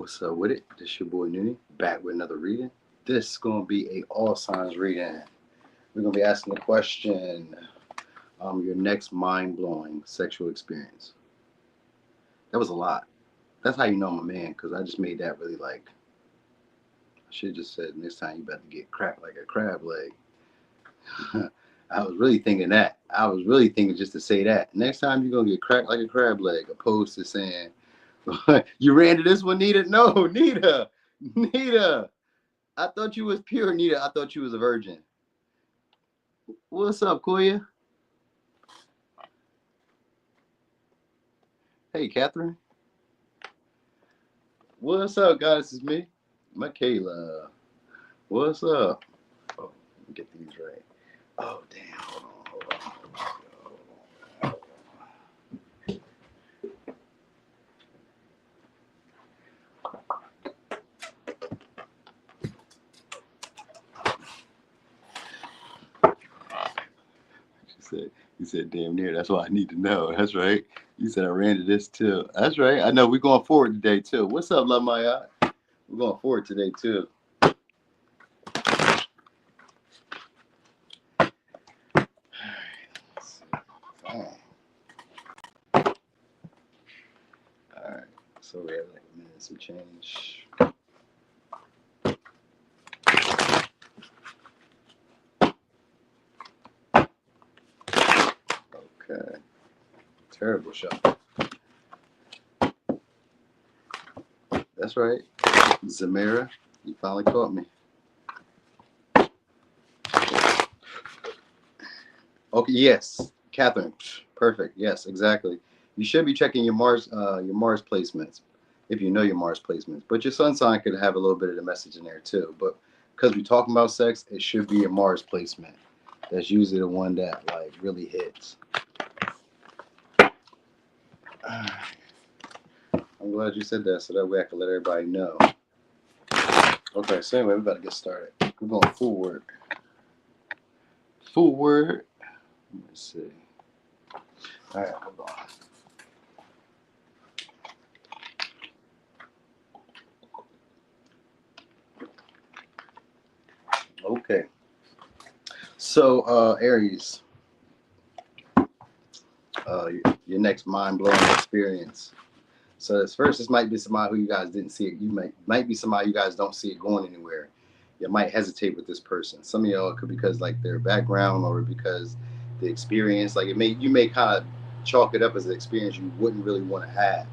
What's up with it? This your boy Nuni, back with another reading. This is going to be a all signs reading. We're going to be asking the question, your next mind-blowing sexual experience. That was a lot. That's how you know I'm a man, because I just made that really like, I should have just said, next time you better get cracked like a crab leg. I was really thinking that. I was really thinking just to say that. Next time you're going to get cracked like a crab leg, opposed to saying, you ran to this one, Nita? No, Nita. I thought you was pure, Nita. I thought you was a virgin. What's up, Koya? Hey, Catherine. What's up, guys? It's me, Michaela. What's up? Oh, let me get these right. Oh, damn. Hold on. You said damn near. That's why I need to know. That's right. You said I ran to this too. That's right. I know we're going forward today too. What's up, Love Maya? We're going forward today too. Alright. So we have like a minute some change. Okay. Terrible shot. That's right. Zamira, you finally caught me. Okay, yes. Catherine. Perfect. Yes, exactly. You should be checking your Mars placements, if you know your Mars placements. But your sun sign could have a little bit of the message in there too. But because we're talking about sex, it should be a Mars placement. That's usually the one that like really hits. I'm glad you said that, so that way I can let everybody know. Okay, so anyway, we better get started. We're going forward. Forward. Let's see. All right, hold on. Okay. So, Aries, your next mind-blowing experience. So at first, this might be somebody who you guys didn't see it. You might be somebody you guys don't see it going anywhere. You might hesitate with this person. Some of y'all, it could be because like their background or because the experience. Like you may kind of chalk it up as an experience you wouldn't really want to have.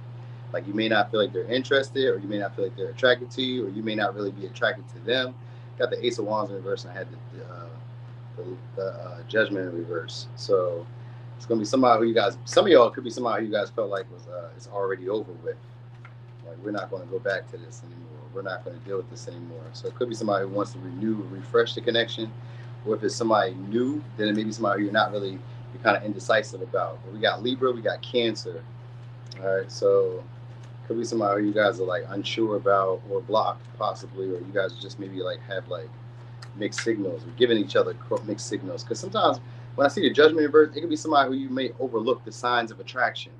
Like you may not feel like they're interested, or you may not feel like they're attracted to you, or you may not really be attracted to them. Got the Ace of Wands in reverse, and I had the Judgment in reverse. So it's gonna be somebody who you guys. Some of y'all could be somebody who you guys felt like was it's already over with. Like we're not going to go back to this anymore. We're not going to deal with this anymore. So it could be somebody who wants to renew, refresh the connection, or if it's somebody new, then it may be somebody who you're not really, you're kind of indecisive about. But we got Libra, we got Cancer. All right, so it could be somebody who you guys are like unsure about or blocked possibly, or you guys just maybe like have like mixed signals or giving each other mixed signals. Because sometimes when I see the Judgment in reverse, it could be somebody who you may overlook the signs of attraction.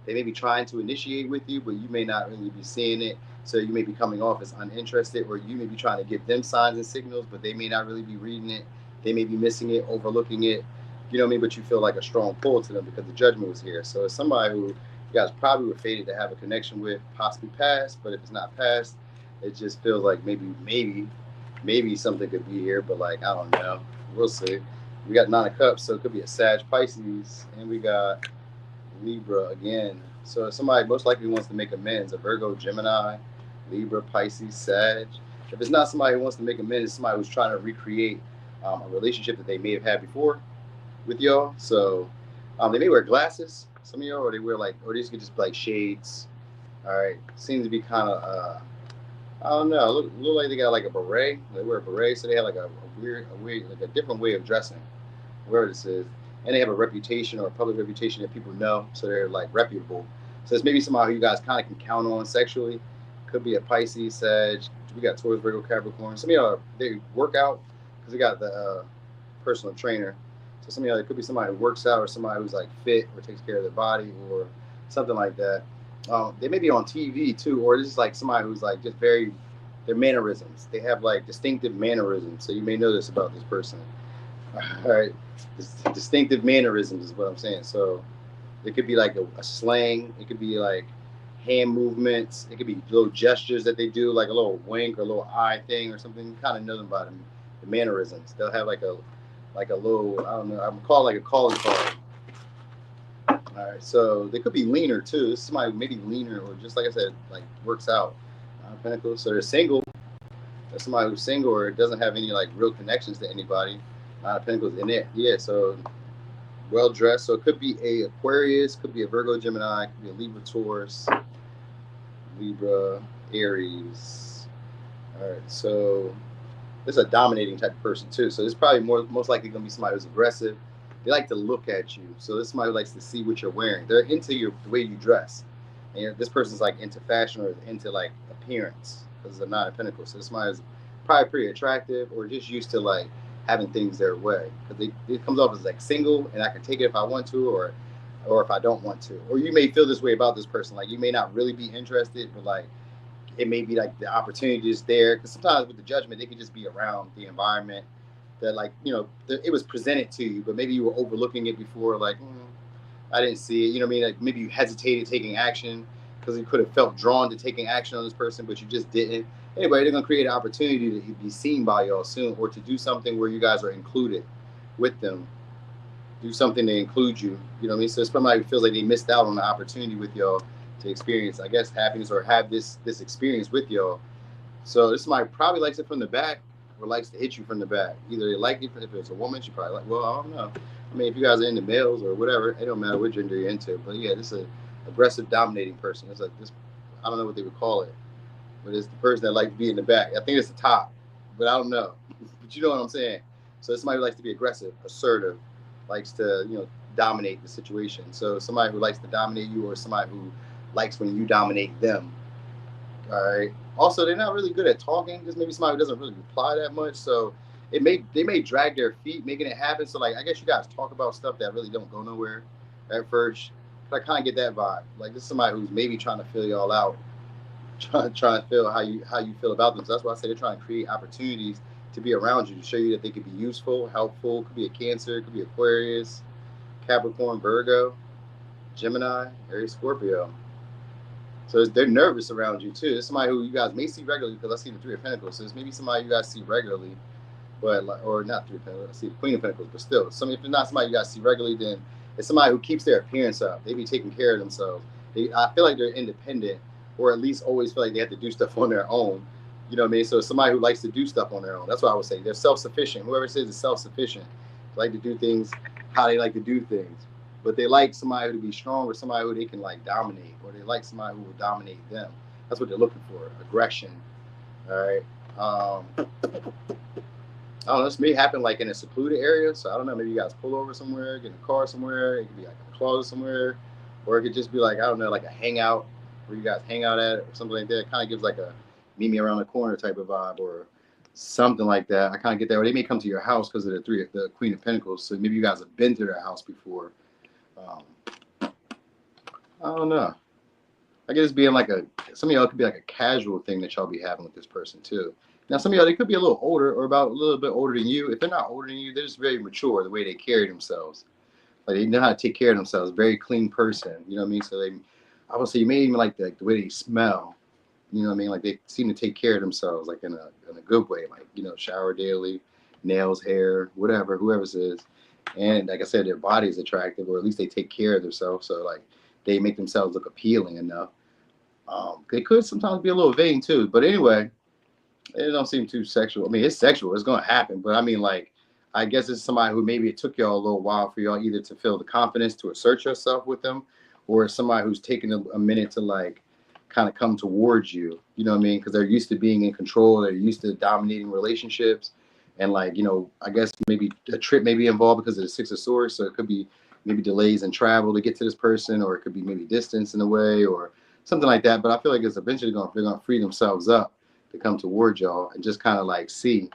They may be trying to initiate with you, but you may not really be seeing it. So you may be coming off as uninterested, or you may be trying to give them signs and signals, but they may not really be reading it. They may be missing it, overlooking it. You know what I mean? But you feel like a strong pull to them because the Judgment was here. So it's somebody who you guys probably were fated to have a connection with, possibly past. But if it's not past, it just feels like maybe something could be here. But like, I don't know. We'll see. We got 9 of Cups, so it could be a Sag, Pisces, and we got Libra again. So somebody most likely wants to make amends. A Virgo, Gemini, Libra, Pisces, Sag. If it's not somebody who wants to make amends, it's somebody who's trying to recreate a relationship that they may have had before with y'all. So they may wear glasses, some of y'all, or they wear like, or these could just be like shades. All right, seems to be kind of I don't know. Look like they got like a beret. They wear a beret, so they have like a weird, like a different way of dressing. Where this is, and they have a reputation or a public reputation that people know, so they're like reputable. So it's maybe somebody who you guys kind of can count on sexually. Could be a Pisces, Sag. We got Taurus, Virgo, Capricorn. Some of y'all they work out because they got the personal trainer. So some of y'all it could be somebody who works out or somebody who's like fit or takes care of their body or something like that. They may be on TV too, or this is like somebody who's like just very, their mannerisms. They have like distinctive mannerisms. So you may know this about this person. All right, distinctive mannerisms is what I'm saying. So it could be like a slang. It could be like hand movements. It could be little gestures that they do, like a little wink or a little eye thing or something. You kind of know them by them, the mannerisms. They'll have like a little, I don't know, I'm called like a calling card. All right, so they could be leaner too. This is somebody maybe leaner or just like I said, like works out. Pentacles. So they're single. That's somebody who's single or doesn't have any like real connections to anybody. Pentacles in it. Yeah. So well dressed. So it could be a Aquarius, could be a Virgo, Gemini, could be a Libra, Taurus, Libra, Aries. All right. So this is a dominating type of person too. So this is probably most likely going to be somebody who's aggressive. They like to look at you. So this is somebody who likes to see what you're wearing. They're into the way you dress. And this person's like into fashion or into like appearance because they're not a Pentacles. So this somebody is probably pretty attractive or just used to like having things their way because it comes off as like single and I can take it if I want to or if I don't want to. Or you may feel this way about this person. Like you may not really be interested, but like it may be like the opportunity is there because sometimes with the judgment they can just be around the environment that like it was presented to you, but maybe you were overlooking it before, like I didn't see it. You know what I mean? Like maybe you hesitated taking action because you could have felt drawn to taking action on this person, but you just didn't. Anyway, they're gonna create an opportunity to be seen by y'all soon, or to do something where you guys are included with them. Do something to include you. You know what I mean? So it's somebody who feels like they missed out on the opportunity with y'all to experience, I guess, happiness or have this experience with y'all. So this somebody probably likes it from the back or likes to hit you from the back. Either they like it if it's a woman, she probably like. Well, I don't know. I mean, if you guys are into males or whatever, it don't matter what gender you're into. But yeah, this is an aggressive, dominating person. It's like this. I don't know what they would call it, but it's the person that likes to be in the back. I think it's the top, but I don't know. But you know what I'm saying. So it's somebody who likes to be aggressive, assertive, likes to dominate the situation. So somebody who likes to dominate you, or somebody who likes when you dominate them. All right. Also, they're not really good at talking. Just maybe somebody who doesn't really reply that much. So they may drag their feet making it happen. So like I guess you guys talk about stuff that really don't go nowhere at first. But I kind of get that vibe. Like this is somebody who's maybe trying to fill y'all out, trying to feel how you feel about them. So that's why I say they're trying to create opportunities to be around you, to show you that they could be useful, helpful. Could be a Cancer, could be Aquarius, Capricorn, Virgo, Gemini, Aries, Scorpio. So they're nervous around you too. It's somebody who you guys may see regularly because I see the Three of Pentacles. So it's maybe somebody you guys see regularly, but or not Three of Pentacles. I see the Queen of Pentacles, but still, if it's not somebody you guys see regularly, then it's somebody who keeps their appearance up. They be taking care of themselves. I feel like they're independent, or at least always feel like they have to do stuff on their own. You know what I mean? So it's somebody who likes to do stuff on their own. That's what I would say. They're self-sufficient. Whoever says is self-sufficient, they like to do things how they like to do things. But they like somebody to be strong or somebody who they can like dominate, or they like somebody who will dominate them. That's what they're looking for, aggression. All right. I don't know, this may happen like in a secluded area. So I don't know, maybe you guys pull over somewhere, get in a car somewhere. It could be like in a closet somewhere, or it could just be like, I don't know, like a hangout where you guys hang out at or something like that. It kind of gives like a meet me around the corner type of vibe or something like that. I kind of get that. Or they may come to your house because of the Queen of Pentacles. So maybe you guys have been to their house before. I don't know. I guess being like some of y'all could be like a casual thing that y'all be having with this person too. Now some of y'all, they could be a little older or about a little bit older than you. If they're not older than you, they're just very mature the way they carry themselves. Like they know how to take care of themselves. Very clean person. You know what I mean? So I would say you may even like the way they smell. You know what I mean? Like they seem to take care of themselves, like in a good way. Like shower daily, nails, hair, whatever, whoever it is. And like I said, their body is attractive, or at least they take care of themselves. So like they make themselves look appealing enough. They could sometimes be a little vain too, but anyway, it don't seem too sexual. I mean, it's sexual, it's gonna happen, but I mean, like, I guess it's somebody who maybe it took y'all a little while for y'all either to feel the confidence to assert yourself with them, or somebody who's taking a minute to like kind of come towards you. You know what I mean? Because they're used to being in control, they're used to dominating relationships, and like I guess maybe a trip may be involved because of the Six of Swords, so it could be maybe delays in travel to get to this person, or it could be maybe distance in a way, or something like that. But I feel like it's eventually they're gonna free themselves up to come towards y'all and just kind of like see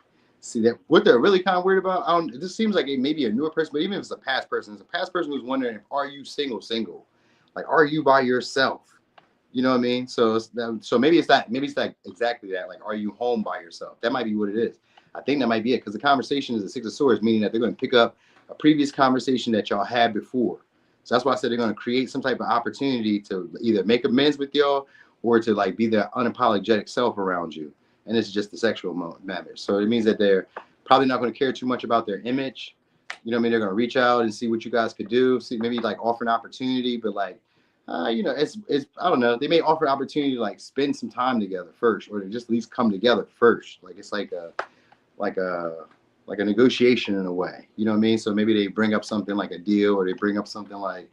that what they're really kind of worried about. It just seems like it may be a newer person, but even if it's a past person, it's a past person who's wondering, if are you single, like, are you by yourself? You know what I mean? So so maybe it's that. Maybe it's like exactly that. Like, are you home by yourself? That might be what it is. I think that might be it, because the conversation is the Six of Swords, meaning that they're going to pick up a previous conversation that y'all had before. So that's why I said they're going to create some type of opportunity to either make amends with y'all or to like be their unapologetic self around you. And it's just the sexual matter. So it means that they're probably not going to care too much about their image. You know what I mean? They're going to reach out and see what you guys could do. See, maybe like offer an opportunity, but like, you know, it's I don't know. They may offer an opportunity to like spend some time together first, or to just at least come together first. Like it's like a like a negotiation in a way. You know what I mean? So maybe they bring up something like a deal, or they bring up something like,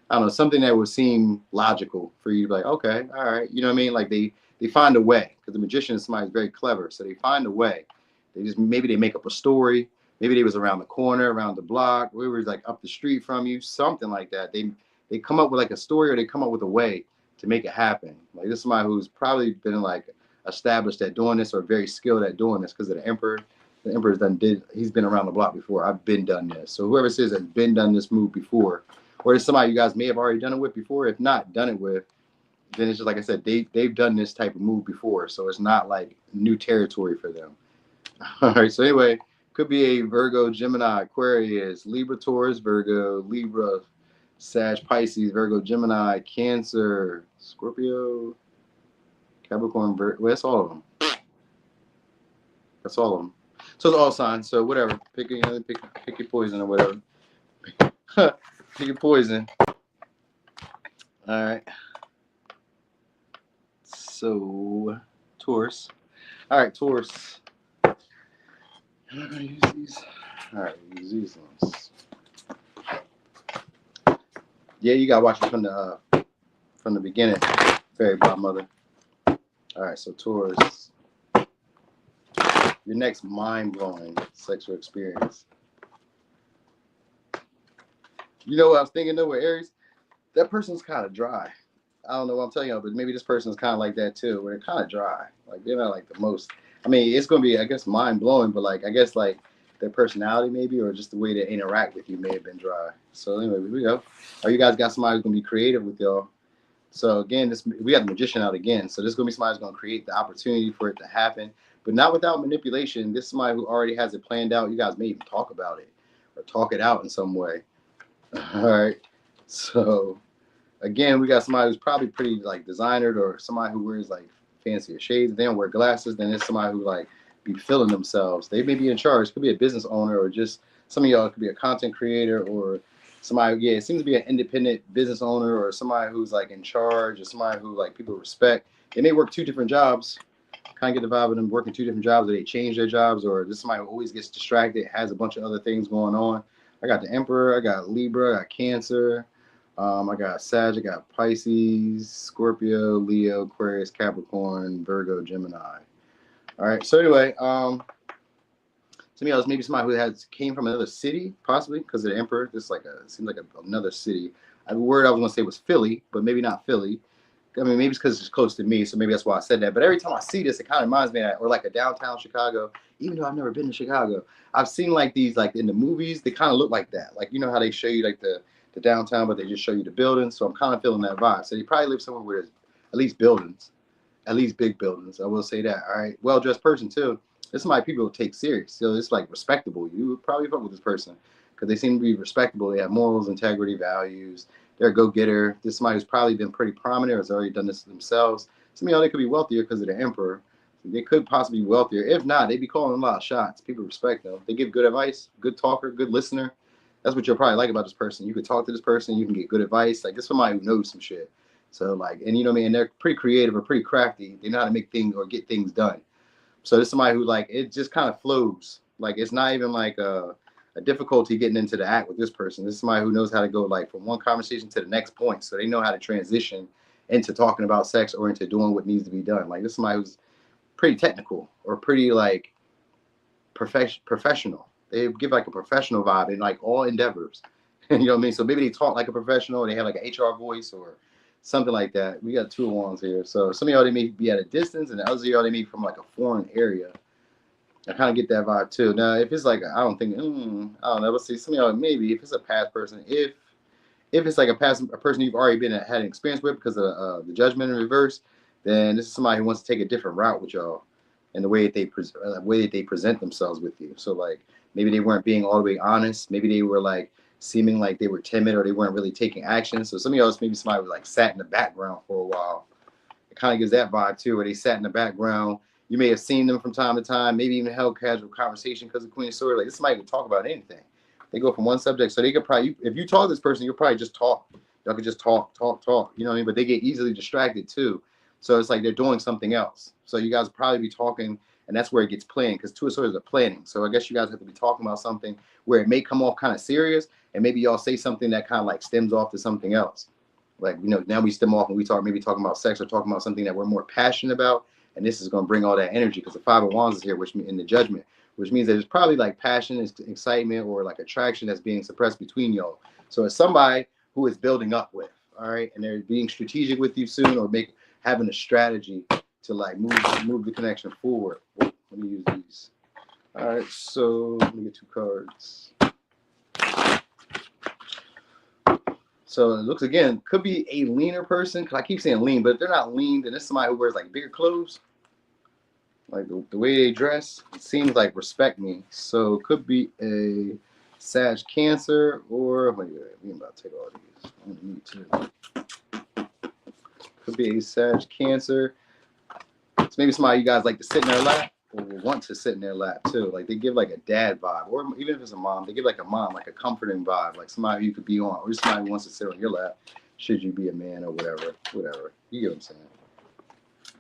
I don't know, something that would seem logical for you to be like, okay, all right. You know what I mean? Like they find a way, because the magician is somebody who's very clever. So they find a way. They just maybe they make up a story. Maybe they was around the corner, around the block, we were like up the street from you, something like that. They come up with like a story, or they come up with a way to make it happen. Like this is somebody who's probably been like established at doing this, or very skilled at doing this, because of the Emperor. The Emperor's he's been around the block before. I've been done this. So whoever says has been done this move before, or it's somebody you guys may have already done it with before. If not done it with, then it's just like I said, they've done this type of move before. So it's not like new territory for them. All right. So anyway, could be a Virgo, Gemini, Aquarius, Libra, Taurus, Virgo, Libra, Sag, Pisces, Virgo, Gemini, Cancer, Scorpio, Capricorn, Virgo. Well, that's all of them. That's all of them. So it's all signs. So whatever. Pick your poison or whatever. Pick your poison. All right. So Taurus. All right, Taurus. I'm not gonna use these. All right, use these ones. Yeah, you gotta watch it from the beginning. Fairy godmother. All right, so Taurus. Your next mind-blowing sexual experience. You know what I was thinking though with Aries? That person's kind of dry. I don't know what I'm telling you, but maybe this person's kind of like that too, where they're kind of dry. Like they're not like the most. I mean, it's gonna be, I guess, mind-blowing, but like I guess like their personality maybe, or just the way they interact with you may have been dry. So anyway, here we go. Or you guys got somebody who's gonna be creative with y'all. So again, we got the magician out again. So this is gonna be somebody who's gonna create the opportunity for it to happen, but not without manipulation. This is somebody who already has it planned out. You guys may even talk about it or talk it out in some way. All right. So again, we got somebody who's probably pretty like designered, or somebody who wears like fancier shades. If they don't wear glasses, then it's somebody who like be feeling themselves. They may be in charge. Could be a business owner, or just some of y'all could be a content creator, or somebody. Yeah, it seems to be an independent business owner, or somebody who's like in charge, or somebody who like people respect. They may work two different jobs. Kind of get the vibe of them working two different jobs, or they change their jobs, or this somebody who always gets distracted, has a bunch of other things going on. I got the Emperor, I got Libra, I got Cancer, I got Sag, I got Pisces, Scorpio, Leo, Aquarius, Capricorn, Virgo, Gemini. All right. So anyway, somebody else, maybe somebody who came from another city, possibly because of the Emperor. Just like seems like another city. The word I was gonna say was Philly, but maybe not Philly. I mean, maybe it's because it's close to me, so maybe that's why I said that. But every time I see this, it kind of reminds me of that, or like a downtown Chicago. Even though I've never been to Chicago, I've seen like these, like in the movies, they kind of look like that. Like you know how they show you like the downtown, but they just show you the buildings. So I'm kind of feeling that vibe. So they probably live somewhere where there's at least buildings, at least big buildings. I will say that. All right, well-dressed person too. This is my people will take serious. So it's like respectable. You would probably fuck with this person because they seem to be respectable. They have morals, integrity, values. They're a go-getter. This is somebody who's probably been pretty prominent or has already done this themselves. Some of y'all, they could be wealthier because of the Emperor. They could possibly be wealthier. If not, they be calling a lot of shots. People respect them. They give good advice, good talker, good listener. That's what you'll probably like about this person. You could talk to this person. You can get good advice. Like, this is somebody who knows some shit. So, like, and you know what I mean? And they're pretty creative or pretty crafty. They know how to make things or get things done. So this is somebody who, like, it just kind of flows. Like, it's not even like a difficulty getting into the act with this person. This is somebody who knows how to go like from one conversation to the next point. So they know how to transition into talking about sex or into doing what needs to be done. Like this is somebody who's pretty technical or pretty like professional. They give like a professional vibe in like all endeavors. You know what I mean? So maybe they talk like a professional, they have like an HR voice or something like that. We got two of wands here. So some of y'all, they may be at a distance, and the others of y'all, they may be from like a foreign area. I kind of get that vibe too. Now, if it's like, I don't think, I don't know. Let's see. Some of y'all, maybe if it's a past person, if If it's like a person you've already had an experience with because of the judgment in reverse, then this is somebody who wants to take a different route with y'all, and the way that they present themselves with you. So like maybe they weren't being all the way honest. Maybe they were like seeming like they were timid, or they weren't really taking action. So some of y'all, maybe somebody was like sat in the background for a while. It kind of gives that vibe too, where they sat in the background. You may have seen them from time to time, maybe even held casual conversation because of Queen of Swords. Like this somebody can talk about anything. They go from one subject, so they could probably, if you talk to this person, you'll probably just talk. Y'all could just talk. You know what I mean? But they get easily distracted too. So it's like they're doing something else. So you guys probably be talking, and that's where it gets planned, because Two of Swords are planning. So I guess you guys have to be talking about something where it may come off kind of serious, and maybe y'all say something that kind of like stems off to something else. Like, you know, now we stem off and we talk, maybe talking about sex or talking about something that we're more passionate about. And this is going to bring all that energy, because the Five of Wands is here, which in the Judgment, which means that there's probably like passion, excitement, or like attraction that's being suppressed between y'all. So it's somebody who is building up with, all right, and they're being strategic with you soon, or having a strategy to like move the connection forward. Let me use these. All right, so let me get 2 cards. So it looks, again, could be a leaner person, because I keep saying lean, but if they're not lean, then it's somebody who wears like bigger clothes. Like the way they dress, it seems like respect me. So it could be a Sag Cancer, or wait, we about to take all these. I don't need to. Could be a Sag Cancer. It's maybe somebody you guys like to sit in their lap, or want to sit in their lap too. Like they give like a dad vibe, or even if it's a mom, they give like a mom, like a comforting vibe, like somebody you could be on, or somebody who wants to sit on your lap, should you be a man or whatever. You get what I'm saying?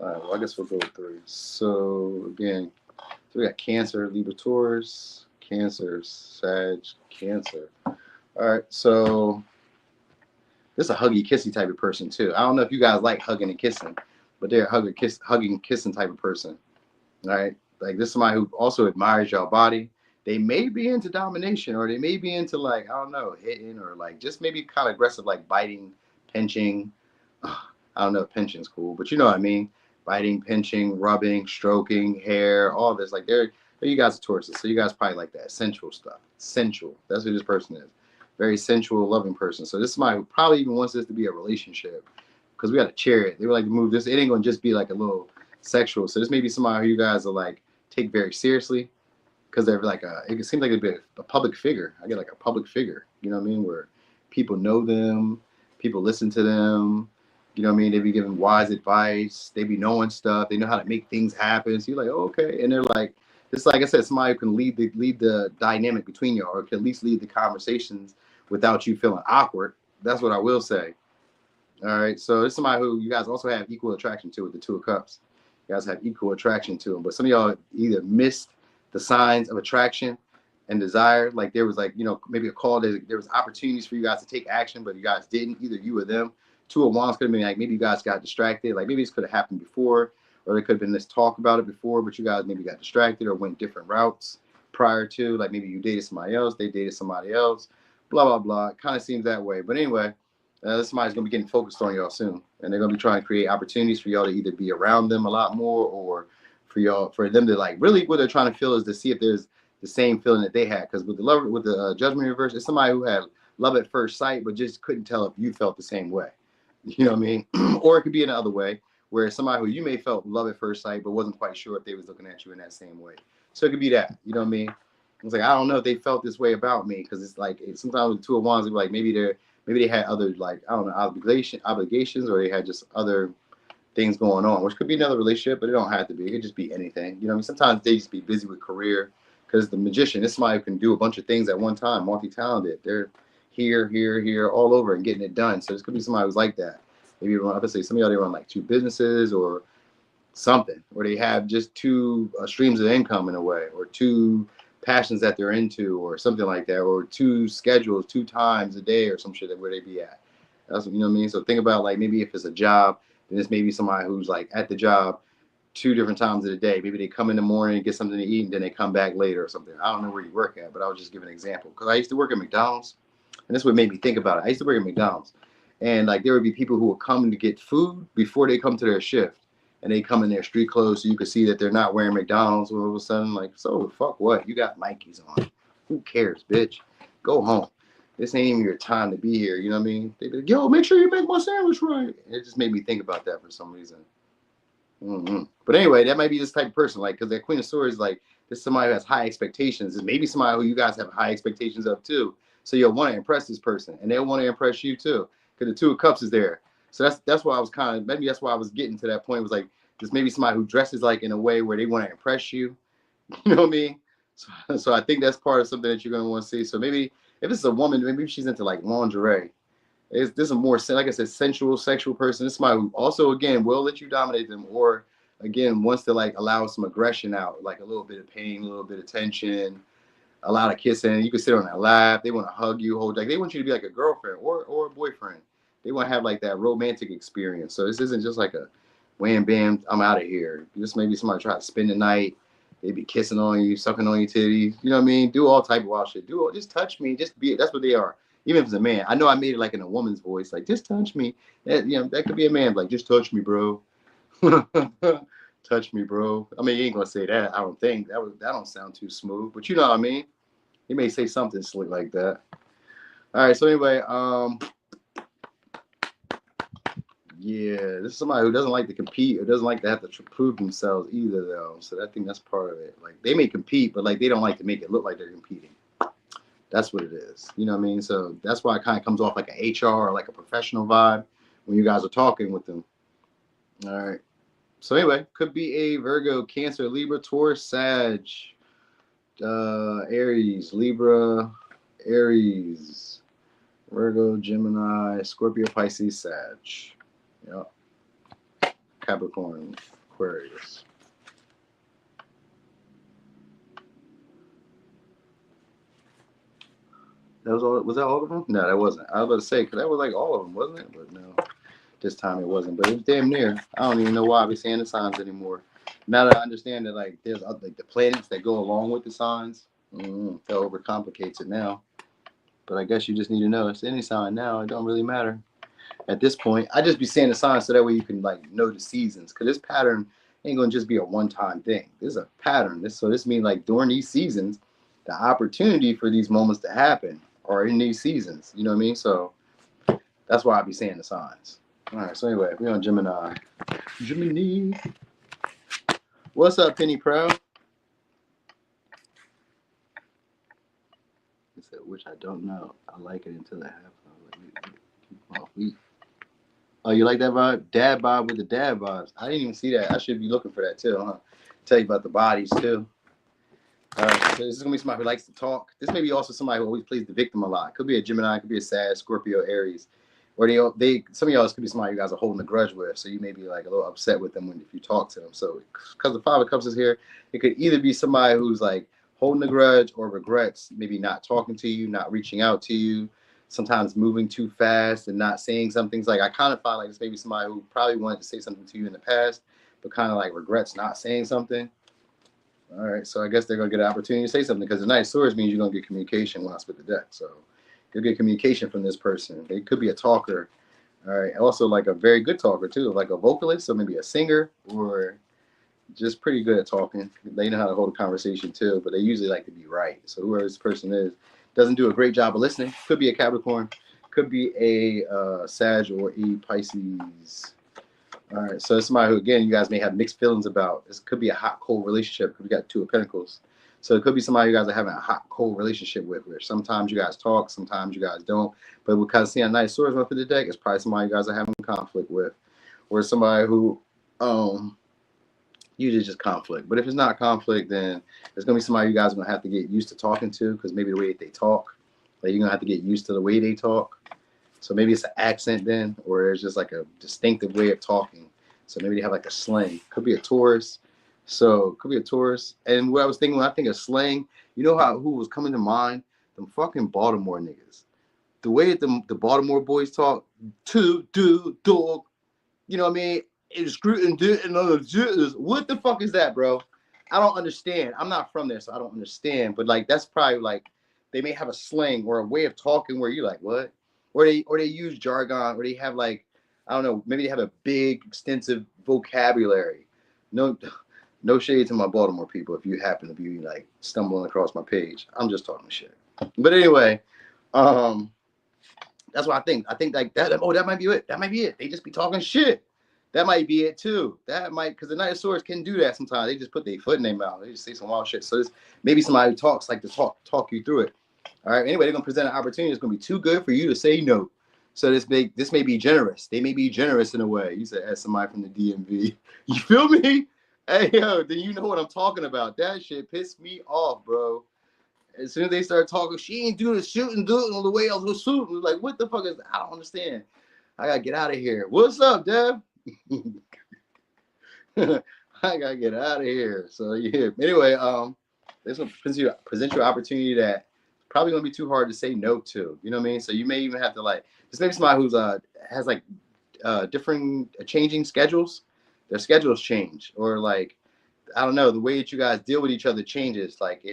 All right, well, I guess we'll go with 3. So again, so we got Cancer, Libra, Taurus, Cancer, Sag, Cancer. All right, so this is a huggy, kissy type of person too. I don't know if you guys like hugging and kissing, but they're a hugging, kissing type of person. All right, like this is somebody who also admires your body. They may be into domination, or they may be into like, I don't know, hitting, or like just maybe kind of aggressive, like biting, pinching. I don't know if pinching's cool, but you know what I mean. Biting, pinching, rubbing, stroking, hair, all this. Like you guys are Tauruses, so you guys probably like that sensual stuff. Sensual. That's who this person is. Very sensual, loving person. So this is somebody who probably even wants this to be a relationship, because we got a Chariot. They would like to move this. It ain't gonna just be like a little sexual. So this may be somebody who you guys are like take very seriously, because they're like it seems like it'd be a public figure. I get like a public figure. You know what I mean? Where people know them, people listen to them. You know what I mean? They be giving wise advice. They be knowing stuff. They know how to make things happen. So you're like, oh, okay. And they're like, it's like I said, somebody who can lead the dynamic between you, or can at least lead the conversations without you feeling awkward. That's what I will say. All right. So it's somebody who you guys also have equal attraction to with the 2 of Cups. You guys have equal attraction to them. But some of y'all either missed the signs of attraction and desire. Like there was like, you know, maybe a call. There was opportunities for you guys to take action, but you guys didn't, either you or them. 2 of Wands could have been like, maybe you guys got distracted. Like maybe this could have happened before, or there could have been this talk about it before, but you guys maybe got distracted or went different routes prior to. Like maybe you dated somebody else, they dated somebody else, blah, blah, blah. It kind of seems that way. But anyway, somebody's going to be getting focused on y'all soon. And they're going to be trying to create opportunities for y'all to either be around them a lot more, or for them to like, really what they're trying to feel is to see if there's the same feeling that they had. Because with the Judgment reverse, it's somebody who had love at first sight, but just couldn't tell if you felt the same way. You know what I mean? Or it could be another way, where somebody who you may felt love at first sight, but wasn't quite sure if they was looking at you in that same way. So it could be that. You know what I mean? It's like, I don't know if they felt this way about me, because it's like sometimes with 2 of Wands, like maybe they had other, like, I don't know, obligations, or they had just other things going on, which could be another relationship, but it don't have to be. It could just be anything. You know what I mean? Sometimes they just be busy with career, because the magician is somebody who can do a bunch of things at one time, multi-talented. They're here, all over and getting it done. So this could be somebody who's like that. Maybe I would say some of y'all, they run like 2 businesses or something, or they have just 2 streams of income in a way, or 2 passions that they're into, or something like that, or 2 schedules, 2 times a day, or some shit where they be at. That's, you know what I mean? So think about like maybe if it's a job, then it's maybe somebody who's like at the job 2 different times of the day. Maybe they come in the morning, get something to eat, and then they come back later or something. I don't know where you work at, but I was just giving an example, because I used to work at McDonald's. And this is what made me think about it. I used to work at McDonald's, and like there would be people who would come to get food before they come to their shift, and they come in their street clothes, so you could see that they're not wearing McDonald's. All of a sudden, like, so fuck what? You got Nikes on? Who cares, bitch? Go home. this ain't even your time to be here. You know what I mean? They be like, yo, make sure you make my sandwich right. It just made me think about that for some reason. But anyway, that might be this type of person, like, because that Queen of Swords, like, this is somebody who has high expectations. It's maybe somebody who you guys have high expectations of too. So you'll want to impress this person, and they'll want to impress you too, because the Two of Cups is there. So that's why I was kind of, maybe that's why I was getting to that point. It was like, there's maybe somebody who dresses like in a way where they want to impress you. You know what I mean? So I think that's part of something that you're going to want to see. So maybe if it's a woman, maybe she's into like lingerie. This is a more, like I said, sensual, sexual person. This is somebody who also, again, will let you dominate them, or again, wants to like allow some aggression out, like a little bit of pain, a little bit of tension, a lot of kissing. You can sit on their lap. They want to hug you, hold, like they want you to be like a girlfriend or a boyfriend. They want to have like that romantic experience. So this isn't just like a wham bam, I'm out of here. Just maybe somebody try to spend the night. They be kissing on you, sucking on your titties. You know what I mean? Do all type of wild shit. Just touch me. Just be. That's what they are. Even if it's a man. I know I made it like in a woman's voice, like just touch me. That, you know, that could be a man, like just touch me, bro. Touch me, bro. I mean, you ain't gonna say that. I don't think that don't sound too smooth, but you know what I mean. He may say something slick like that. All right. So anyway, yeah, this is somebody who doesn't like to compete or doesn't like to have to prove themselves either, though. So I think that's part of it. Like they may compete, but like they don't like to make it look like they're competing. That's what it is. You know what I mean? So that's why it kind of comes off like an HR or like a professional vibe when you guys are talking with them. All right. So anyway, could be a Virgo, Cancer, Libra, Taurus, Sag, Aries, Libra, Aries, Virgo, Gemini, Scorpio, Pisces, Sag. Yep. Capricorn, Aquarius. That was all. Was that all of them? No, that wasn't. I was about to say, because that was like all of them, wasn't it? But no, this time it wasn't. But it was damn near. I don't even know why we're seeing the signs anymore. Now that I understand that, like, there's like the planets that go along with the signs, that overcomplicates it now. But I guess you just need to know it's any sign now. It don't really matter at this point. I just be saying the signs so that way you can like know the seasons, because this pattern ain't gonna just be a one-time thing. This is a pattern. This means like during these seasons, the opportunity for these moments to happen are in these seasons. You know what I mean? So that's why I be saying the signs. All right. So anyway, we're on Gemini. Gemini. What's up, Penny Proud? It said, which I don't know. I like it until it happens. Oh, you like that vibe? Dad vibe with the dad vibes. I didn't even see that. I should be looking for that too, huh? Tell you about the bodies too. All right, so this is gonna be somebody who likes to talk. This may be also somebody who always plays the victim a lot. Could be a Gemini, could be a Sag, Scorpio, Aries, or they some of y'all could be somebody you guys are holding a grudge with. So you may be like a little upset with them if you talk to them. So because the Five of Cups is here, it could either be somebody who's like holding a grudge or regrets maybe not talking to you, not reaching out to you, sometimes moving too fast and not saying some things. Like I kind of find like this maybe somebody who probably wanted to say something to you in the past, but kind of like regrets not saying something. All right, so I guess they're going to get an opportunity to say something, because the Knight of Swords means you're going to get communication when I split the deck. So you'll get communication from this person. They could be a talker. All right, also like a very good talker too, like a vocalist, so maybe a singer, or just pretty good at talking. They know how to hold a conversation too, but they usually like to be right. So whoever this person is doesn't do a great job of listening. Could be a Capricorn, could be a Sag or a Pisces. All right, so it's somebody who, again, you guys may have mixed feelings about. This could be a hot-cold relationship, because we got Two of Pentacles. So it could be somebody you guys are having a hot-cold relationship with, where sometimes you guys talk, sometimes you guys don't. But because seeing a Knight of Swords run through the deck, it's probably somebody you guys are having conflict with, or somebody who usually just conflict. But if it's not conflict, then it's going to be somebody you guys are going to have to get used to talking to, because maybe the way they talk, like you're going to have to get used to the way they talk. So maybe it's an accent then, or it's just like a distinctive way of talking. So maybe they have like a slang. Could be a Taurus. So could be a Taurus. And what I was thinking when I think of slang, you know who was coming to mind? Them fucking Baltimore niggas. The way that the Baltimore boys talk, dog. You know what I mean? It's screwing and what the fuck is that, bro? I don't understand. I'm not from there, so I don't understand. But like that's probably like they may have a slang or a way of talking where you're like, what? Or they use jargon, or they have like, I don't know, maybe they have a big, extensive vocabulary. No shade to my Baltimore people if you happen to be like stumbling across my page. I'm just talking shit. But anyway, That's what I think. I think like that. Oh, that might be it. That might be it. They just be talking shit. That might be it too. That might, because the Knight of Swords can do that sometimes. They just put their foot in their mouth. They just say some wild shit. So it's maybe somebody who talks like to talk you through it. All right. Anyway, they're gonna present an opportunity. It's gonna be too good for you to say no. So this may be generous. They may be generous in a way. You said as somebody from the DMV. You feel me? Hey yo, then you know what I'm talking about. That shit pissed me off, bro. As soon as they start talking, she ain't doing the shooting, doing all the way I was shooting. Like, what the fuck is that? I don't understand. I gotta get out of here. What's up, Deb? I gotta get out of here. So yeah. Anyway, this will present you an opportunity that probably gonna be too hard to say no to. You know what I mean? So you may even have to like this maybe somebody who's has like different changing schedules. Their schedules change, or like I don't know, the way that you guys deal with each other changes. Like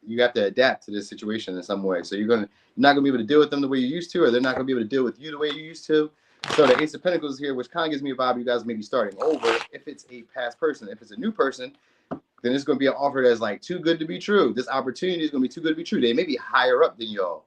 you have to adapt to this situation in some way. So you're not gonna be able to deal with them the way you used to, or they're not gonna be able to deal with you the way you used to. So the Ace of Pentacles is here, which kind of gives me a vibe you guys may be starting over if it's a past person. If it's a new person, then it's going to be an offer that's like too good to be true. This opportunity is going to be too good to be true. They may be higher up than y'all.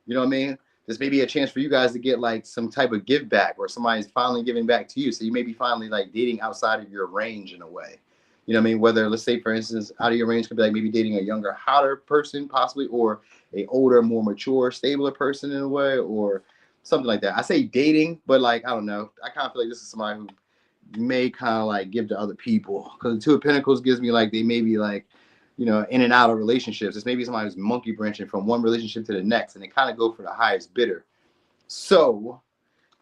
You know what I mean? This may be a chance for you guys to get like some type of give back, or somebody's finally giving back to you. So you may be finally like dating outside of your range in a way. You know what I mean? Whether, let's say, for instance, out of your range could be like maybe dating a younger, hotter person possibly, or a older, more mature, stabler person in a way, or something like that. I say dating, but like, I don't know. I kind of feel like this is somebody who may kind of like give to other people, because the Two of Pentacles gives me like they may be like, you know, in and out of relationships. It's maybe somebody who's monkey branching from one relationship to the next, and they kind of go for the highest bidder. So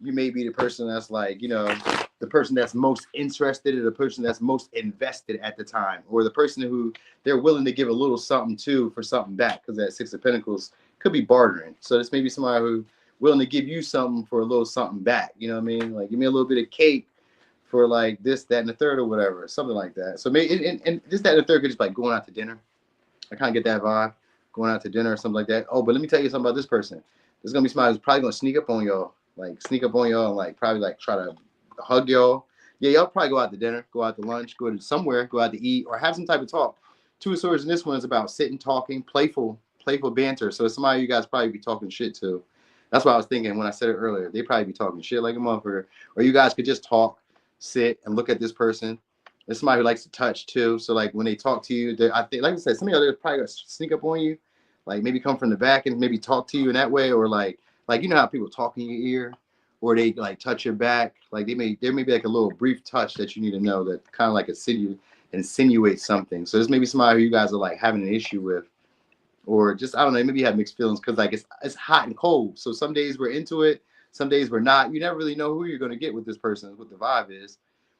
you may be the person that's like, you know, the person that's most interested, or the person that's most invested at the time, or the person who they're willing to give a little something to for something back, because that Six of Pentacles could be bartering. So this may be somebody who willing to give you something for a little something back. You know what I mean? Like, give me a little bit of cake for like this, that, and the third, or whatever, something like that. So maybe and this, that, and the third could just be like going out to dinner. I kind of get that vibe, going out to dinner or something like that. Oh, but let me tell you something about this person. There's gonna be somebody who's probably gonna sneak up on y'all, and like probably like try to hug y'all. Yeah, y'all probably go out to dinner, go out to lunch, go to somewhere, go out to eat, or have some type of talk. Two of Swords in this one is about sitting, talking, playful banter. So it's somebody you guys probably be talking shit to. That's what I was thinking when I said it earlier. They probably be talking shit like a motherfucker. Or you guys could just talk, sit, and look at this person. There's somebody who likes to touch too. So like when they talk to you, I think, like I said, some of y'all probably gonna sneak up on you, like maybe come from the back and maybe talk to you in that way, or like you know how people talk in your ear, or they like touch your back. Like there may be like a little brief touch that you need to know that kind of like insinuates something. So this may be somebody who you guys are like having an issue with, or just I don't know, maybe you have mixed feelings because like it's hot and cold. So some days we're into it, some days we're not. You never really know who you're gonna get with this person, what the vibe is.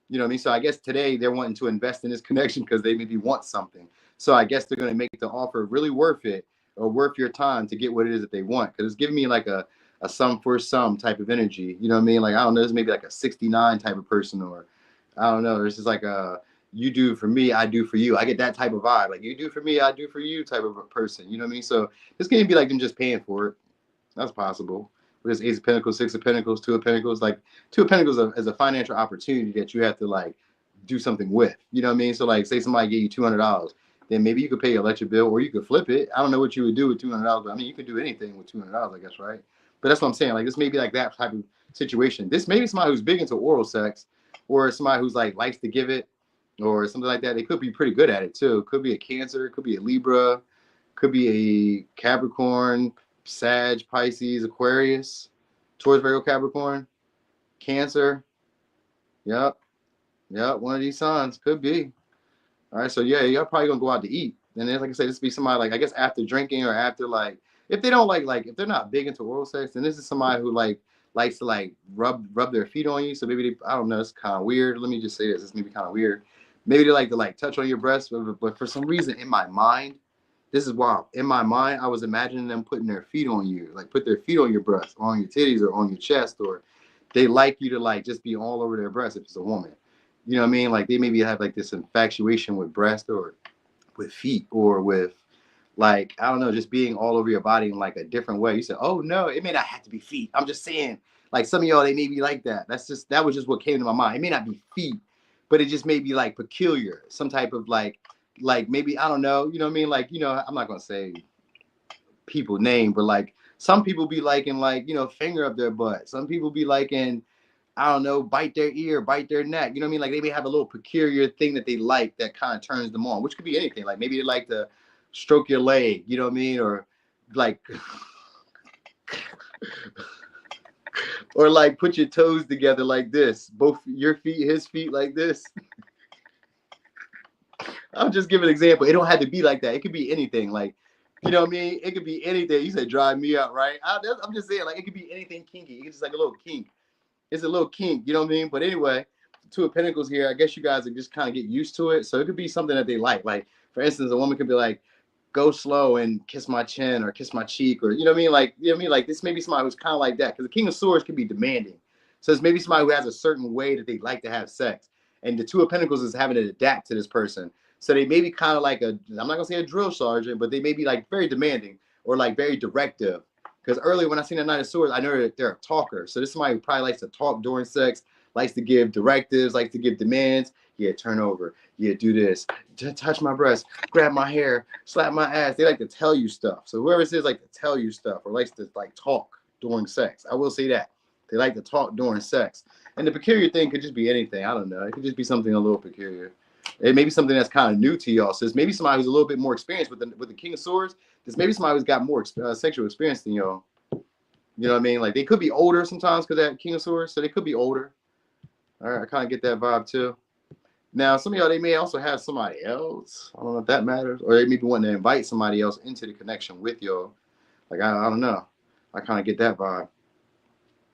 You know what I mean? So I guess today they're wanting to invest in this connection because they maybe want something. So I guess they're going to make the offer really worth it, or worth your time to get what it is that they want. Because it's giving me like a sum for sum type of energy. You know what I mean? Like, I don't know, it's maybe like a 69 type of person, or I don't know. It's just like a you do for me, I do for you. I get that type of vibe. Like you do for me, I do for you type of a person. You know what I mean? So this can't be like them just paying for it. That's possible. With this Ace of Pentacles, Six of Pentacles, Two of Pentacles, like Two of Pentacles is a financial opportunity that you have to like do something with. You know what I mean? So like, say somebody gave you $200, then maybe you could pay your electric bill, or you could flip it. I don't know what you would do with $200, but I mean, you could do anything with $200, I guess, right? But that's what I'm saying. Like this may be like that type of situation. This may be somebody who's big into oral sex, or somebody who's like likes to give it, or something like that. They could be pretty good at it too. Could be a Cancer, could be a Libra, could be a Capricorn, Sag, Pisces, Aquarius, Taurus, Virgo, Capricorn, Cancer. Yep. One of these signs could be. All right. So yeah, y'all probably gonna go out to eat. And then, like I said, this be somebody like, I guess after drinking, or after like, if they don't like if they're not big into oral sex, then this is somebody who like likes to like rub their feet on you. So maybe I don't know, it's kind of weird. Let me just say this. It's maybe kind of weird. Maybe they like to like touch on your breast, but for some reason in my mind, this is wild. In my mind, I was imagining them putting their feet on you, like put their feet on your breast, or on your titties, or on your chest, or they like you to like just be all over their breast if it's a woman. You know what I mean? Like they maybe have like this infatuation with breast, or with feet, or with like, I don't know, just being all over your body in like a different way. You said, oh no, it may not have to be feet. I'm just saying, like some of y'all, they may be like that. That was just what came to my mind. It may not be feet, but it just may be like peculiar, some type of like maybe, I don't know, you know what I mean? Like, you know, I'm not gonna say people name, but like Some people be liking, like, you know, finger up their butt. Some people be liking, I don't know, bite their ear, bite their neck. You know what I mean? Like they may have a little peculiar thing that they like that kind of turns them on, which could be anything. Like maybe they like to stroke your leg, you know what I mean? Or like, or like put your toes together like this, both your feet, his feet like this. I'll just give an example. It don't have to be like that. It could be anything. Like, you know what I mean? It could be anything. You said drive me out, right? I'm just saying, like, it could be anything kinky. It's just like a little kink. It's a little kink, you know what I mean? But anyway, Two of Pentacles here, I guess you guys are just kind of get used to it. So it could be something that they like. Like, for instance, a woman could be like, go slow and kiss my chin or kiss my cheek, or, you know what I mean? Like, you know what I mean? Like, this may be somebody who's kind of like that. Because the King of Swords can be demanding. So it's maybe somebody who has a certain way that they like to have sex. And the Two of Pentacles is having to adapt to this person. So they may be kind of like I'm not going to say a drill sergeant, but they may be like very demanding or like very directive. Because earlier when I seen the Knight of Swords, I know that they're a talker. So this is somebody who probably likes to talk during sex, likes to give directives, likes to give demands. Yeah, turn over. Yeah, do this. Touch my breast, grab my hair, slap my ass. They like to tell you stuff. So whoever it is like to tell you stuff or likes to like talk during sex. I will say that. They like to talk during sex. And the peculiar thing could just be anything. I don't know. It could just be something a little peculiar. It may be something that's kind of new to y'all. So it's maybe somebody who's a little bit more experienced with the King of Swords. There's maybe somebody who's got more sexual experience than y'all. You know what I mean? Like they could be older sometimes because that King of Swords. So they could be older. All right, I kind of get that vibe too. Now, some of y'all, they may also have somebody else. I don't know if that matters. Or they may be wanting to invite somebody else into the connection with y'all. Like, I don't know. I kind of get that vibe.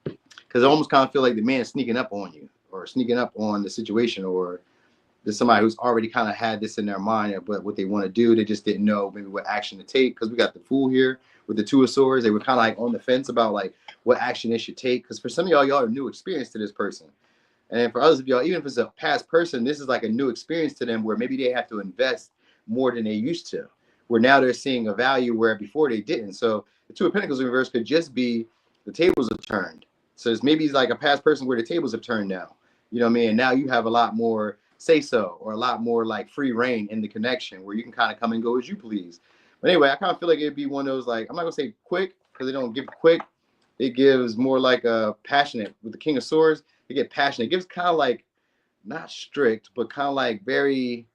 Because I almost kind of feel like the man is sneaking up on you or sneaking up on the situation, or there's somebody who's already kind of had this in their mind, but what they want to do, they just didn't know maybe what action to take. Because we got the Fool here with the Two of Swords. They were kind of like on the fence about like what action they should take. Because for some of y'all are new experience to this person. And for others of y'all, even if it's a past person, this is like a new experience to them where maybe they have to invest more than they used to. Where now they're seeing a value where before they didn't. So the Two of Pentacles in reverse could just be the tables have turned. So it's maybe like a past person where the tables have turned now. You know what I mean? And now you have a lot more say so, or a lot more like free reign in the connection where you can kind of come and go as you please. But anyway, I kind of feel like it'd be one of those, like, I'm not gonna say quick because they don't give quick. It gives more like a passionate. With the King of Swords, they get passionate. It gives kind of like not strict, but kind of like very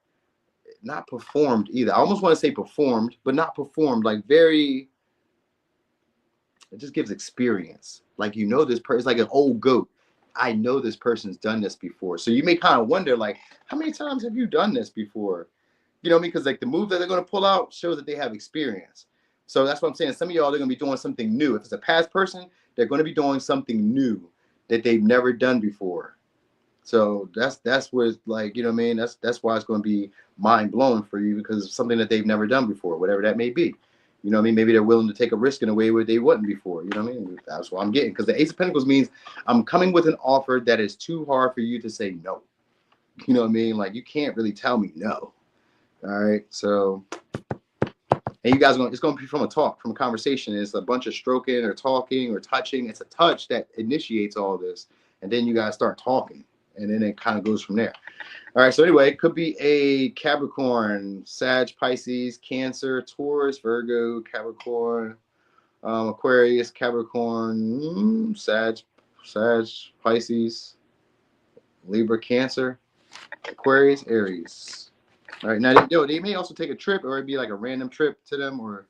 not performed either. I almost want to say performed, but not performed. Like very, it just gives experience. Like, you know, this person is like an old goat. I know this person's done this before. So you may kind of wonder, like, how many times have you done this before? You know what I mean? Because like the move that they're going to pull out shows that they have experience. So that's what I'm saying. Some of y'all, they're going to be doing something new. If it's a past person, they're going to be doing something new that they've never done before. So that's where it's like, you know what I mean? That's why it's going to be mind blowing for you, because it's something that they've never done before, whatever that may be. You know what I mean? Maybe they're willing to take a risk in a way where they wouldn't before. You know what I mean? That's what I'm getting. Because the Ace of Pentacles means I'm coming with an offer that is too hard for you to say no. You know what I mean? Like, you can't really tell me no. All right. So, and you guys it's going to be from a conversation. It's a bunch of stroking or talking or touching. It's a touch that initiates all this. And then you guys start talking. And then it kind of goes from there. All right, so anyway, it could be a Capricorn, Sag, Pisces, Cancer, Taurus, Virgo, Capricorn, Aquarius, Capricorn, Sag, Pisces, Libra, Cancer, Aquarius, Aries. All right, now they may also take a trip, or it'd be like a random trip to them, or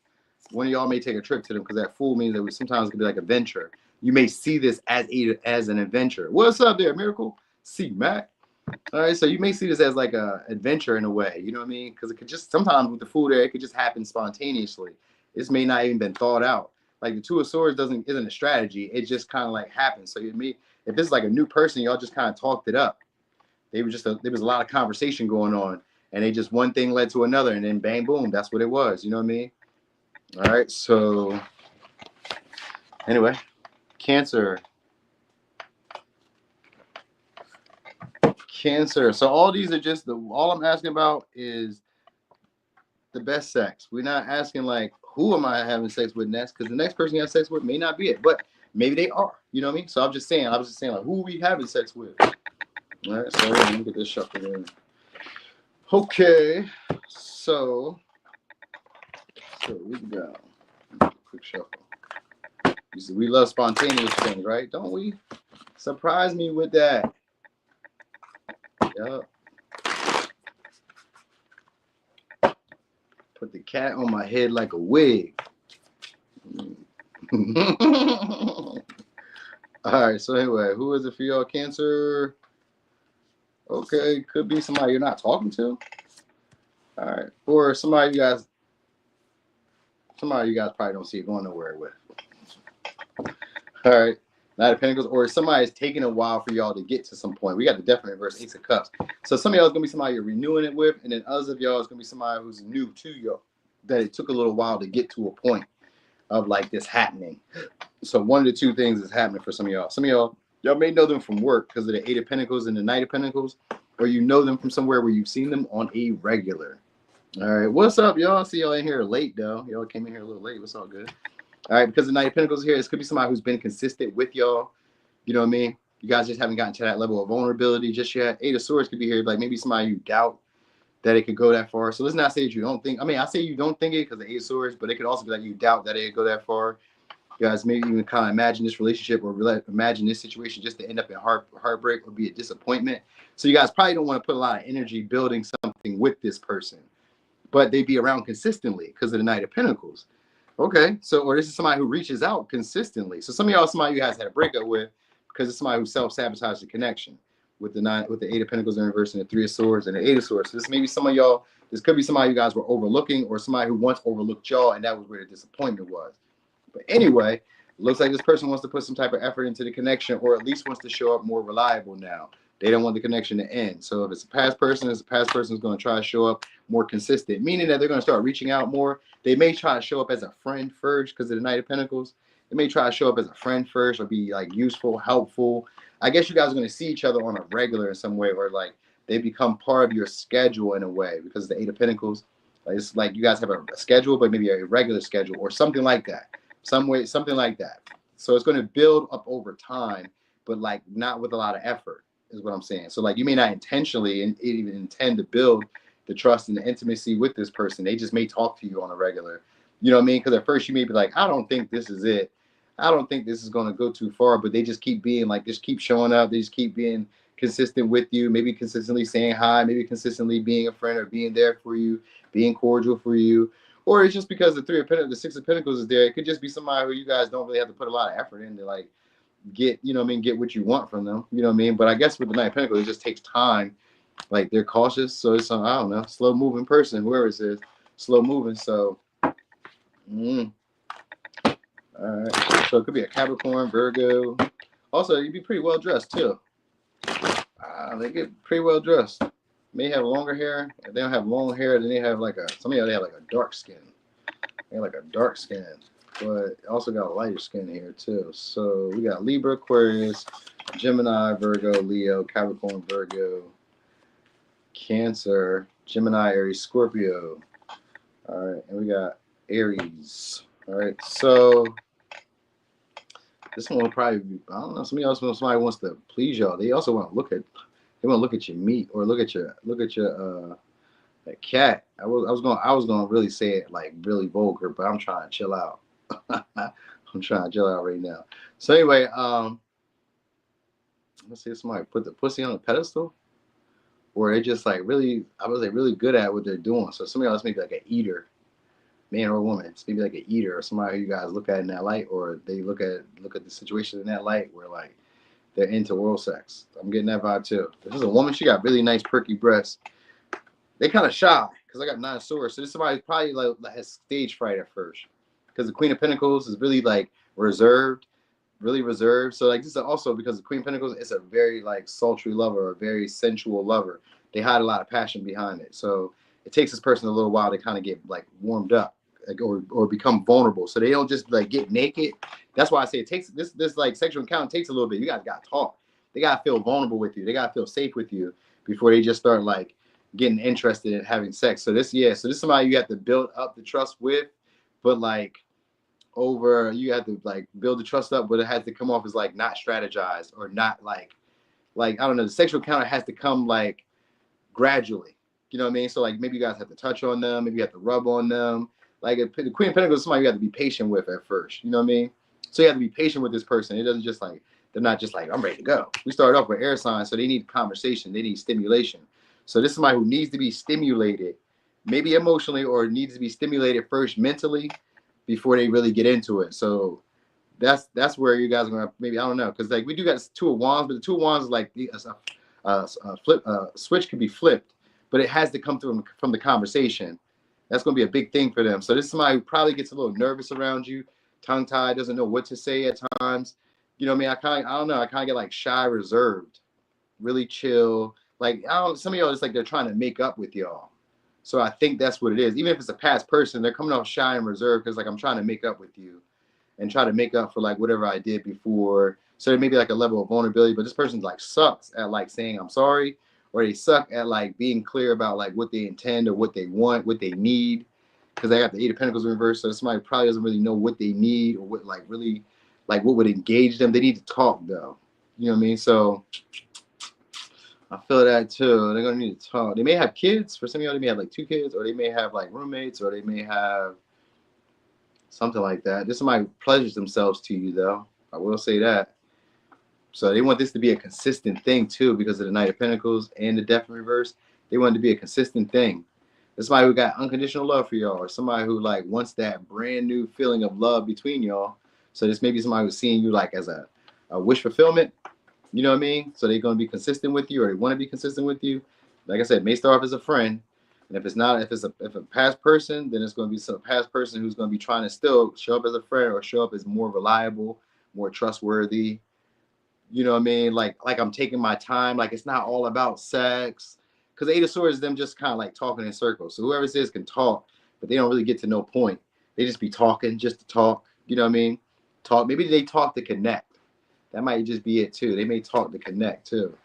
one of y'all may take a trip to them, because that Fool means that sometimes it could be like a venture. You may see this as an adventure. What's up there, Miracle? See, Mac. All right, so you may see this as like a adventure in a way, you know what I mean? Because it could just, sometimes with the Fool there, it could just happen spontaneously. This may not even been thought out. Like the Two of Swords isn't a strategy. It just kind of like happens. So if it's like a new person, y'all just kind of talked it up. There was a lot of conversation going on, and they just, one thing led to another, and then bang, boom, that's what it was. You know what I mean? All right, so anyway, Cancer. So all these are just all I'm asking about is the best sex. We're not asking like, who am I having sex with next? Because the next person you have sex with may not be it, but maybe they are. You know what I mean? So I was just saying like, who are we having sex with? All right, so let me get this shuffled in. Okay, so we go. Quick shuffle. You see, we love spontaneous things, right? Don't we? Surprise me with that. Yup. Put the cat on my head like a wig. All right, so anyway, who is it for y'all? Cancer. Okay, could be somebody you're not talking to. All right, or somebody you guys probably don't see it going nowhere with. All right, Knight of Pentacles, or somebody's taking a while for y'all to get to some point. We got the Death reverse, Ace of Cups. So some of y'all is gonna be somebody you're renewing it with, and then others of y'all is gonna be somebody who's new to y'all, that it took a little while to get to a point of like this happening. So one of the two things is happening for some of y'all. Some of y'all may know them from work because of the Eight of Pentacles and the Knight of Pentacles, or you know them from somewhere where you've seen them on a regular. All right, what's up, y'all? See y'all in here late, though. Y'all came in here a little late. What's all good? All right, because the Knight of Pentacles is here, this could be somebody who's been consistent with y'all. You know what I mean? You guys just haven't gotten to that level of vulnerability just yet. Eight of Swords could be here, like maybe somebody you doubt that it could go that far. So let's not say that you don't think. I mean, I say you don't think it because the Eight of Swords, but it could also be like you doubt that it could go that far. You guys maybe even kind of imagine this relationship or imagine this situation just to end up in heartbreak or be a disappointment. So you guys probably don't want to put a lot of energy building something with this person, but they be around consistently because of the Knight of Pentacles. Okay, so or this is somebody who reaches out consistently. So some of y'all, somebody you guys had a breakup with because it's somebody who self-sabotaged the connection with the Eight of Pentacles in reverse and the Three of Swords and the Eight of Swords. So this may be some of y'all. This could be somebody you guys were overlooking, or somebody who once overlooked y'all, and that was where the disappointment was. But anyway, it looks like this person wants to put some type of effort into the connection, or at least wants to show up more reliable now. They don't want the connection to end. So if it's a past person, who's going to try to show up more consistent, meaning that they're going to start reaching out more. They may try to show up as a friend first because of the Knight of Pentacles. They may try to show up as a friend first or be like useful, helpful. I guess you guys are going to see each other on a regular in some way, or like they become part of your schedule in a way because of the Eight of Pentacles. Like it's like you guys have a schedule, but maybe a regular schedule or something like that. Something like that. So it's going to build up over time, but like not with a lot of effort is what I'm saying. So like you may not intentionally even intend to build the trust and the intimacy with this person. They just may talk to you on a regular, you know what I mean? Because at first you may be like, I don't think this is it. I don't think this is going to go too far, but they just keep being like, just keep showing up. They just keep being consistent with you, maybe consistently saying hi, maybe consistently being a friend or being there for you, being cordial for you. Or it's just because the Six of Pentacles is there. It could just be somebody who you guys don't really have to put a lot of effort into, like get, you know what I mean, get what you want from them, you know what I mean? But I guess with the Knight of Pentacles, it just takes time. Like they're cautious, so it's I don't know, slow moving person, whoever it is, slow moving. So, all right. So it could be a Capricorn, Virgo. Also, you'd be pretty well dressed too. They get pretty well dressed. May have longer hair. If they don't have long hair, then they have like some of y'all, they have like a dark skin. They have like a dark skin, but also got a lighter skin here too. So we got Libra, Aquarius, Gemini, Virgo, Leo, Capricorn, Virgo, Cancer, Gemini, Aries, Scorpio. All right, and we got Aries. All right, so this one will probably be, I don't know, somebody wants to please y'all. They also want to look at your meat or look at your cat. I was gonna really say it like really vulgar, but I'm trying to chill out. I'm trying to chill out right now. So anyway, let's see if somebody put the pussy on a pedestal, or they just like really, I was like really good at what they're doing. So somebody else maybe like an eater, man or woman. It's maybe like an eater or somebody who you guys look at in that light, or they look at the situation in that light where like they're into oral sex. I'm getting that vibe too. This is a woman. She got really nice perky breasts. They kind of shy because I got 9 of Swords. So this somebody probably like has stage fright at first because the Queen of Pentacles is really like reserved, really reserved. So like this is also because the Queen of Pentacles is a very like sultry lover, a very sensual lover. They hide a lot of passion behind it. So it takes this person a little while to kind of get like warmed up, like, or become vulnerable. So they don't just like get naked. That's why I say it takes this like sexual encounter takes a little bit. You guys got to talk. They got to feel vulnerable with you. They got to feel safe with you before they just start like getting interested in having sex. So this is somebody you have to build up the trust with, but like you have to like build the trust up, but it has to come off as like not strategized or not like I don't know. The sexual encounter has to come like gradually. You know what I mean? So like maybe you guys have to touch on them, maybe you have to rub on them. Like the Queen of Pentacles is somebody you have to be patient with at first. You know what I mean? So you have to be patient with this person. It doesn't just like, they're not just like, I'm ready to go. We started off with air signs, so they need conversation. They need stimulation. So this is somebody who needs to be stimulated, maybe emotionally, or needs to be stimulated first mentally before they really get into it. So that's where you guys are gonna, maybe, I don't know, because like we do got two of wands, but the two of wands is like switch can be flipped, but it has to come through from the conversation. That's gonna be a big thing for them. So this is somebody who probably gets a little nervous around you, tongue tied, doesn't know what to say at times. You know what I mean? I don't know. I kind of get like shy, reserved, really chill. Like some of y'all, it's like they're trying to make up with y'all. So I think that's what it is. Even if it's a past person, they're coming off shy and reserved because like I'm trying to make up with you and try to make up for like whatever I did before. So there may be like a level of vulnerability, but this person like sucks at like saying I'm sorry, or they suck at like being clear about like what they intend or what they want, what they need. Because they got the Eight of Pentacles in reverse, so somebody probably doesn't really know what they need or what like really like what would engage them. They need to talk though. You know what I mean? So I feel that too. They're gonna need to talk. They may have kids. For some of y'all, they may have like 2 kids, or they may have like roommates, or they may have something like that. Just somebody pleasures themselves to you though. I will say that. So they want this to be a consistent thing too, because of the Knight of Pentacles and the Death in reverse. They want it to be a consistent thing. There's somebody who got unconditional love for y'all, or somebody who like wants that brand new feeling of love between y'all. So this may be somebody who's seeing you like as a wish fulfillment. You know what I mean? So they're going to be consistent with you, or they want to be consistent with you. Like I said, it may start off as a friend. And if it's not, if a past person, then it's going to be some past person who's going to be trying to still show up as a friend or show up as more reliable, more trustworthy. You know what I mean? Like I'm taking my time. Like it's not all about sex. Because the Eight of Swords is them just kind of like talking in circles. So whoever says can talk, but they don't really get to no point. They just be talking just to talk. You know what I mean? Talk. Maybe they talk to connect. That might just be it too. They may talk to connect too.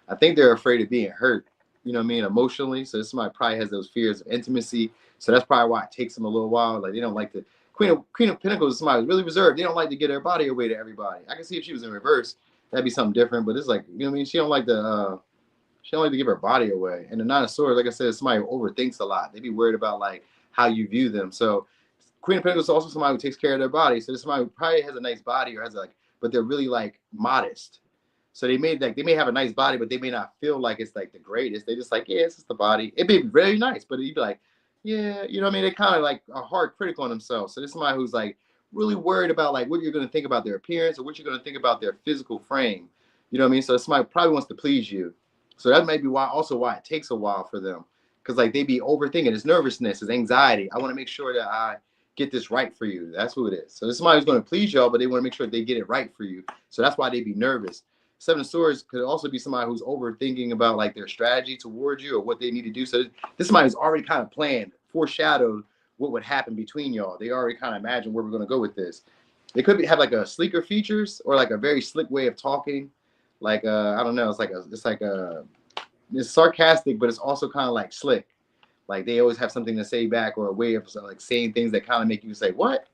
I think they're afraid of being hurt. You know what I mean? Emotionally. So somebody probably has those fears of intimacy. So that's probably why it takes them a little while. Like they don't like to. Queen of Pentacles is somebody who's really reserved. They don't like to give their body away to everybody. I can see if she was in reverse, that'd be something different. But it's like, you know what I mean? She don't like to give her body away. And the Nine of Swords, like I said, is somebody who overthinks a lot. They be worried about like how you view them. So Queen of Pentacles is also somebody who takes care of their body. So there's somebody who probably has a nice body or has like, but they're really like modest. So they may have a nice body, but they may not feel like it's like the greatest. They just like, yeah, it's just the body. It'd be very nice, but you'd be like, yeah, you know what I mean? They kind of like are hard critical on themselves. So there's somebody who's like really worried about like what you're going to think about their appearance or what you're going to think about their physical frame. You know what I mean? So somebody probably wants to please you. So that may be why it takes a while for them. Because like they be overthinking. It's nervousness, it's anxiety. I want to make sure that I get this right for you. That's who it is. So there's somebody who's going to please y'all, but they want to make sure they get it right for you. So that's why they be nervous. Seven of Swords could also be somebody who's overthinking about like their strategy towards you or what they need to do. So this is somebody who's already kind of planned, foreshadowed what would happen between y'all. They already kind of imagine where we're going to go with this. They could have like a sleeker features or like a very slick way of talking. Like I don't know. It's sarcastic, but it's also kind of like slick. Like they always have something to say back or a way of like saying things that kind of make you say, "What?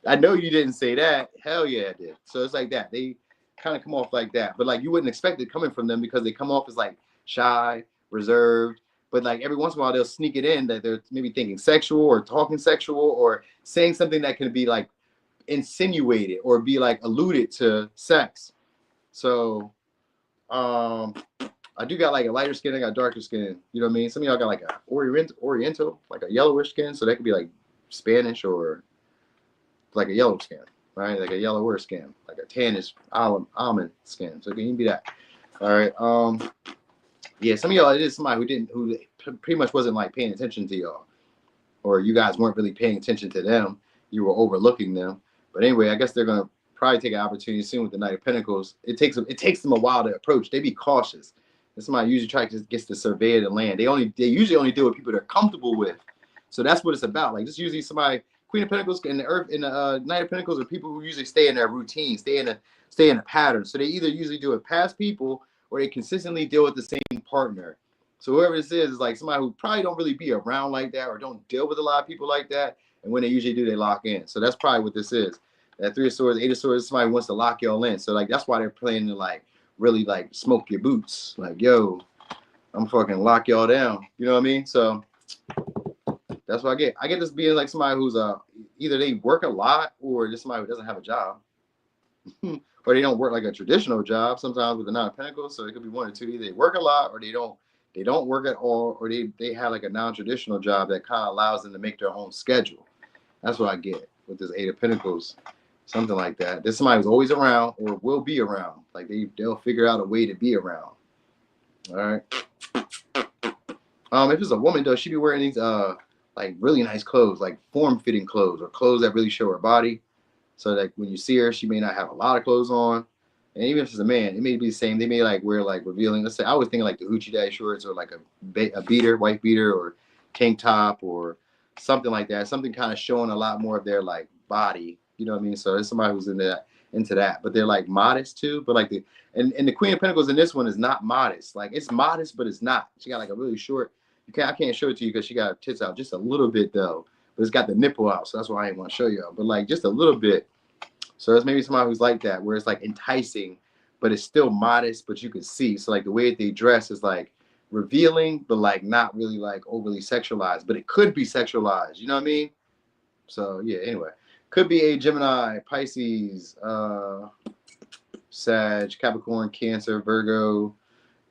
I know you didn't say that. Hell yeah, I did." So it's like that. They kind of come off like that, but like you wouldn't expect it coming from them because they come off as like shy, reserved. But like every once in a while, they'll sneak it in that they're maybe thinking sexual or talking sexual or saying something that can be like insinuated or be like alluded to sex. So I do got like a lighter skin, I got darker skin. You know what I mean? Some of y'all got like a oriental, like a yellowish skin, so that could be like Spanish or like a yellow skin, right? Like a yellower skin, like a tannish almond skin. So it can even be that. All right. Yeah, some of y'all, it is somebody who pretty much wasn't like paying attention to y'all, or you guys weren't really paying attention to them. You were overlooking them. But anyway, I guess they're gonna probably take an opportunity soon with the Knight of Pentacles. It takes them a while to approach. They be cautious. And somebody usually gets to survey the land. They usually only deal with people they're comfortable with. So that's what it's about. Like just usually somebody, Queen of Pentacles and the Knight of Pentacles are people who usually stay in their routine, stay in a pattern. So they either usually deal with past people or they consistently deal with the same partner. So whoever this is like somebody who probably don't really be around like that or don't deal with a lot of people like that. And when they usually do, they lock in. So that's probably what this is. That Three of Swords, Eight of Swords, somebody wants to lock y'all in. So like that's why they're planning to like really like smoke your boots. Like, yo, I'm fucking lock y'all down. You know what I mean? So That's what I get. I get this being like somebody who's either they work a lot or just somebody who doesn't have a job. Or they don't work like a traditional job sometimes with the Nine of Pentacles. So it could be one or two. Either they work a lot or they don't work at all, or they have like a non-traditional job that kind of allows them to make their own schedule. That's what I get with this Eight of Pentacles. Something like that. There's somebody who's always around or will be around. Like they'll figure out a way to be around. All right. If it's a woman though, she be wearing these like really nice clothes, like form-fitting clothes or clothes that really show her body. So like when you see her, she may not have a lot of clothes on. And even if it's a man, it may be the same. They may like wear like revealing. Let's say I was thinking like the hoochie daddy shorts or like a beater, white beater, or tank top or something like that. Something kind of showing a lot more of their like body. You know what I mean? So it's somebody who's into that, but they're like modest too. But like and the Queen of Pentacles in this one is not modest. Like it's modest, but it's not. She got like a really short. I can't show it to you because she got her tits out just a little bit though. But it's got the nipple out, so that's why I ain't want to show you. But like just a little bit. So it's maybe somebody who's like that, where it's like enticing, but it's still modest, but you can see. So like the way that they dress is like revealing, but like not really like overly sexualized, but it could be sexualized. You know what I mean? So yeah, anyway. Could be a Gemini, Pisces, Sag, Capricorn, Cancer, Virgo,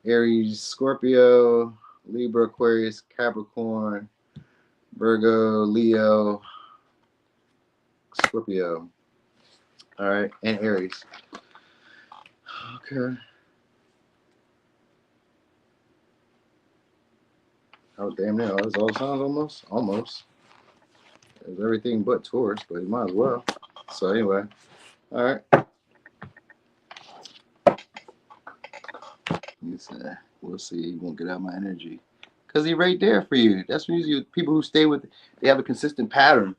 Aries, Scorpio, Libra, Aquarius, Capricorn, Virgo, Leo, Scorpio. All right, and Aries. Okay. Oh, damn near. That's all signs almost. There's everything but Taurus, but you might as well. So anyway, all right. We'll see. He won't get out my energy because he's right there for you. That's usually people who stay with. They have a consistent pattern.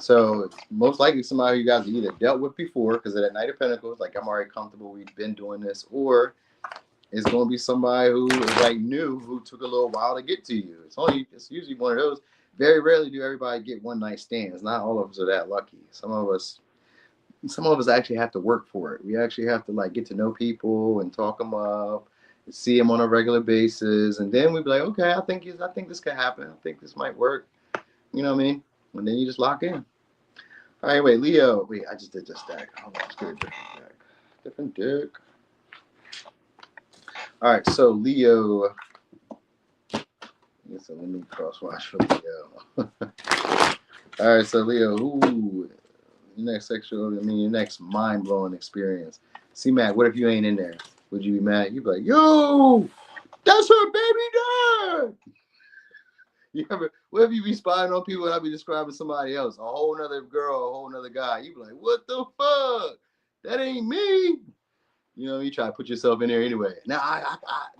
So it's most likely somebody you guys either dealt with before because of that Knight of Pentacles, like I'm already comfortable, we've been doing this, or it's going to be somebody who is like new, who took a little while to get to you. It's usually one of those. Very rarely do everybody get one night stands. Not all of us are that lucky. Some of us actually have to work for it. We actually have to like get to know people and talk them up, see them on a regular basis, and then we'd be like, okay, I think this could happen. I think this might work. You know what I mean? And then you just lock in. All right, wait, Leo. Wait, I just did this deck. Hold on, let's get a different deck. Different deck. All right, so Leo. So let me crosswatch for Leo. All right, so Leo, your next mind-blowing experience. See, Matt, what if you ain't in there? Would you be mad? You'd be like, yo, that's her baby dad. What if you be spying on people and I be describing somebody else, a whole nother girl, a whole nother guy? You be like, what the fuck? That ain't me. You know, you try to put yourself in there anyway. Now,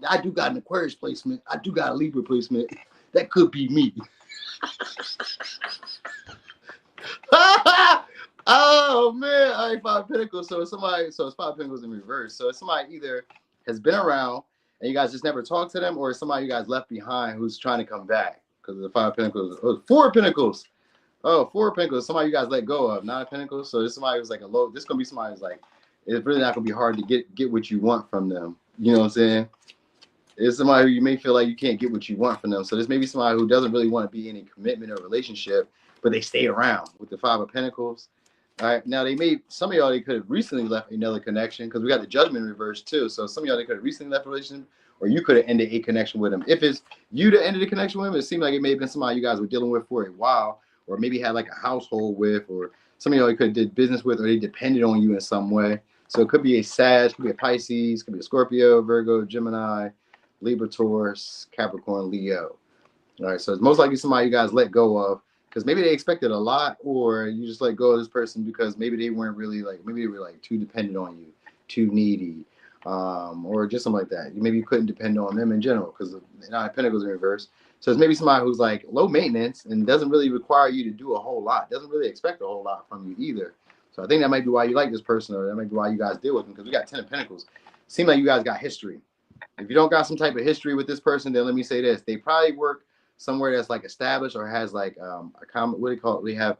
I do got an Aquarius placement. I do got a Libra placement. That could be me. Oh, man. All right, Five of Pentacles. So it's Five of Pentacles in reverse. So somebody either has been around and you guys just never talked to them, or somebody you guys left behind who's trying to come back. Because the Five of Pentacles, Four of Pentacles. Oh, Four of Pentacles. Somebody you guys let go of, Nine of Pentacles. So this somebody who's like this is gonna be somebody who's like, it's really not gonna be hard to get what you want from them. You know what I'm saying? It's somebody who you may feel like you can't get what you want from them. So this may be somebody who doesn't really want to be in a commitment or relationship, but they stay around with the Five of Pentacles. All right. Now some of y'all they could have recently left another connection because we got the Judgment in reverse too. So some of y'all they could have recently left a relationship, or you could have ended a connection with them. If it's you that ended the connection with them, it seemed like it may have been somebody you guys were dealing with for a while, or maybe had like a household with, or some of y'all you could have did business with, or they depended on you in some way. So it could be a Sag, could be a Pisces, could be a Scorpio, Virgo, Gemini, Libra, Taurus, Capricorn, Leo. All right. So it's most likely somebody you guys let go of. Because maybe they expected a lot, or you just let go of this person because maybe they weren't really maybe they were like too dependent on you, too needy, or just something like that. Maybe you couldn't depend on them in general because the Nine of Pentacles in reverse. So it's maybe somebody who's like low maintenance and doesn't really require you to do a whole lot, doesn't really expect a whole lot from you either. So I think that might be why you like this person, or that might be why you guys deal with them, because we got Ten of Pentacles. Seems like you guys got history. If you don't got some type of history with this person, then let me say this: they probably work somewhere that's like established or has like a common, what do you call it? We have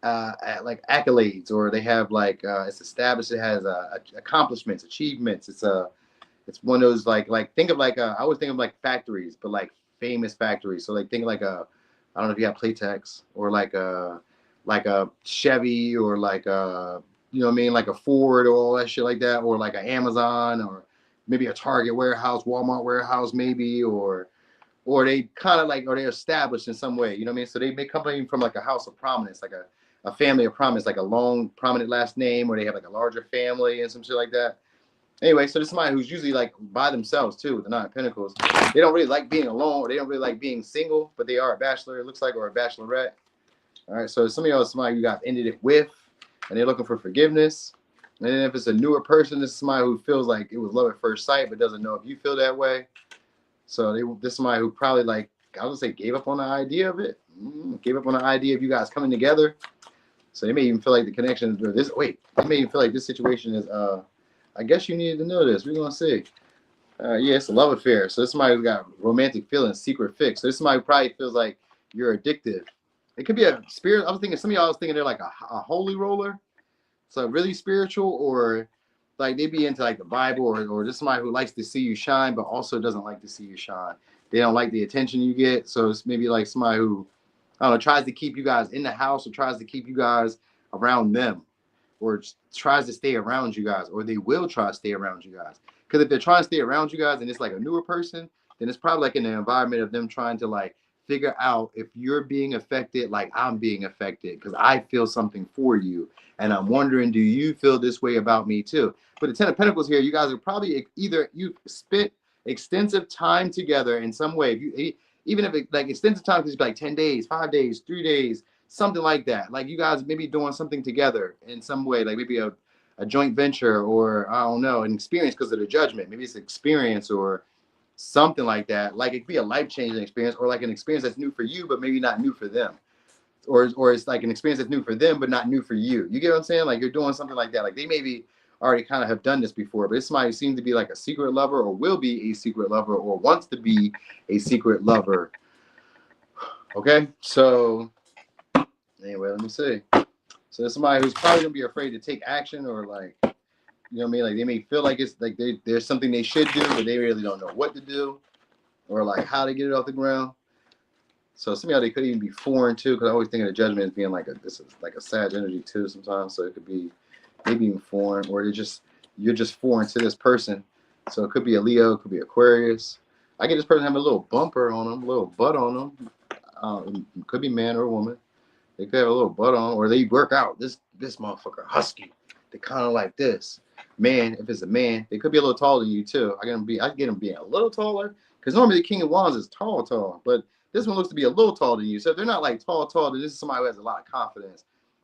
like accolades, or they have like it's established. It has accomplishments, achievements. It's one of those like think of like I always think of like factories, but like famous factories. So like think of like I don't know if you have Playtex or like a Chevy or like a, you know what I mean, like a Ford or all that shit like that, or like an Amazon or maybe a Target warehouse, Walmart warehouse maybe, or they kind of like, or they're established in some way, you know what I mean? So they come from like a house of prominence, like a family of prominence, like a long prominent last name, or they have like a larger family and some shit like that. Anyway, so this is somebody who's usually like by themselves too with the Nine of Pentacles. They don't really like being alone, or they don't really like being single, but they are a bachelor, it looks like, or a bachelorette. All right, so some of y'all is somebody you got ended it with, and they're looking for forgiveness. And then if it's a newer person, this is somebody who feels like it was love at first sight, but doesn't know if you feel that way. So this is somebody who probably, like, I would say, gave up on the idea of it. Gave up on the idea of you guys coming together. So they may even feel like the connection, or this, wait, they may even feel like this situation is, I guess you needed to know this. We're going to see. Yeah, it's a love affair. So this is somebody who got romantic feelings, secret fix. So this is somebody who probably feels like you're addictive. It could be a spirit. I was thinking, some of y'all was thinking they're like a holy roller. So really spiritual, or like they be into like the Bible, or just somebody who likes to see you shine, but also doesn't like to see you shine. They don't like the attention you get. So it's maybe like somebody who, I don't know, tries to keep you guys in the house, or tries to keep you guys around them, or tries to stay around you guys, or they will try to stay around you guys. Because if they're trying to stay around you guys and it's like a newer person, then it's probably like in the environment of them trying to like figure out if you're being affected like I'm being affected, because I feel something for you. And I'm wondering, do you feel this way about me too? But the Ten of Pentacles here, you guys are probably either you've spent extensive time together in some way. Even if it, like extensive time, because it's like 10 days, 5 days, 3 days, something like that. Like you guys maybe doing something together in some way, like maybe a joint venture, or I don't know, an experience because of the judgment. Maybe it's an experience or something like that. Like it could be a life-changing experience, or like an experience that's new for you, but maybe not new for them. Or it's like an experience that's new for them, but not new for you. You get what I'm saying? Like you're doing something like that. Like they maybe already kind of have done this before, but it's somebody who seems to be like a secret lover, or will be a secret lover, or wants to be a secret lover. Okay, so anyway, let me see. So there's somebody who's probably gonna be afraid to take action, or like, you know what I mean? Like they may feel like it's like there's something they should do, but they really don't know what to do, or like how to get it off the ground. So some of y'all, they could even be foreign too, because I always think of the judgment as being like this is like a Sag energy too sometimes. So it could be maybe even foreign, or you're just foreign to this person. So it could be a Leo, it could be Aquarius. I get this person having a little bumper on them, a little butt on them. It could be man or woman. They could have a little butt on, or they work out. This motherfucker husky. They kind of like this. Man, if it's a man, they could be a little taller than you too. I get them being a little taller, because normally the King of Wands is tall, but this one looks to be a little taller than you. So if they're not like tall, then this is somebody who has a lot of confidence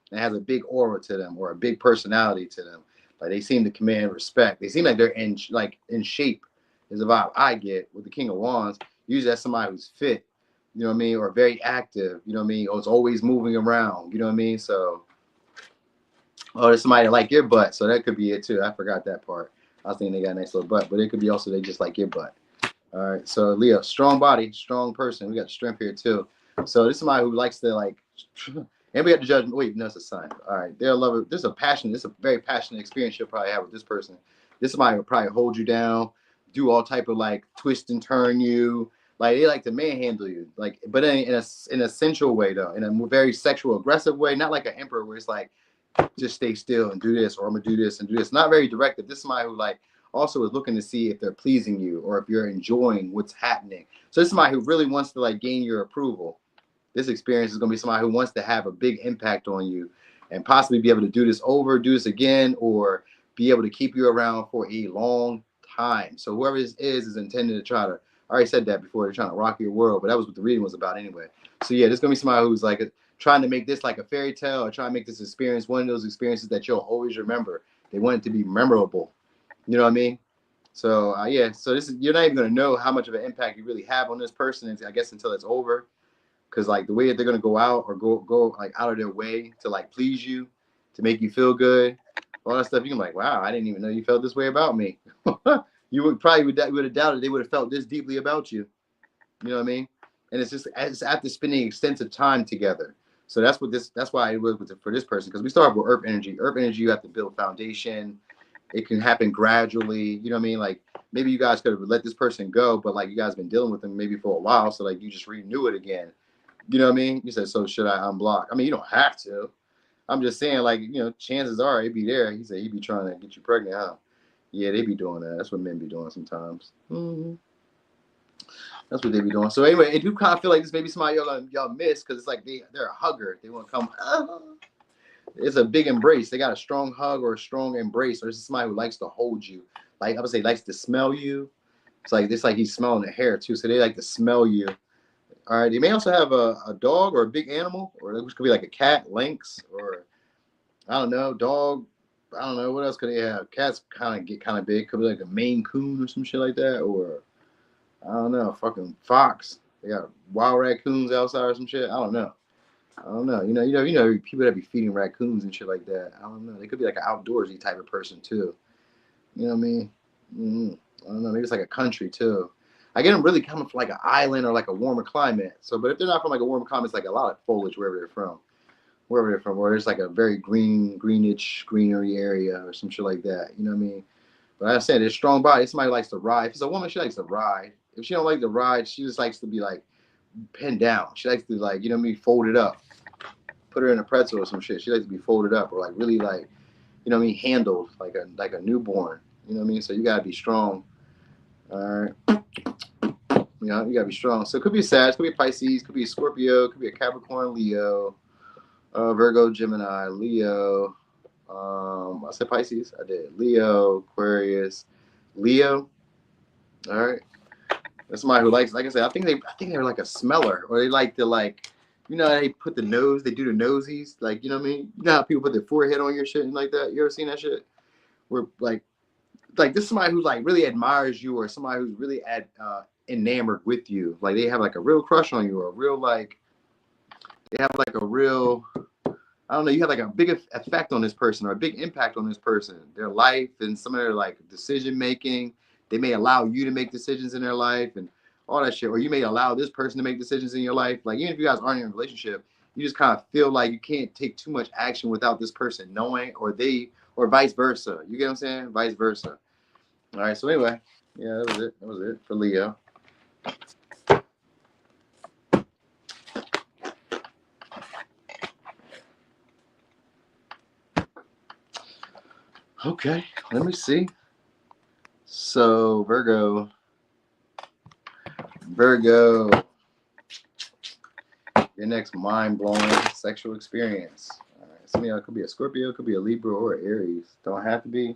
and has a big aura to them, or a big personality to them. Like they seem to command respect. They seem like they're in shape is the vibe I get with the King of Wands. Usually that's somebody who's fit, you know what I mean, or very active, you know what I mean, or it's always moving around, you know what I mean. So, oh, there's somebody that like your butt, so that could be it too. I forgot that part. I was thinking they got a nice little butt, but it could be also they just like your butt. All right, so Leo, strong body, strong person. We got strength here too. So this is somebody who likes to like, and we got the judgment. Wait, no, it's a sign. All right, they'll love it. This is a very passionate experience you'll probably have with this person. This somebody will probably hold you down, do all type of like twist and turn you. Like they like to manhandle you, like, but in a sensual way though, in a very sexual, aggressive way, not like an emperor where it's like, just stay still and do this, or I'm gonna do this and do this. Not very directive. This is somebody who like also is looking to see if they're pleasing you, or if you're enjoying what's happening. So this is somebody who really wants to like gain your approval. This experience is going to be somebody who wants to have a big impact on you, and possibly be able to do this again, or be able to keep you around for a long time. So whoever this is intended to try to, I already said that before, they're trying to rock your world, but that was what the reading was about anyway. So yeah, there's going to be somebody who's like trying to make this like a fairy tale, or trying to make this experience one of those experiences that you'll always remember. They want it to be memorable. You know what I mean? So yeah, so this is, you're not even gonna know how much of an impact you really have on this person, I guess, until it's over. Because like the way that they're gonna go out, or go like out of their way to like please you, to make you feel good, all that stuff, you can be like, wow, I didn't even know you felt this way about me. You would have doubted they would have felt this deeply about you. You know what I mean? And it's after spending extensive time together. So that's why it was for this person, because we start with Earth energy. Earth energy, you have to build foundation. It can happen gradually. You know what I mean? Like maybe you guys could have let this person go, but like you guys been dealing with them maybe for a while, so like you just renew it again. You know what I mean? You said, so should I unblock? I mean, you don't have to. I'm just saying, like, you know, chances are he'd be there. He said he'd be trying to get you pregnant, huh? Yeah, they be doing that. That's what men be doing sometimes. That's what they be doing. So anyway, I do kind of feel like this maybe somebody y'all miss because it's like they're a hugger. They want to come. It's a big embrace. They got a strong hug or a strong embrace, or it's somebody who likes to hold you. Like I would say, likes to smell you. It's like he's smelling the hair too. So they like to smell you. All right. They may also have a dog or a big animal, or it could be like a cat, lynx, or I don't know, dog. I don't know what else could they have. Cats get kind of big. Could be like a Maine Coon or some shit like that, or I don't know, fucking fox. They got wild raccoons outside or some shit. I don't know. You know, people that be feeding raccoons and shit like that. I don't know. They could be like an outdoorsy type of person too. You know what I mean? I don't know. Maybe it's like a country too. I get them really coming from like an island or like a warmer climate. So, but if they're not from like a warmer climate, it's like a lot of foliage wherever they're from. Where there's like a very greenish, greenery area or some shit like that. You know what I mean? But like I said, it's strong body. If somebody likes to ride. If it's a woman, she likes to ride. If she don't like to ride, she just likes to be like pinned down. She likes to like, you know what I mean, folded up. Put her in a pretzel or some shit. She likes to be folded up or like really like, you know what I mean, handled like a newborn. You know what I mean? So you gotta be strong. All right. You know, you gotta be strong. So it could be a Sag, could be a Pisces, could be a Scorpio, could be a Capricorn, Leo, Virgo, Gemini, Leo. I said Pisces. I did. Leo, Aquarius, Leo. All right. That's somebody who likes, like I said, I think they're like a smeller, or they like to like, you know, they put the nose, they do the nosies, like, you know what I mean? You know how people put their forehead on your shit and like that? You ever seen that shit? Where like this is somebody who like really admires you, or somebody who's really enamored with you. Like they have like a real crush on you, or a real like, they have like a real, I don't know, you have like a big effect on this person or a big impact on this person, their life and some of their like decision making. They may allow you to make decisions in their life and all that shit, or you may allow this person to make decisions in your life. Like even if you guys aren't in a relationship, you just kind of feel like you can't take too much action without this person knowing, or vice versa. You get what I'm saying? Vice versa. All right. So anyway, yeah, that was it. That was it for Leo. Okay, let me see. So Virgo, your next mind-blowing sexual experience. All right, some of y'all could be a Scorpio, could be a Libra, or an Aries. Don't have to be.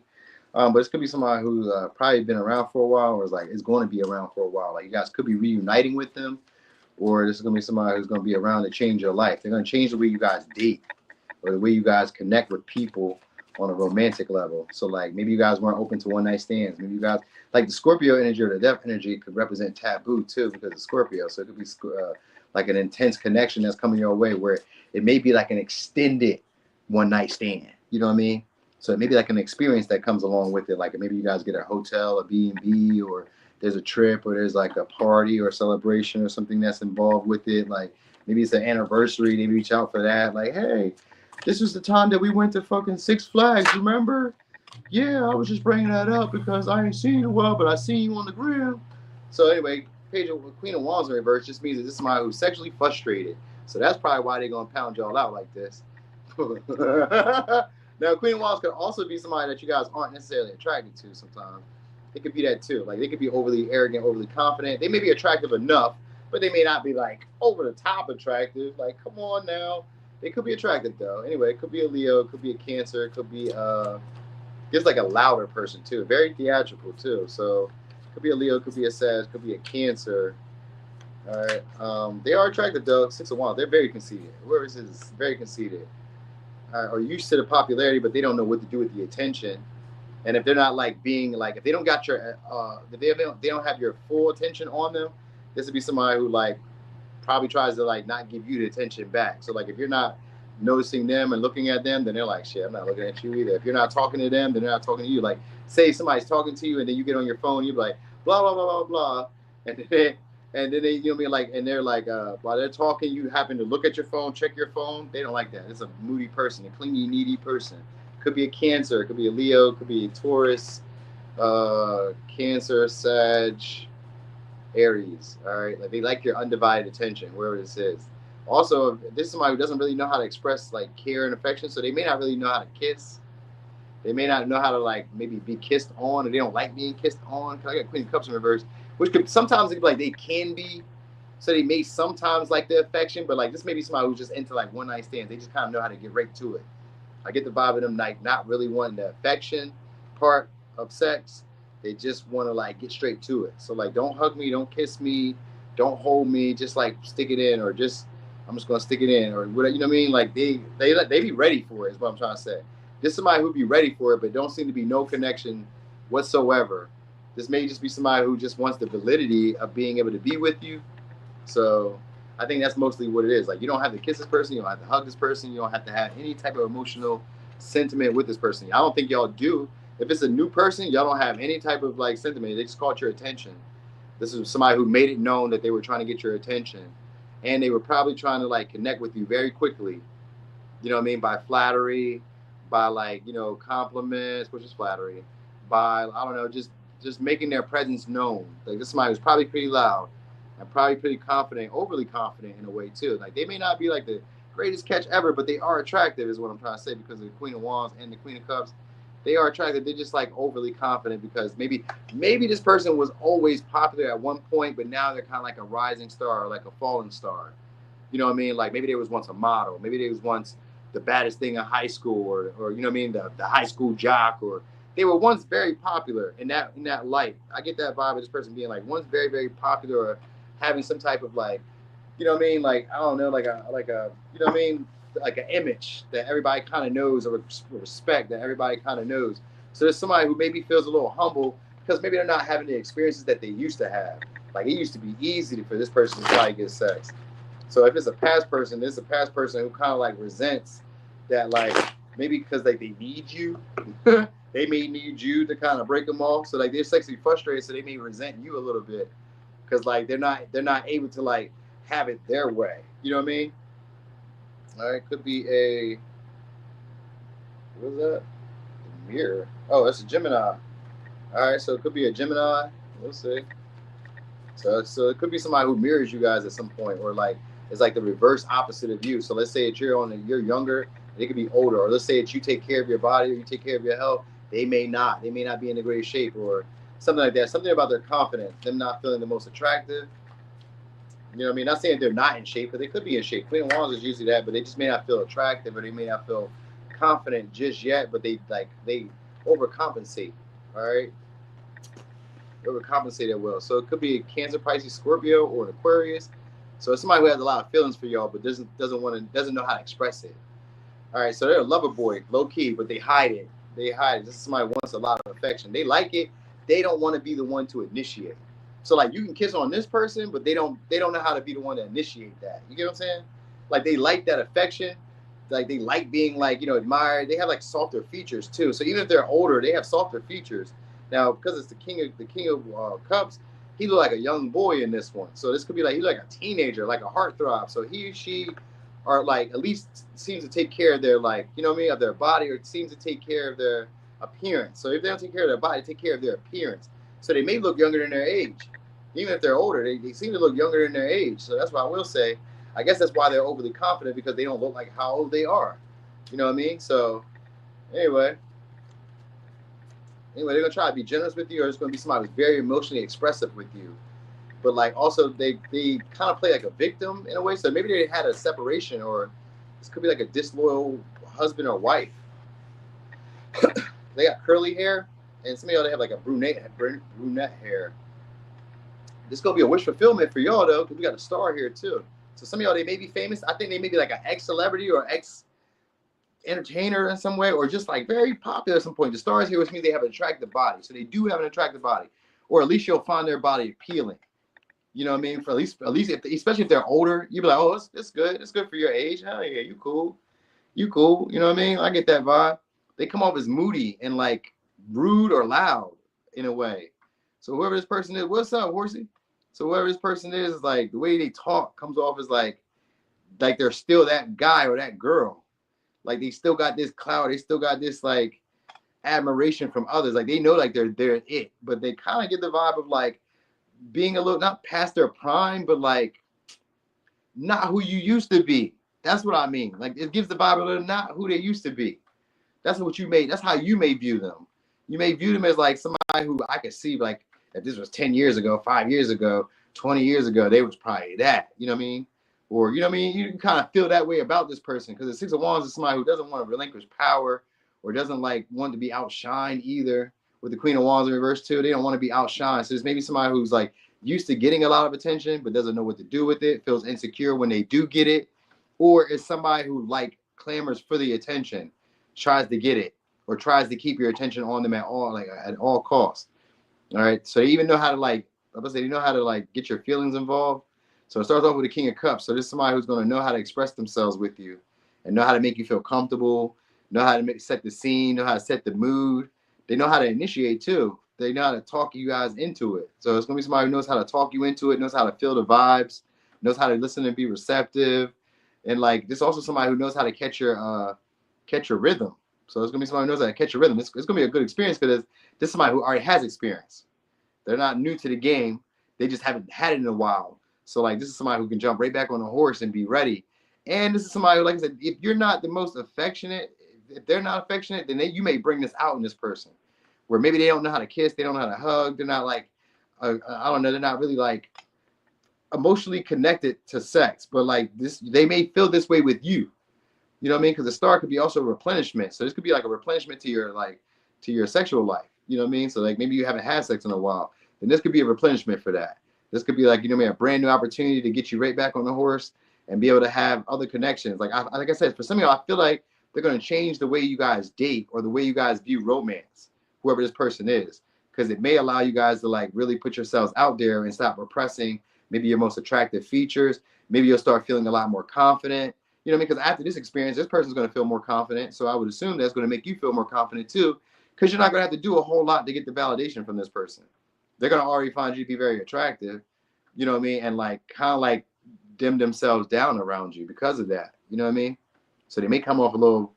But this could be somebody who's probably been around for a while, or is going to be around for a while. Like you guys could be reuniting with them, or this is going to be somebody who's going to be around to change your life. They're going to change the way you guys date, or the way you guys connect with people on a romantic level. So like maybe you guys weren't open to one night stands. Maybe you guys like the Scorpio energy or the death energy could represent taboo too, because of Scorpio. So it could be like an intense connection that's coming your way, where it may be like an extended one night stand. You know what I mean? So it may be like an experience that comes along with it. Like maybe you guys get a hotel, a B&B, or there's a trip, or there's like a party or celebration or something that's involved with it. Like maybe it's an anniversary. They reach out for that. Like, hey, this was the time that we went to fucking Six Flags, remember? Yeah, I was just bringing that up because I ain't seen you well, but I seen you on the grill. So anyway, Queen of Wands in reverse just means that this is somebody who's sexually frustrated. So that's probably why they're going to pound y'all out like this. Now, Queen of Wands could also be somebody that you guys aren't necessarily attracted to sometimes. It could be that too. Like they could be overly arrogant, overly confident. They may be attractive enough, but they may not be like over the top attractive. Like, come on now. They could be attractive though. Anyway, it could be a Leo, it could be a Cancer, it could be just like a louder person too. Very theatrical too. So it could be a Leo, it could be a Sag, it could be a Cancer. All right. They are attractive though. 6 of Wands. They're very conceited. Whoever this is very conceited. Or used to the popularity, but they don't know what to do with the attention. And if they're not like being like, if they don't got your, if they don't have your full attention on them, this would be somebody who like probably tries to like not give you the attention back. So like if you're not noticing them and looking at them, then they're like, shit, I'm not looking at you either. If you're not talking to them, then they're not talking to you. Like say somebody's talking to you and then you get on your phone, you're like blah blah blah blah blah, and then they you know what I mean, like, and they're like while they're talking, you happen to look at your phone, check your phone. They don't like that. It's a moody person, a clingy, needy person. Could be a Cancer, it could be a Leo, it could be a Taurus, Cancer, Sag, Aries. All right, like they like your undivided attention, wherever this is. Also, if this is somebody who doesn't really know how to express like care and affection, so they may not really know how to kiss. They may not know how to like maybe be kissed on, or they don't like being kissed on. Cause I got Queen of Cups in reverse, which could sometimes it could be like they can be. So they may sometimes like the affection, but like this may be somebody who's just into like one night stands. They just kind of know how to get right to it. I get the vibe of them like not really wanting the affection part of sex. They just want to like get straight to it. So like, don't hug me, don't kiss me, don't hold me. Just like stick it in, or just I'm just gonna stick it in, or whatever. You know what I mean? Like they be ready for it. Is what I'm trying to say. This is somebody who be ready for it, but don't seem to be no connection whatsoever. This may just be somebody who just wants the validity of being able to be with you. So I think that's mostly what it is. Like you don't have to kiss this person, you don't have to hug this person, you don't have to have any type of emotional sentiment with this person. I don't think y'all do. If it's a new person, y'all don't have any type of like sentiment. They just caught your attention. This is somebody who made it known that they were trying to get your attention, and they were probably trying to like connect with you very quickly. You know what I mean? By flattery, by like compliments, which is flattery. By I don't know, just making their presence known. Like this is somebody who's probably pretty loud and probably pretty confident, overly confident in a way too. Like they may not be like the greatest catch ever, but they are attractive, is what I'm trying to say, because of the Queen of Wands and the Queen of Cups. They are attractive. They're just like overly confident because maybe this person was always popular at one point, but now they're kind of like a rising star or like a fallen star. You know what I mean? Like maybe they was once a model. Maybe they was once the baddest thing in high school, or you know what I mean, the high school jock, or they were once very popular in that light. I get that vibe of this person being like once very, very popular, or having some type of like, you know what I mean, like I don't know, like a you know what I mean, like an image that everybody kind of knows, or respect that everybody kind of knows. So there's somebody who maybe feels a little humble because maybe they're not having the experiences that they used to have. Like it used to be easy for this person to try to get sex. So if it's a past person, this is a past person who kind of like resents that, like maybe because like they need you, they may need you to kind of break them off. So like they're sexually frustrated, so they may resent you a little bit because like they're not able to like have it their way. You know what I mean? All right, could be a what is that? A mirror. Oh, that's a Gemini. All right, so it could be a Gemini. We'll see. So it could be somebody who mirrors you guys at some point, or like it's like the reverse opposite of you. So let's say that you're younger, they could be older, or let's say that you take care of your body or you take care of your health. They may not. They may not be in a great shape, or something like that. Something about their confidence, them not feeling the most attractive. You know what I mean? Not saying they're not in shape, but they could be in shape. Queen of Wands is usually that, but they just may not feel attractive, or they may not feel confident just yet. But they overcompensate. All right, overcompensate it well. So it could be a Cancer, Pisces, Scorpio, or an Aquarius. So it's somebody who has a lot of feelings for y'all, but doesn't know how to express it. All right, so they're a lover boy, low key, but they hide it. They hide it. This is somebody who wants a lot of affection. They like it. They don't want to be the one to initiate. So like you can kiss on this person, but they don't know how to be the one to initiate that. You get what I'm saying? Like they like that affection. Like they like being like admired. They have like softer features too. So even if they're older, they have softer features. Now because it's the king of cups, he look like a young boy in this one. So this could be like he's like a teenager, like a heartthrob. So he or she are like at least seems to take care of their like what I mean, of their body, or seems to take care of their appearance. So if they don't take care of their body, take care of their appearance. So they may look younger than their age. Even if they're older, they seem to look younger than their age. So that's why I will say, I guess that's why they're overly confident, because they don't look like how old they are. You know what I mean? So anyway, they're gonna try to be generous with you, or it's gonna be somebody who's very emotionally expressive with you. But like also they kind of play like a victim in a way. So maybe they had a separation, or this could be like a disloyal husband or wife. They got curly hair, and some of y'all they have like a brunette hair. This is gonna be a wish fulfillment for y'all though, because we got a star here too. So some of y'all they may be famous. I think they may be like an ex-celebrity or ex-entertainer in some way, or just like very popular at some point. The stars here, which means they have an attractive body. So they do have an attractive body, or at least you'll find their body appealing. You know what I mean? For at least if especially if they're older, you'd be like, oh, it's good. It's good for your age. Hell yeah, you cool. You cool. You know what I mean? I get that vibe. They come off as moody and like rude or loud in a way. So whoever this person is, what's up, horsey? So whoever this person is, like the way they talk comes off as like they're still that guy or that girl. Like they still got this clout. They still got this like admiration from others. Like they know like they're it, but they kind of get the vibe of like being a little not past their prime, but like not who you used to be. That's what I mean. Like, it gives the vibe of not who they used to be. That's what you may, that's how you may view them. You may view them as like somebody who I could see, like, if this was 10 years ago, 5 years ago, 20 years ago, they was probably that. You know what I mean? Or, you know what I mean? You can kind of feel that way about this person, because the Six of Wands is somebody who doesn't want to relinquish power, or doesn't like want to be outshined either. With the Queen of Wands in reverse too, they don't want to be outshined. So there's maybe somebody who's like used to getting a lot of attention, but doesn't know what to do with it, feels insecure when they do get it. Or is somebody who like clamors for the attention, tries to get it, or tries to keep your attention on them at all, like at all costs. All right. So they even know how to like, they know how to like get your feelings involved. So it starts off with the King of Cups. So this is somebody who's going to know how to express themselves with you, and know how to make you feel comfortable, know how to set the scene, know how to set the mood. They know how to initiate too. They know how to talk you guys into it. So it's going to be somebody who knows how to talk you into it, knows how to feel the vibes, knows how to listen and be receptive. And like, this is also somebody who knows how to catch your rhythm. So it's going to be somebody who knows how to catch your rhythm. It's going to be a good experience, because this is somebody who already has experience. They're not new to the game. They just haven't had it in a while. So like, this is somebody who can jump right back on the horse and be ready. And this is somebody who, like I said, if you're not the most affectionate, if they're not affectionate, then you may bring this out in this person, where maybe they don't know how to kiss, they don't know how to hug, they're not like, I don't know, they're not really like emotionally connected to sex, but like this, they may feel this way with you. You know what I mean? Because the star could be also a replenishment. So this could be like a replenishment to your sexual life. You know what I mean? So like, maybe you haven't had sex in a while, then this could be a replenishment for that. This could be like, you know what I mean, a brand new opportunity to get you right back on the horse and be able to have other connections. Like I said, for some of y'all, I feel like they're going to change the way you guys date, or the way you guys view romance, whoever this person is, because it may allow you guys to like really put yourselves out there and stop repressing maybe your most attractive features. Maybe you'll start feeling a lot more confident. You know what I mean? Because after this experience, this person's going to feel more confident. So I would assume that's going to make you feel more confident too, because you're not going to have to do a whole lot to get the validation from this person. They're going to already find you to be very attractive, you know what I mean? And like, kind of like dim themselves down around you because of that. You know what I mean? So they may come off a little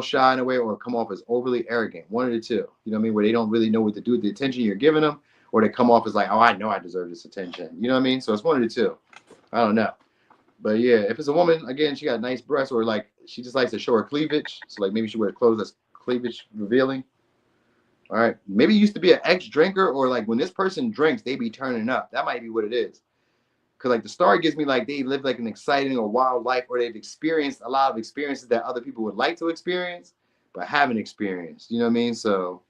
shy in a way, or come off as overly arrogant. One of the two. You know what I mean? Where they don't really know what to do with the attention you're giving them, or they come off as like, oh, I know I deserve this attention. You know what I mean? So it's one of the two. I don't know. But yeah, if it's a woman, again, she got nice breasts, or like she just likes to show her cleavage. So like, maybe she wears clothes that's cleavage revealing. All right. Maybe you used to be an ex-drinker, or like when this person drinks, they be turning up. That might be what it is. Because like the star gives me like they live like an exciting or wild life, or they've experienced a lot of experiences that other people would like to experience but haven't experienced. You know what I mean? So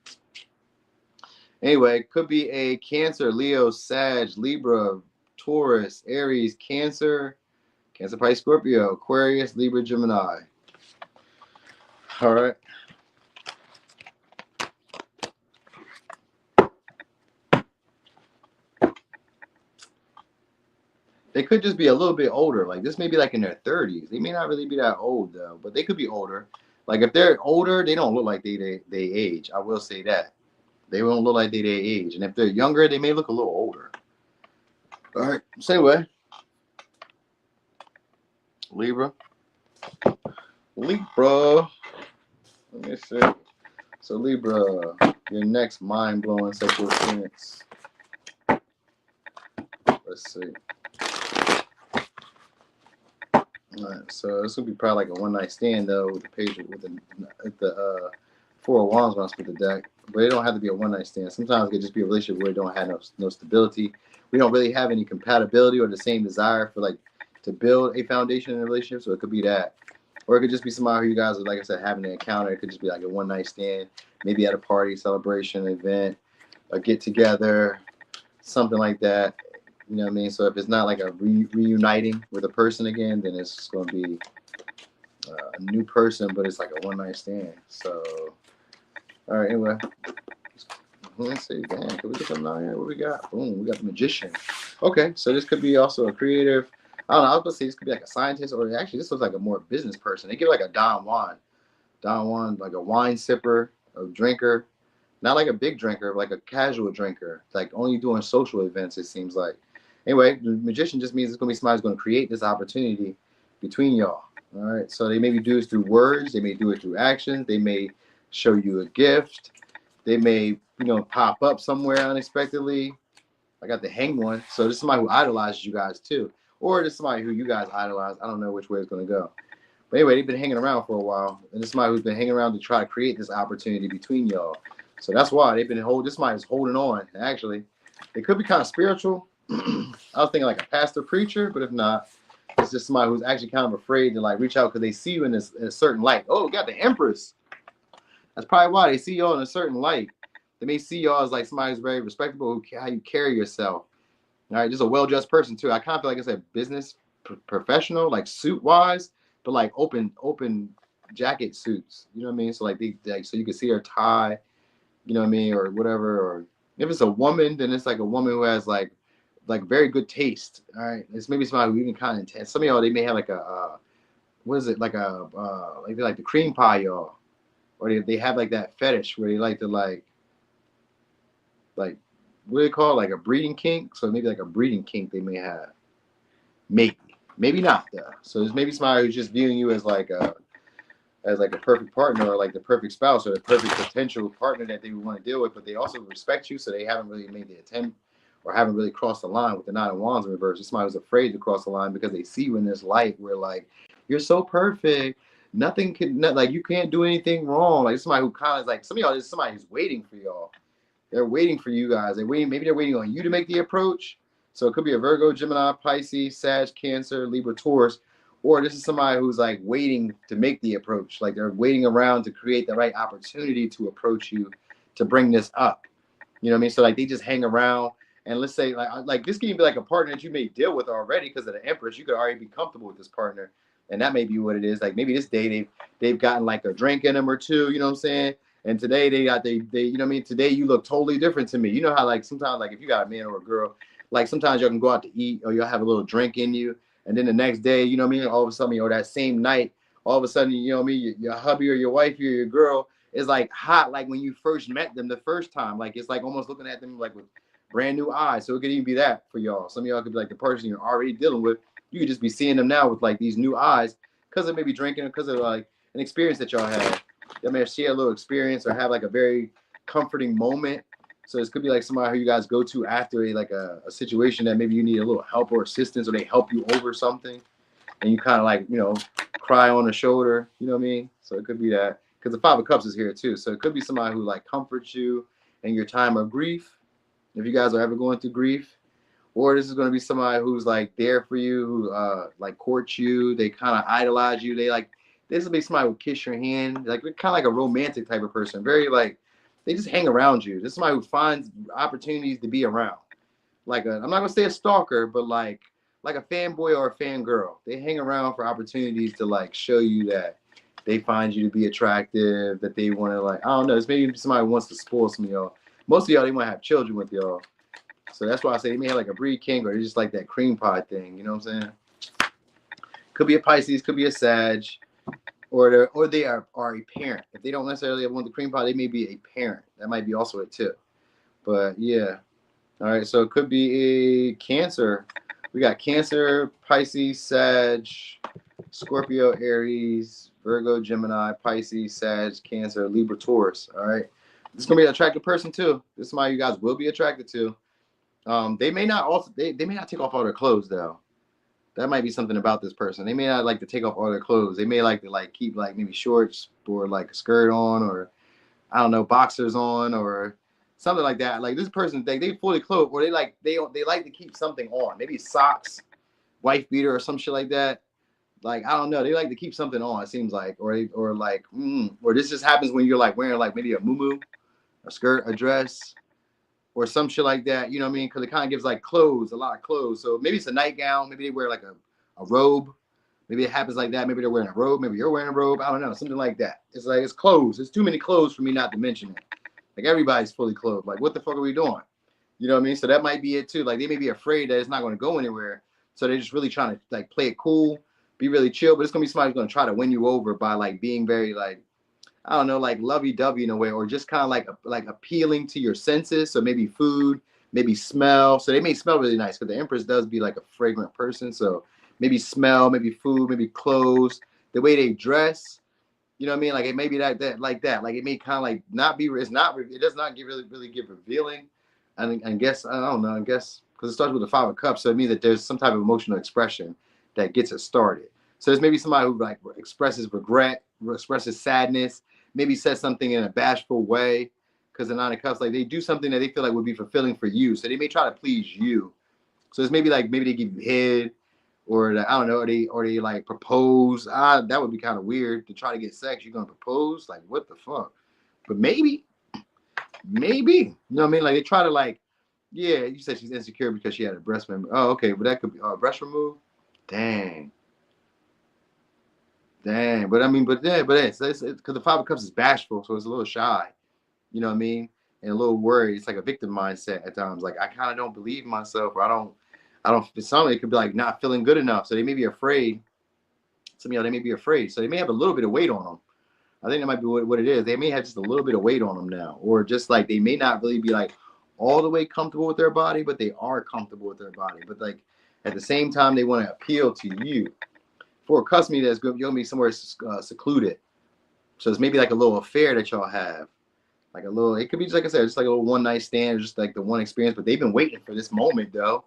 anyway, could be a Cancer, Leo, Sag, Libra, Taurus, Aries, Cancer, Pisces, Scorpio, Aquarius, Libra, Gemini. All right. They could just be a little bit older. Like, this may be like in their 30s. They may not really be that old though, but they could be older. Like, if they're older, they don't look like they age. I will say that. They won't look like they age. And if they're younger, they may look a little older. All right. So anyway, Libra. Let me see. So Libra, your next mind-blowing sexual experience. Let's see. All right, so this will be probably like a one-night stand though, with the page with the Four of Wands runs with the deck. But it don't have to be a one-night stand. Sometimes it could just be a relationship where it don't have no stability. We don't really have any compatibility or the same desire for like to build a foundation in a relationship. So it could be that, or it could just be somebody who you guys are, like I said, having an encounter. It could just be like a one-night stand, maybe at a party, celebration, event, a get-together, something like that. You know what I mean? So if it's not like a reuniting with a person again, then it's going to be a new person, but it's like a one-night stand. So, all right, anyway. Let's see. Damn, can we get something out here? What we got? Boom, we got the Magician. Okay, so this could be also a creative. I don't know. I was going to say this could be like a scientist, or actually this looks like a more business person. They give like a Don Juan. Don Juan, like a wine sipper, a drinker. Not like a big drinker, but like a casual drinker. Like only doing social events, it seems like. Anyway, the Magician just means it's going to be somebody who's going to create this opportunity between y'all. All right. So they maybe do it through words. They may do it through actions. They may show you a gift. They may, pop up somewhere unexpectedly. I got the Hanged One. So this is somebody who idolizes you guys too. or just somebody who you guys idolize. I don't know which way it's going to go. But anyway, they've been hanging around for a while, and this somebody who's been hanging around to try to create this opportunity between y'all. So that's why they've been holding. This somebody is holding on. Actually, it could be kind of spiritual. I was thinking like a pastor preacher, but if not, it's just somebody who's actually kind of afraid to like reach out because they see you in a certain light. Oh, we got the Empress. That's probably why they see y'all in a certain light. They may see y'all as like somebody who's very respectable, how you carry yourself. All right, just a well-dressed person too. I kind of feel like it's a business professional, like suit-wise, but like open jacket suits. You know what I mean? So like they like, so you can see her tie. You know what I mean, or whatever. Or if it's a woman, then it's like a woman who has like very good taste. All right, it's maybe somebody who even kind of intense. Some of y'all they may have like a what is it like a like they like the cream pie y'all, or they have like that fetish where they like to like what do they call it? Like a breeding kink. So maybe like a breeding kink they may have. Maybe not though. So there's maybe somebody who's just viewing you as like a perfect partner or like the perfect spouse or the perfect potential partner that they would want to deal with, but they also respect you, so they haven't really made the attempt or haven't really crossed the line with the Nine of Wands in reverse. It's somebody who's afraid to cross the line because they see you in this light where like you're so perfect, nothing can like you can't do anything wrong. Like somebody who kind of like some of y'all is somebody who's waiting for y'all. They're waiting for you guys. Maybe they're waiting on you to make the approach. So it could be a Virgo, Gemini, Pisces, Sag, Cancer, Libra, Taurus. Or this is somebody who's like waiting to make the approach. Like they're waiting around to create the right opportunity to approach you to bring this up. You know what I mean? So like they just hang around, and let's say like this can even be like a partner that you may deal with already because of the Empress. You could already be comfortable with this partner, and that may be what it is. Like maybe this day they've gotten like a drink in them or two. You know what I'm saying? And today they you know what I mean? Today you look totally different to me. You know how like sometimes like if you got a man or a girl, like sometimes you can go out to eat or you'll have a little drink in you. And then the next day, you know what I mean? All of a sudden, or that same night, all of a sudden, you know what I mean? Your hubby or your wife or your girl is like hot, like when you first met them the first time. Like it's like almost looking at them like with brand new eyes. So it could even be that for y'all. Some of y'all could be like the person you're already dealing with. You could just be seeing them now with like these new eyes because of maybe drinking, because of like an experience that y'all had. Y'all may have shared a little experience or have like a very comforting moment. So this could be like somebody who you guys go to after a situation that maybe you need a little help or assistance, or they help you over something, and you kind of like, you know, cry on the shoulder. You know what I mean? So it could be that, because the Five of Cups is here too. So it could be somebody who like comforts you in your time of grief, if you guys are ever going through grief. Or this is going to be somebody who's like there for you, who like courts you. They kind of idolize you. This will be somebody who will kiss your hand, like kind of like a romantic type of person, very like. They just hang around you. This is somebody who finds opportunities to be around. I'm not gonna say a stalker, but like a fanboy or a fangirl. They hang around for opportunities to like show you that they find you to be attractive, that they want to like, I don't know, it's maybe somebody who wants to spoil some of y'all. Most of y'all, they want to have children with y'all. So that's why I say they may have like a breed king, or they just like that cream pie thing. You know what I'm saying? Could be a Pisces, could be a Sag. Or they are a parent. If they don't necessarily want the cream pie, they may be a parent. That might be also a tip. But yeah. All right, so it could be a Cancer. We got Cancer, Pisces, Sag, Scorpio, Aries, Virgo, Gemini, Pisces, Sag, Cancer, Libra, Taurus. All right. This is gonna be an attractive person too. This is somebody you guys will be attracted to. They may not take off all their clothes though. That might be something about this person. They may not like to take off all their clothes. They may like to like keep like maybe shorts or like a skirt on, or I don't know, boxers on, or something like that. Like this person, they fully clothed, or they like to keep something on. Maybe socks, wife beater, or some shit like that. Like I don't know. They like to keep something on. It seems like, or this just happens when you're like wearing like maybe a muumuu, a skirt, a dress, or some shit like that, you know what I mean? Because it kind of gives like clothes, a lot of clothes. So maybe it's a nightgown. Maybe they wear like a robe. Maybe it happens like that. Maybe they're wearing a robe. Maybe you're wearing a robe. I don't know, something like that. It's like it's clothes. It's too many clothes for me not to mention it. Like everybody's fully clothed. Like what the fuck are we doing? You know what I mean? So that might be it too. Like they may be afraid that it's not going to go anywhere. So they're just really trying to like play it cool, be really chill. But it's gonna be somebody who's gonna try to win you over by like being very like, I don't know, like lovey-dovey in a way, or just kind of like appealing to your senses. So maybe food, maybe smell. So they may smell really nice, because the Empress does be like a fragrant person. So maybe smell, maybe food, maybe clothes, the way they dress. You know what I mean? Like it may be like that. Like it may kind of like not be. It does not give really give revealing. I guess I don't know. I guess because it starts with the 5 of Cups. So it means that there's some type of emotional expression that gets it started. So there's maybe somebody who like expresses regret, expresses sadness, maybe says something in a bashful way, because the 9 of Cups, like they do something that they feel like would be fulfilling for you. So they may try to please you. So it's maybe like maybe they give you head, or I don't know, or they like propose. That would be kind of weird to try to get sex. You're gonna propose? Like what the fuck? But maybe, you know what I mean? Like they try to like, yeah. You said she's insecure because she had a breast member. Oh, okay, but that could be breast removed. Dang. But I mean, but it's because the 5 of Cups is bashful, so it's a little shy. You know what I mean? And a little worried. It's like a victim mindset at times. Like I kind of don't believe in myself, or I don't. Some it could be like not feeling good enough, so they may be afraid. Some of y'all, they may be afraid, so they may have a little bit of weight on them. I think that might be what it is. They may have just a little bit of weight on them now, or just like they may not really be like all the way comfortable with their body, but they are comfortable with their body. But like at the same time, they want to appeal to you. For a custom, that's going to be somewhere secluded. So it's maybe like a little affair that y'all have. Like a little, it could be just like I said, just like a little one night stand, just like the one experience. But they've been waiting for this moment, though.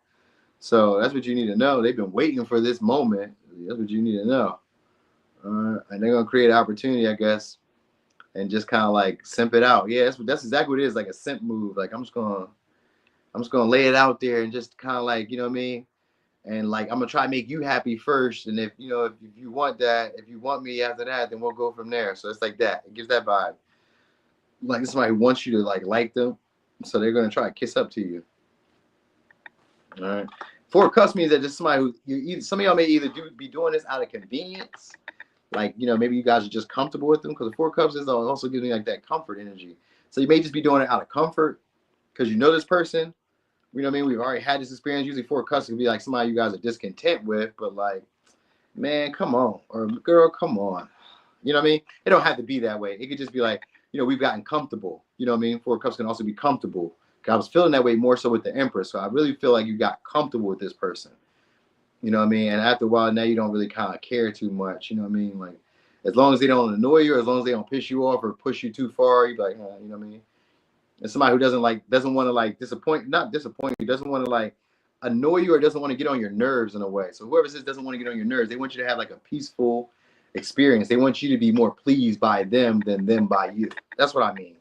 So that's what you need to know. They've been waiting for this moment. That's what you need to know. And they're gonna create an opportunity, I guess, and just kind of like simp it out. Yeah, that's exactly what it is, like a simp move. Like I'm just gonna lay it out there and just kind of like, you know what I mean? And like I'm gonna try to make you happy first. And if you want that, if you want me after that, then we'll go from there. So it's like that. It gives that vibe. Like somebody who wants you to like them, so they're gonna try to kiss up to you. All right. 4 of Cups means that just somebody who some of y'all may either be doing this out of convenience, like maybe you guys are just comfortable with them, because the 4 of Cups is also giving like that comfort energy. So you may just be doing it out of comfort because you know this person. You know what I mean? We've already had this experience. Usually 4 of Cups can be like somebody you guys are discontent with, but like, man, come on, or girl, come on. You know what I mean? It don't have to be that way. It could just be like, we've gotten comfortable. You know what I mean? 4 of Cups can also be comfortable. I was feeling that way more so with the Empress. So I really feel like you got comfortable with this person. You know what I mean? And after a while, now you don't really kind of care too much. You know what I mean? Like, as long as they don't annoy you, or as long as they don't piss you off or push you too far, you're like, you know what I mean? And somebody who doesn't want to like not disappoint you, doesn't want to like annoy you, or doesn't want to get on your nerves in a way. So whoever says doesn't want to get on your nerves, they want you to have like a peaceful experience. They want you to be more pleased by them than them by you. That's what I mean.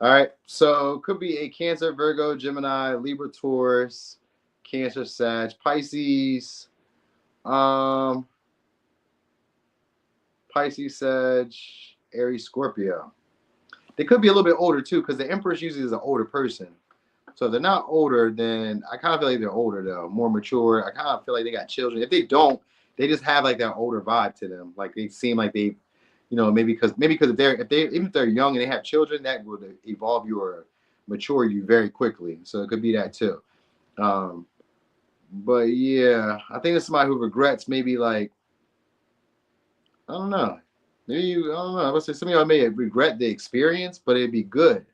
All right, so could be a Cancer, Virgo, Gemini, Libra, Taurus, Cancer, Sag, Pisces, Sag, Aries, Scorpio. They could be a little bit older too, because the Empress usually is an older person. So if they're not older, then I kind of feel like they're older though, more mature. I kind of feel like they got children. If they don't, they just have like that older vibe to them. Like they seem like they, maybe because if they're young and they have children, that would evolve you or mature you very quickly. So it could be that too. But yeah, I think it's somebody who regrets maybe like, I don't know. Maybe I don't know. I would say some of y'all may regret the experience, but it'd be good.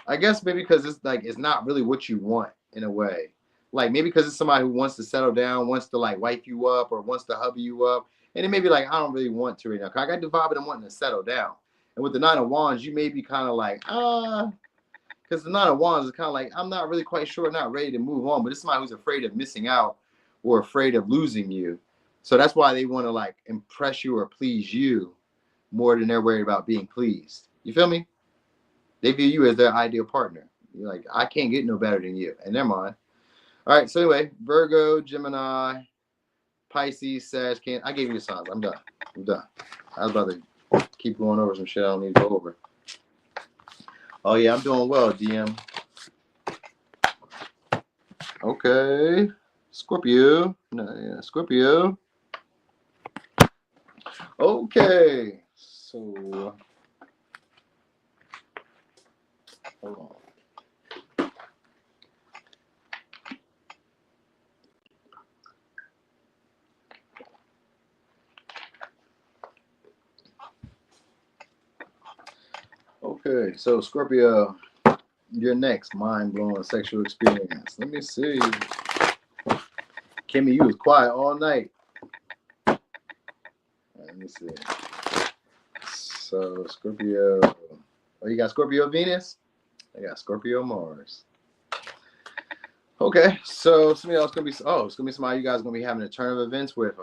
I guess maybe because it's not really what you want in a way. Like maybe because it's somebody who wants to settle down, wants to like wife you up, or wants to hubby you up. And it may be like, I don't really want to right now. Cause I got the vibe that I'm wanting to settle down. And with the 9 of Wands, you may be kind of like, because the 9 of Wands is kind of like, I'm not really quite sure, not ready to move on. But it's somebody who's afraid of missing out or afraid of losing you. So that's why they want to like impress you or please you more than they're worried about being pleased. You feel me? They view you as their ideal partner. You're like, I can't get no better than you. And never mind. All right. So anyway, Virgo, Gemini, Pisces, Sag, Cancer. I gave you the signs. I'm done. I was about to keep going over some shit I don't need to go over. Oh yeah, I'm doing well, DM. Okay. Scorpio. No, yeah, Scorpio. Okay. So hold on. Okay, so Scorpio, your next mind-blowing sexual experience. Let me see. Kimmy, you was quiet all night. All right, let me see. So Scorpio. Oh, you got Scorpio Venus? I got Scorpio Mars. Okay, so somebody else gonna be it's gonna be somebody you guys gonna be having a turn of events with,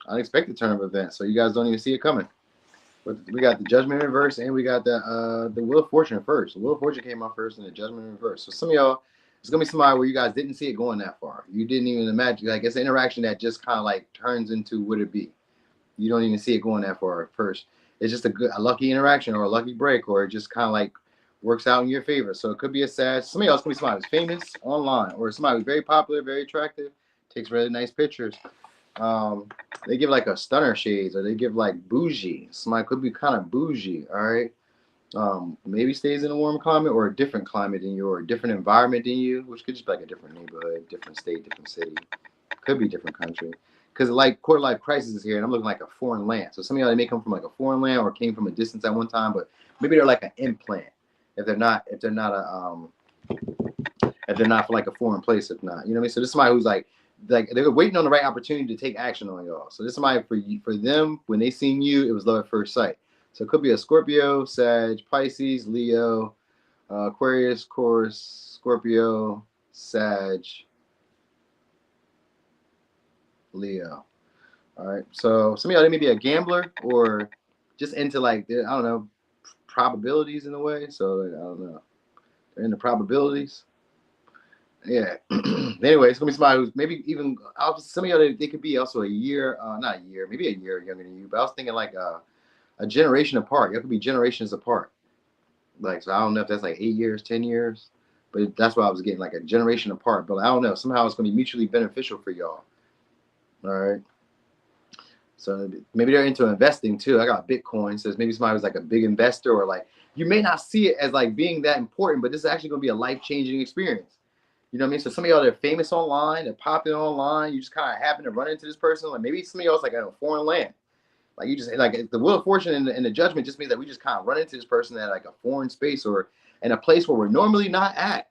unexpected turn of events. So you guys don't even see it coming. But we got the Judgment in reverse, and we got the Wheel of Fortune first. The Wheel of Fortune came out first, and the Judgment in reverse. So some of y'all, it's gonna be somebody where you guys didn't see it going that far. You didn't even imagine. Like it's an interaction that just kind of like turns into what it be. You don't even see it going that far at first. It's just a lucky interaction or a lucky break, or it just kind of like works out in your favor. So it could be a sad. Somebody else could be somebody who's famous online, or somebody who's very popular, very attractive, takes really nice pictures. They give like a stunner shades, or they give like bougie. Somebody could be kind of bougie. All right. Maybe stays in a warm climate or a different climate than you, or a different environment than you, which could just be like a different neighborhood, different state, different city. Could be different country. Because like quarter life crisis is here, and I'm looking like a foreign land. So some of y'all, they may come from like a foreign land or came from a distance at one time, but maybe they're like an implant. If they're not for like a foreign place, if not, you know what I mean. So this is somebody who's like they're waiting on the right opportunity to take action on y'all. So this is somebody for them when they seen you, it was love at first sight. So it could be a Scorpio, Sag, Pisces, Leo, Aquarius, Taurus, Scorpio, Sag, Leo. All right. So some of y'all, they may be a gambler or just into like, I don't know, probabilities in a way. So I don't know. They're into probabilities. Yeah. Anyway, it's gonna be somebody who's maybe even some of y'all, they could be also a year, not a year, maybe a year younger than you. But I was thinking like a generation apart. Y'all could be generations apart. Like, so I don't know if that's like 8 years, 10 years, but that's what I was getting, like a generation apart. But I don't know. Somehow it's gonna be mutually beneficial for y'all. All right. So maybe they're into investing too. I got Bitcoin. So maybe somebody was like a big investor, or like you may not see it as like being that important, but this is actually gonna be a life-changing experience. You know what I mean? So some of y'all, they're famous online, they're popular online. You just kind of happen to run into this person. Like maybe some of y'all's like in a foreign land. Like you just like the Wheel of Fortune and the Judgment just means that we just kind of run into this person at like a foreign space or in a place where we're normally not at.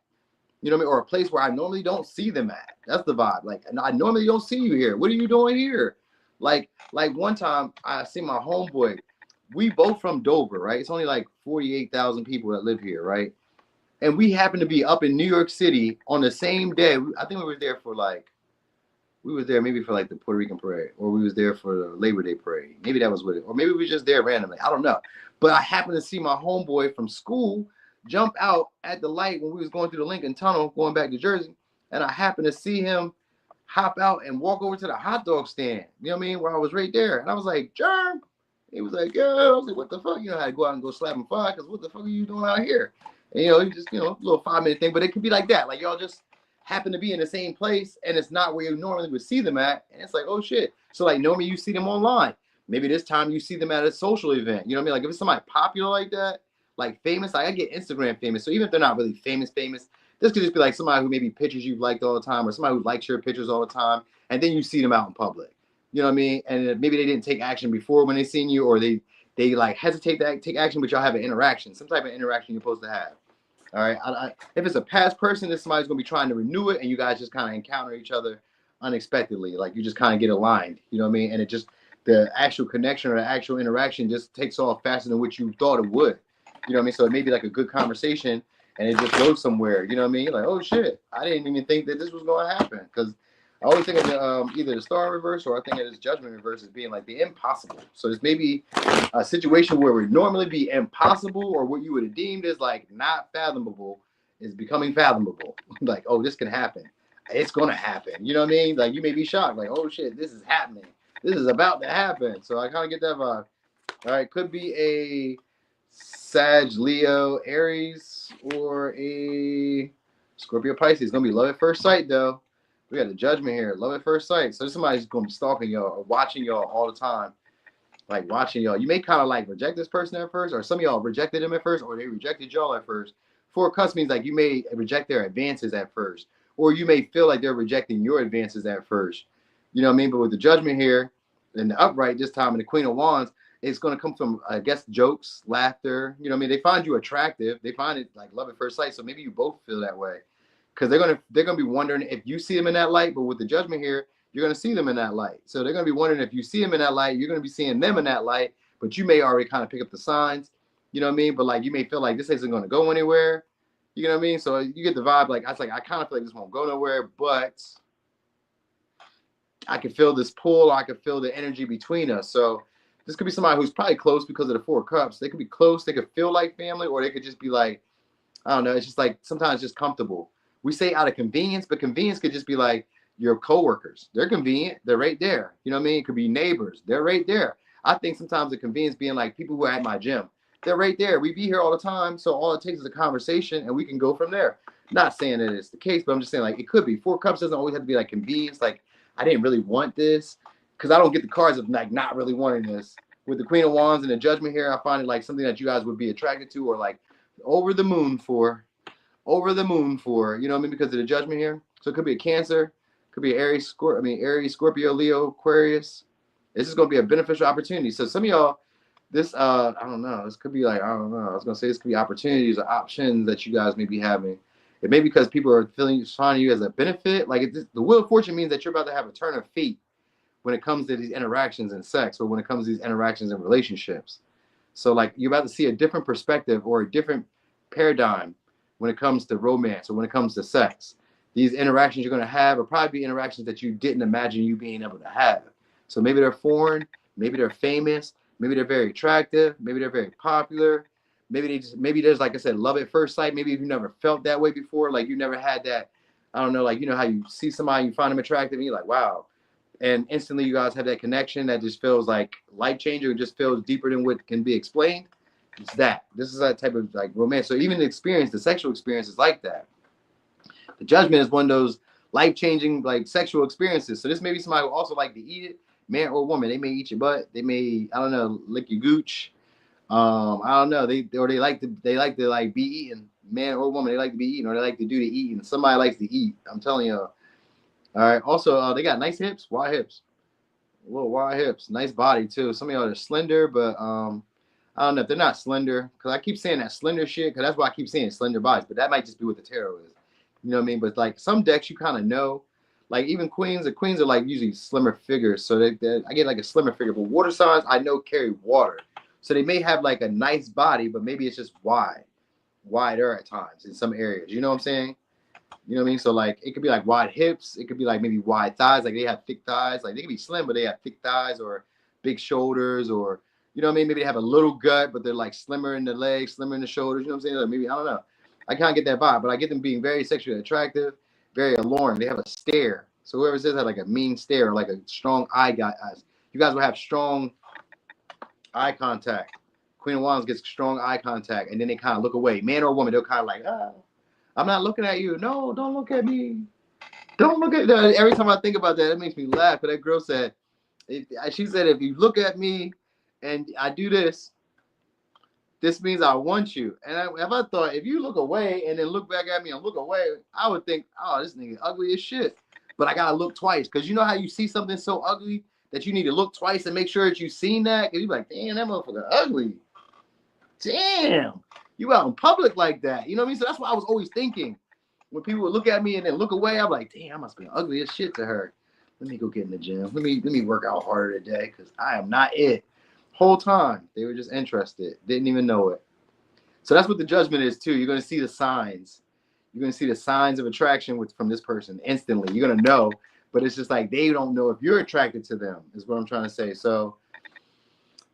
You know what I mean? Or a place where I normally don't see them at. That's the vibe. Like, I normally don't see you here. What are you doing here? Like one time I see my homeboy. We both from Dover, right? It's only like 48,000 people that live here, right? And we happened to be up in New York City on the same day. I think we were there maybe for like the Puerto Rican parade, or we was there for the Labor Day parade. Maybe that was with it, or maybe we were just there randomly. I don't know. But I happened to see my homeboy from school jump out at the light when we was going through the Lincoln Tunnel, going back to Jersey, and I happened to see him hop out and walk over to the hot dog stand. You know what I mean? Where I was right there, and I was like, "Germ." He was like, "Yeah." I was like, "What the fuck?" You know, I had to go out and go slap him five because what the fuck are you doing out here? And you just a little 5-minute thing, but it could be like that. Like y'all just happen to be in the same place, and it's not where you normally would see them at, and it's like, oh shit. So like normally you see them online. Maybe this time you see them at a social event. You know what I mean? Like if it's somebody popular like that, like famous, like I get Instagram famous. So even if they're not really famous, this could just be like somebody who maybe pictures you've liked all the time, or somebody who likes your pictures all the time, and then you see them out in public. You know what I mean? And maybe they didn't take action before when they seen you, or they like hesitate to take action, but y'all have an interaction, some type of interaction you're supposed to have. All right. If it's a past person, then somebody's gonna be trying to renew it, and you guys just kind of encounter each other unexpectedly. Like you just kind of get aligned. You know what I mean? And it just the actual connection or the actual interaction just takes off faster than what you thought it would. You know what I mean? So it may be like a good conversation, and it just goes somewhere. You know what I mean? Like, oh shit, I didn't even think that this was going to happen. Because I always think of either the Star in reverse, or I think of this Judgment in reverse as being like the impossible. So there's maybe a situation where it would normally be impossible, or what you would have deemed as like not fathomable is becoming fathomable. Like, oh, this can happen. It's going to happen. You know what I mean? Like you may be shocked. Like, oh shit, this is happening. This is about to happen. So I kind of get that vibe. All right, could be a Sag, Leo, Aries, or a Scorpio, Pisces. It's gonna be love at first sight, though. We got the Judgment here, love at first sight. So somebody's gonna be stalking y'all or watching y'all all the time, like watching y'all. You may kind of like reject this person at first, or some of y'all rejected them at first, or they rejected y'all at first. For cusp means like you may reject their advances at first, or you may feel like they're rejecting your advances at first. You know what I mean? But with the Judgment here and the upright this time and the Queen of Wands, it's going to come from, I guess, jokes, laughter. You know what I mean? They find you attractive. They find it like love at first sight. So maybe you both feel that way, because they're gonna be wondering if you see them in that light. But with the Judgment here, you're gonna see them in that light. So they're gonna be wondering if you see them in that light. You're gonna be seeing them in that light. But you may already kind of pick up the signs. You know what I mean? But like you may feel like this isn't gonna go anywhere. You know what I mean? So you get the vibe. Like I was like, I kind of feel like this won't go nowhere, but I can feel this pull. I can feel the energy between us. So this could be somebody who's probably close because of the Four of Cups. They could be close. They could feel like family, or they could just be like, I don't know. It's just like sometimes just comfortable. We say out of convenience, but convenience could just be like your coworkers. They're convenient. They're right there. You know what I mean? It could be neighbors. They're right there. I think sometimes the convenience being like people who are at my gym. They're right there. We be here all the time. So all it takes is a conversation and we can go from there. Not saying that it's the case, but I'm just saying like it could be. Four Cups doesn't always have to be like convenience. Like I didn't really want this because I don't get the cards of like not really wanting this. With the Queen of Wands and the Judgment here, I find it like something that you guys would be attracted to or like over the moon for. Over the moon for, you know what I mean? Because of the Judgment here. So it could be a Cancer, could be Aries, Aries, Scorpio, Leo, Aquarius. This is going to be a beneficial opportunity. So some of y'all, this, I don't know, this could be like, I don't know. I was going to say this could be opportunities or options that you guys may be having. It may be because people are finding you as a benefit. Like the Wheel of Fortune means that you're about to have a turn of fate when it comes to these interactions in sex or when it comes to these interactions in relationships. So like you're about to see a different perspective or a different paradigm when it comes to romance or when it comes to sex. These interactions you're going to have are probably be interactions that you didn't imagine you being able to have. So maybe they're foreign, maybe they're famous, maybe they're very attractive, maybe they're very popular, maybe there's, like I said, love at first sight. Maybe you've never felt that way before, like you never had that, I don't know, like you know how you see somebody, you find them attractive, and you're like, wow. And instantly you guys have that connection that just feels like life-changing, it just feels deeper than what can be explained. It's that. This is that type of like romance. So even the experience, the sexual experience is like that. The Judgment is one of those life-changing like sexual experiences. So this may be somebody who also like to eat it, man or woman. They may eat your butt. They may, I don't know, lick your gooch. I don't know. They like to like be eaten, man or woman. They like to be eaten, or they like to do the eating. Somebody likes to eat. I'm telling you. All right. Also, they got nice hips, wide hips, little wide hips, nice body too. Some of y'all are slender, but I don't know if they're not slender, because I keep saying that slender shit, because that's why I keep saying slender bodies, but that might just be what the tarot is. You know what I mean? But like some decks, you kind of know, like even queens, the queens are like usually slimmer figures. So I get like a slimmer figure, but water signs I know carry water. So they may have like a nice body, but maybe it's just wider at times in some areas. You know what I'm saying? You know what I mean? So like it could be like wide hips. It could be like maybe wide thighs. Like they have thick thighs. Like they could be slim, but they have thick thighs or big shoulders, or you know what I mean? Maybe they have a little gut, but they're like slimmer in the legs, slimmer in the shoulders. You know what I'm saying? Like maybe, I don't know. I can't get that vibe, but I get them being very sexually attractive, very alluring. They have a stare. So whoever says that, like a mean stare, like a strong eye guy, you guys will have strong eye contact. Queen of Wands gets strong eye contact, and then they kind of look away. Man or woman, they'll kind of like, I'm not looking at you. No, don't look at me. Don't look at that. Every time I think about that, it makes me laugh. But that girl said, she said, if you look at me and I do this, this means I want you. And if I thought, if you look away and then look back at me and look away, I would think, oh, this nigga ugly as shit. But I gotta look twice, because you know how you see something so ugly that you need to look twice and make sure that you've seen that? Because you're like, damn, that motherfucker ugly. Damn, you out in public like that. You know what I mean? So that's what I was always thinking. When people would look at me and then look away, I'm like, damn, I must be ugly as shit to her. Let me go get in the gym. Let me work out harder today, because I am not it. Whole time they were just interested, didn't even know it. So that's what the Judgment is too. You're going to see the signs. You're going to see the signs of attraction from this person instantly. You're going to know, but it's just like they don't know if you're attracted to them, is what I'm trying to say. So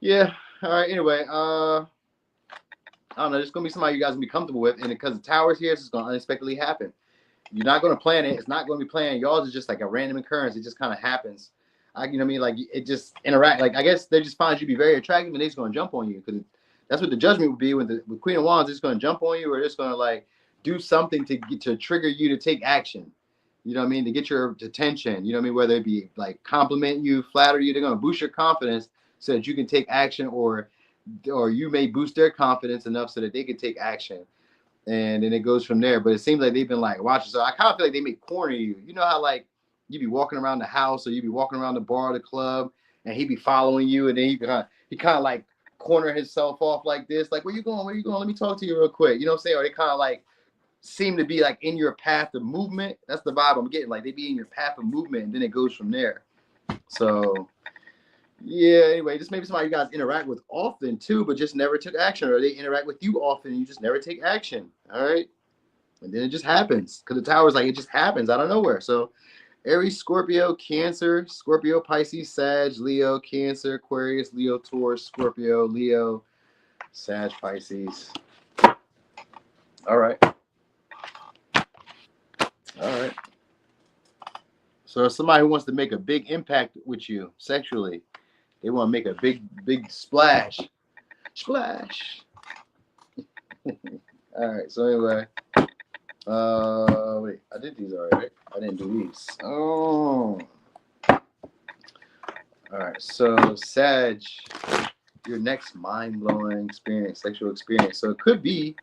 yeah, all right. Anyway, I don't know. There's going to be somebody you guys will be comfortable with, and because the Tower's here, it's just going to unexpectedly happen. You're not going to plan it. It's not going to be planned. Y'all's is just like a random occurrence. It just kind of happens. You know what I mean? Like it just interact. Like I guess they just find you to be very attractive, and they're just going to jump on you, because that's what the Judgment would be with Queen of Wands. It's going to jump on you, or it's going to like do something to trigger you to take action. You know what I mean? To get your attention. You know what I mean? Whether it be like compliment you, flatter you, they're going to boost your confidence so that you can take action, or you may boost their confidence enough so that they can take action. And then it goes from there. But it seems like they've been like watching. So I kind of feel like they may corner you. You know how like you be walking around the house, or you be walking around the bar or the club, and he be following you, and then he kind of like corner himself off like this, like, where you going? Where you going? Let me talk to you real quick. You know what I'm saying? Or they kind of like seem to be like in your path of movement. That's the vibe I'm getting. Like they be in your path of movement, and then it goes from there. So yeah, anyway, just maybe somebody you guys interact with often too, but just never took action, or they interact with you often and you just never take action. All right. And then it just happens because the Tower is like, it just happens out of nowhere. So Aries, Scorpio, Cancer, Scorpio, Pisces, Sag, Leo, Cancer, Aquarius, Leo, Taurus, Scorpio, Leo, Sag, Pisces. All right. All right. So somebody who wants to make a big impact with you sexually, they want to make a big splash. Splash. All right. So anyway, wait, I did these already, right? I didn't do these. Oh. All right. So Sag, your next mind-blowing experience, sexual experience. So it could be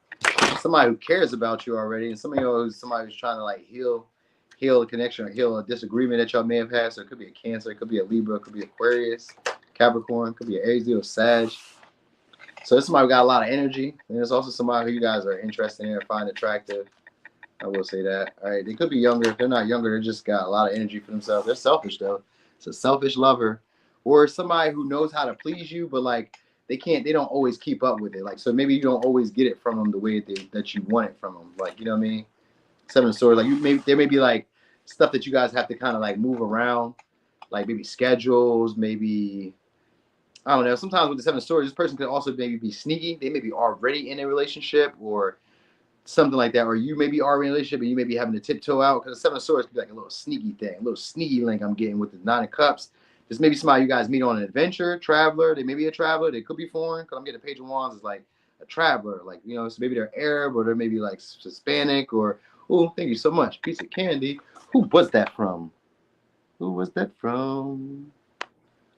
somebody who cares about you already, and some of y'all who's somebody who's trying to like heal a connection or heal a disagreement that y'all may have had. So it could be a Cancer, it could be a Libra, it could be Aquarius, Capricorn, it could be an Aries, Leo, Sag. So it's somebody who got a lot of energy, and it's also somebody who you guys are interested in or find attractive. I will say that. All right, they could be younger. If they're not younger, they just got a lot of energy for themselves. They're selfish though. It's a selfish lover, or somebody who knows how to please you, but like they don't always keep up with it. Like, so maybe you don't always get it from them the way that you want it from them. Like, you know what I mean? Seven of Swords. Like there may be like stuff that you guys have to kind of like move around, like maybe schedules, maybe I don't know. Sometimes with the Seven of Swords, this person could also maybe be sneaky. They may be already in a relationship or something like that, or you may be already in a relationship and you may be having to tiptoe out because the Seven of Swords could be like a little sneaky thing, a little sneaky link I'm getting with the Nine of Cups. This may be somebody you guys meet on an adventure, traveler. They may be a traveler. They could be foreign because I'm getting a Page of Wands is like a traveler. Like, you know, so maybe they're Arab or they're maybe like Hispanic or, oh, thank you so much. Piece of candy. Who was that from? Who was that from?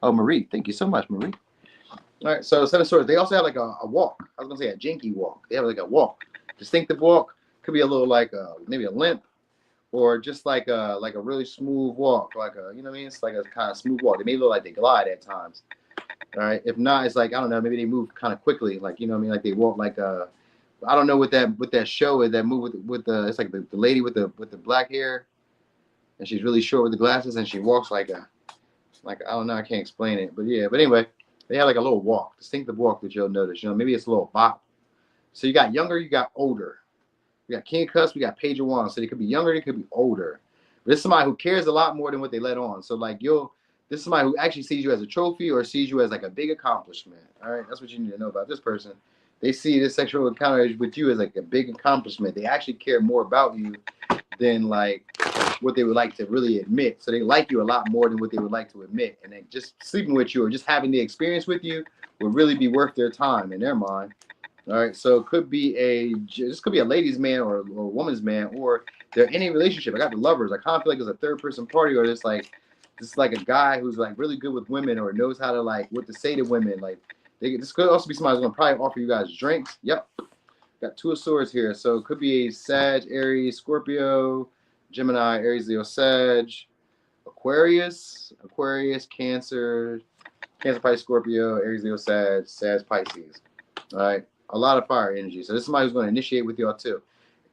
Oh, Marie. Thank you so much, Marie. All right, so Seven of Swords. They also have like a walk. I was going to say a janky walk. They have like a walk. Distinctive walk. Could be a little like maybe a limp. Or just like a really smooth walk, like a, you know what I mean? It's like a kind of smooth walk. They may look like they glide at times. All right. If not, it's like, I don't know, maybe they move kind of quickly, like, you know what I mean? Like they walk like I don't know what that show is, that move with the it's like the lady with the black hair, and she's really short with the glasses, and she walks like I don't know, I can't explain it, but yeah. But anyway, they have like a little walk, distinctive walk that you'll notice. You know, maybe it's a little bop. So you got younger, you got older. We got King of Cups, we got Page of Wands. So they could be younger, they could be older. But this is somebody who cares a lot more than what they let on. So like this is somebody who actually sees you as a trophy or sees you as like a big accomplishment. All right, that's what you need to know about this person. They see this sexual encounter with you as like a big accomplishment. They actually care more about you than like what they would like to really admit. So they like you a lot more than what they would like to admit. And then just sleeping with you or just having the experience with you would really be worth their time in their mind. All right, so this could be a ladies' man or a woman's man, or they're in a relationship. I got the lovers. I kind of feel like there's a third person party, or this is like a guy who's like really good with women or knows how to like what to say to women. Like this could also be somebody who's gonna probably offer you guys drinks. Yep, got Two of Swords here, so it could be a Sag, Aries, Scorpio, Gemini, Aries, Leo, Sag, Aquarius, Cancer, Pisces, Scorpio, Aries, Leo, Sag, Pisces. All right. A lot of fire energy. So this is somebody who's going to initiate with y'all too.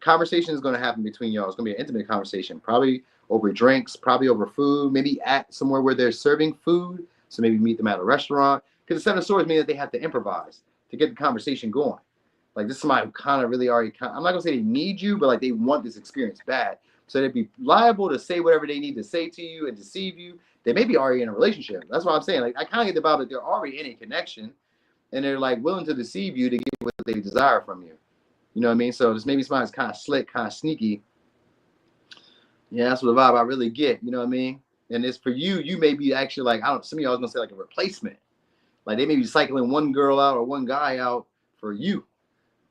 Conversation is going to happen between y'all. It's going to be an intimate conversation, probably over drinks, probably over food, maybe at somewhere where they're serving food. So maybe meet them at a restaurant. Because the Seven of Swords means that they have to improvise to get the conversation going. Like this is somebody who kind of really already, I'm not going to say they need you, but like they want this experience bad. So they'd be liable to say whatever they need to say to you and deceive you. They may be already in a relationship. That's what I'm saying. Like I kind of get the vibe that they're already in a connection. And they're like willing to deceive you to get what they desire from you. You know what I mean? So this maybe somebody's kind of slick, kind of sneaky. Yeah, that's what the vibe I really get. You know what I mean? And it's for you. You may be actually like, some of y'all was gonna say like a replacement. Like they may be cycling one girl out or one guy out for you.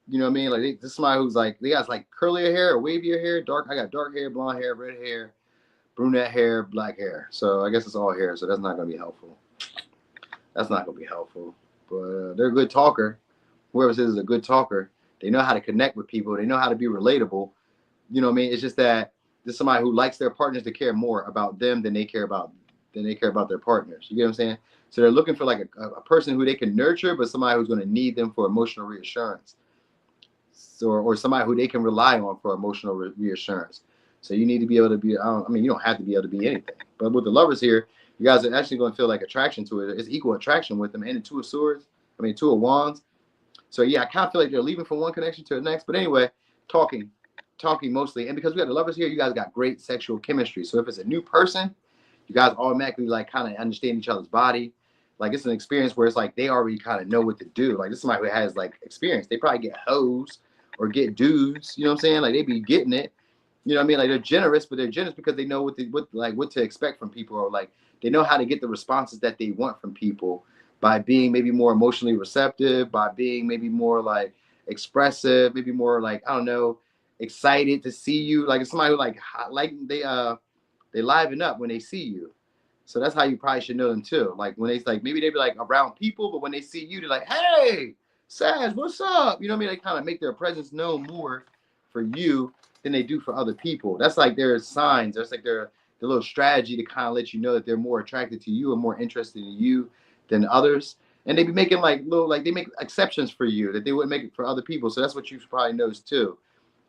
You know what I mean? Like this is somebody who's like, they got like curlier hair or wavier hair, dark. I got dark hair, blonde hair, red hair, brunette hair, black hair. So I guess it's all hair. So that's not gonna be helpful. That's not gonna be helpful. But they're a good talker. Whoever says is a good talker, they know how to connect with people. They know how to be relatable. You know what I mean? It's just that there's somebody who likes their partners to care more about them than they care about their partners. You get what I'm saying? So they're looking for like a person who they can nurture, but somebody who's going to need them for emotional reassurance. So, or somebody who they can rely on for emotional reassurance. So you need to be able to be, you don't have to be able to be anything. But with the lovers here, you guys are actually going to feel like attraction to it. It's equal attraction with them. And the Two of Wands. So yeah, I kind of feel like they're leaving from one connection to the next. But anyway, talking talking mostly, and because we got the lovers here, you guys got great sexual chemistry. So if it's a new person, you guys automatically like kind of understand each other's body. Like it's an experience where it's like they already kind of know what to do. Like this is somebody who has like experience. They probably get hoes or get dudes. You know what I'm saying? Like they be getting it. You know what I mean? Like they're generous, but they're generous because they know what to expect from people, or like they know how to get the responses that they want from people by being maybe more emotionally receptive, by being maybe more like expressive, maybe more like, I don't know, excited to see you. Like it's somebody who like they liven up when they see you. So that's how you probably should know them too. Like when they like maybe they be like around people, but when they see you, they're like, hey, Sag, what's up? You know what I mean? They kind of make their presence known more for you than they do for other people. That's like their signs. That's like their little strategy to kind of let you know that they're more attracted to you and more interested in you than others. And they be making like little, like they make exceptions for you that they wouldn't make it for other people. So that's what you should probably notice too.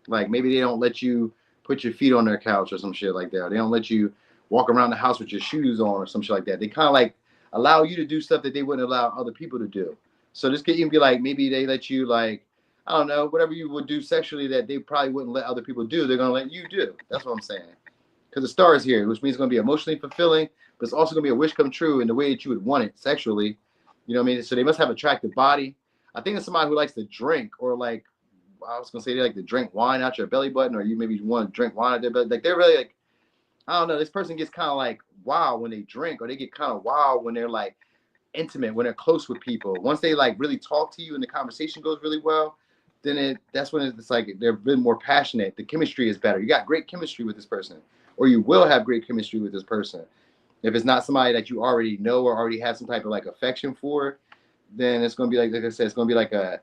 Like maybe they don't let you put your feet on their couch or some shit like that. They don't let you walk around the house with your shoes on or some shit like that. They kind of like allow you to do stuff that they wouldn't allow other people to do. So this could even be like, maybe they let you like, I don't know, whatever you would do sexually that they probably wouldn't let other people do, they're going to let you do. That's what I'm saying. Because the star is here, which means it's going to be emotionally fulfilling, but it's also going to be a wish come true in the way that you would want it sexually. You know what I mean? So they must have attractive body. I think it's somebody who likes to drink, or like, I was going to say they like to drink wine out your belly button, or you maybe want to drink wine out their belly. Like they're really like, I don't know, this person gets kind of like wild when they drink, or they get kind of wild when they're like intimate, when they're close with people. Once they like really talk to you and the conversation goes really well, then that's when it's like they're a bit more passionate. The chemistry is better. You got great chemistry with this person, or you will have great chemistry with this person. If it's not somebody that you already know or already have some type of like affection for, then it's going to be like I said, it's going to be like a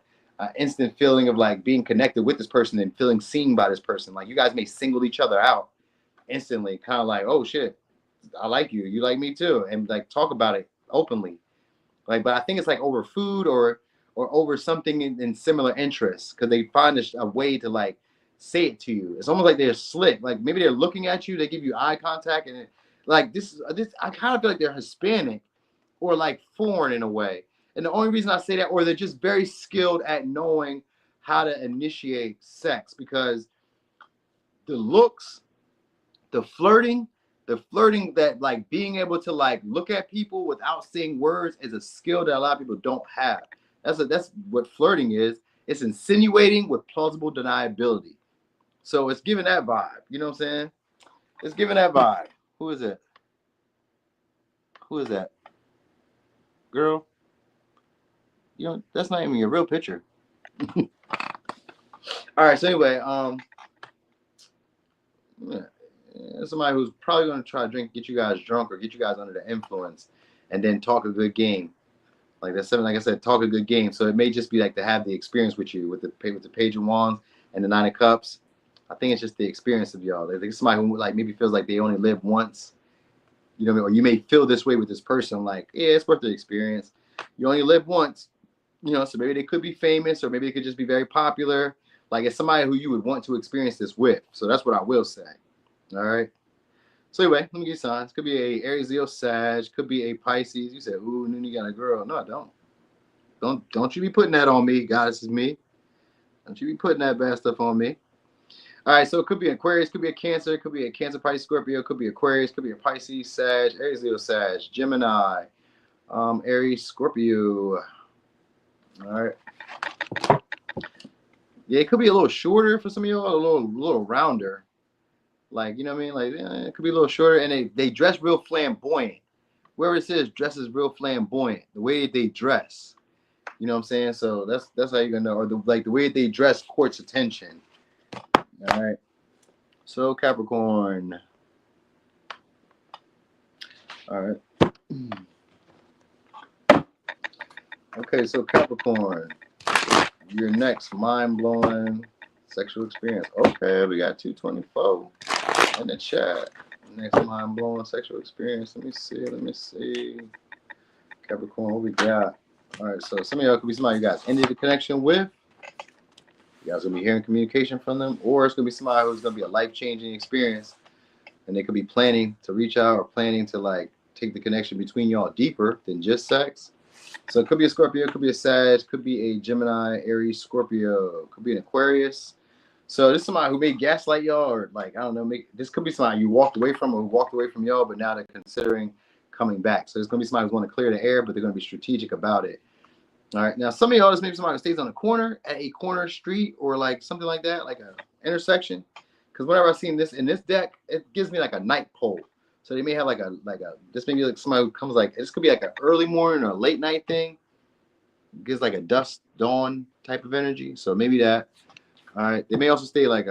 instant feeling of like being connected with this person and feeling seen by this person. Like you guys may single each other out instantly, kind of like, oh shit, I like you, you like me too, and like talk about it openly. Like, but I think it's like over food or over something in similar interests, because they find a way to like say it to you. It's almost like they're slick. Like maybe they're looking at you, they give you eye contact, and like this I kind of feel like they're Hispanic or like foreign in a way. And the only reason I say that, or they're just very skilled at knowing how to initiate sex, because the looks, the flirting that like being able to like look at people without saying words is a skill that a lot of people don't have. That's what flirting is. It's insinuating with plausible deniability. So it's giving that vibe. You know what I'm saying? It's giving that vibe. Who is it? Who is that? Girl? You know, that's not even your real picture. All right, so anyway, somebody who's probably going to try to get you guys drunk or get you guys under the influence and then talk a good game. Like that's something, like I said, talk a good game. So it may just be like to have the experience with you with the Page of Wands and the Nine of Cups. I think it's just the experience of y'all. Like somebody who like maybe feels like they only live once. You know what I mean? Or you may feel this way with this person, like, yeah, it's worth the experience. You only live once, you know, so maybe they could be famous, or maybe they could just be very popular. Like it's somebody who you would want to experience this with. So that's what I will say. All right. So anyway, let me give you signs. Could be a Aries, Leo, Sag. Could be a Pisces. You said, ooh, and then you got a girl. No, I don't. Don't you be putting that on me. God, this is me. Don't you be putting that bad stuff on me. All right, so it could be Aquarius, could be a Cancer, could be a Cancer, Pisces, Scorpio, could be Aquarius, could be a Pisces, Sag, Aries, Leo, Sag, Gemini, Aries, Scorpio. All right. Yeah, it could be a little shorter for some of y'all, a little rounder. Like, you know what I mean? Like, it could be a little shorter, and they dress real flamboyant. Whoever it says dresses real flamboyant, the way they dress. You know what I'm saying? So that's how you're gonna know. Or the way they dress courts attention. All right. So Capricorn. All right. Okay, so Capricorn, your next mind-blowing sexual experience. Okay, we got 224 in the chat. Next mind-blowing sexual experience. Let me see. Capricorn, what we got? All right, so some of y'all could be somebody you guys ended the connection with. You guys gonna be hearing communication from them, or it's gonna be somebody who's gonna be a life-changing experience, and they could be planning to reach out or planning to like take the connection between y'all deeper than just sex. So it could be a Scorpio, it could be a Sag, could be a Gemini, Aries, Scorpio, could be an Aquarius. So this is somebody who may gaslight y'all, or like, I don't know, this could be somebody you walked away from or who walked away from y'all, but now they're considering coming back. So it's gonna be somebody who's going to clear the air, but they're gonna be strategic about it. All right. Now some of y'all, this may be somebody who stays on a corner at a corner street or like something like that, like a intersection. Because whenever I've seen this in this deck, it gives me like a night pole. So they may have like a this may be like somebody who comes like, this could be like an early morning or late night thing. It gives like a dusk dawn type of energy. So maybe that. All right. They may also stay like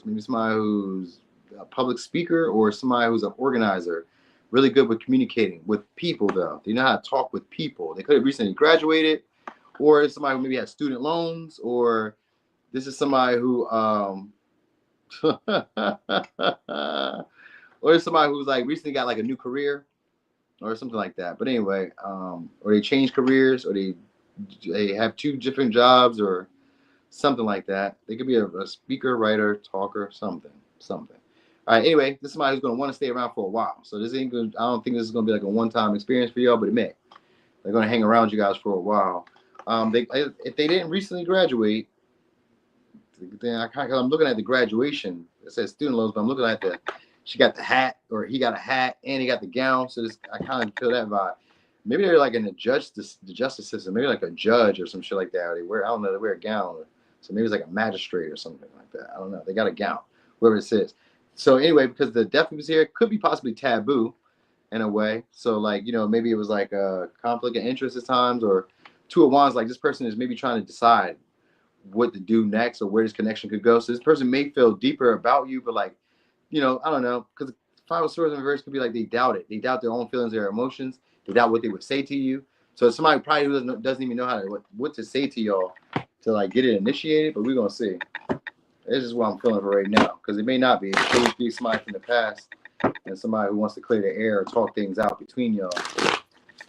maybe somebody who's a public speaker or somebody who's an organizer, really good with communicating with people though. They know how to talk with people. They could have recently graduated, or it's somebody who maybe has student loans, or this is somebody who or it's somebody who's like recently got like a new career or something like that. But anyway, or they change careers, or they have two different jobs or something like that. They could be a speaker, writer, talker, something. All right. Anyway, this is somebody who's going to want to stay around for a while. So this ain't good. I don't think this is going to be like a one-time experience for y'all, but it may. They're going to hang around you guys for a while. If they didn't recently graduate, then I'm looking at the graduation. It says student loans, but I'm looking at she got the hat, or he got a hat, and he got the gown. So I kind of feel that vibe. Maybe they're like in the justice system. Maybe like a judge or some shit like that. Or I don't know. They wear a gown. So maybe it's like a magistrate or something like that. I don't know. They got a gown, whoever it is. So anyway, because the death was here, it could be possibly taboo in a way. So like, maybe it was like a conflict of interest at times, or Two of Wands, like this person is maybe trying to decide what to do next or where this connection could go. So this person may feel deeper about you, but like, I don't know, because Five of Swords in reverse could be like they doubt it. They doubt their own feelings, their emotions. They doubt what they would say to you. So somebody probably who doesn't even know how to what to say to y'all to like get it initiated. But we're gonna see. This is what I'm feeling for right now, because it may not be. It could be somebody from the past and somebody who wants to clear the air or talk things out between y'all.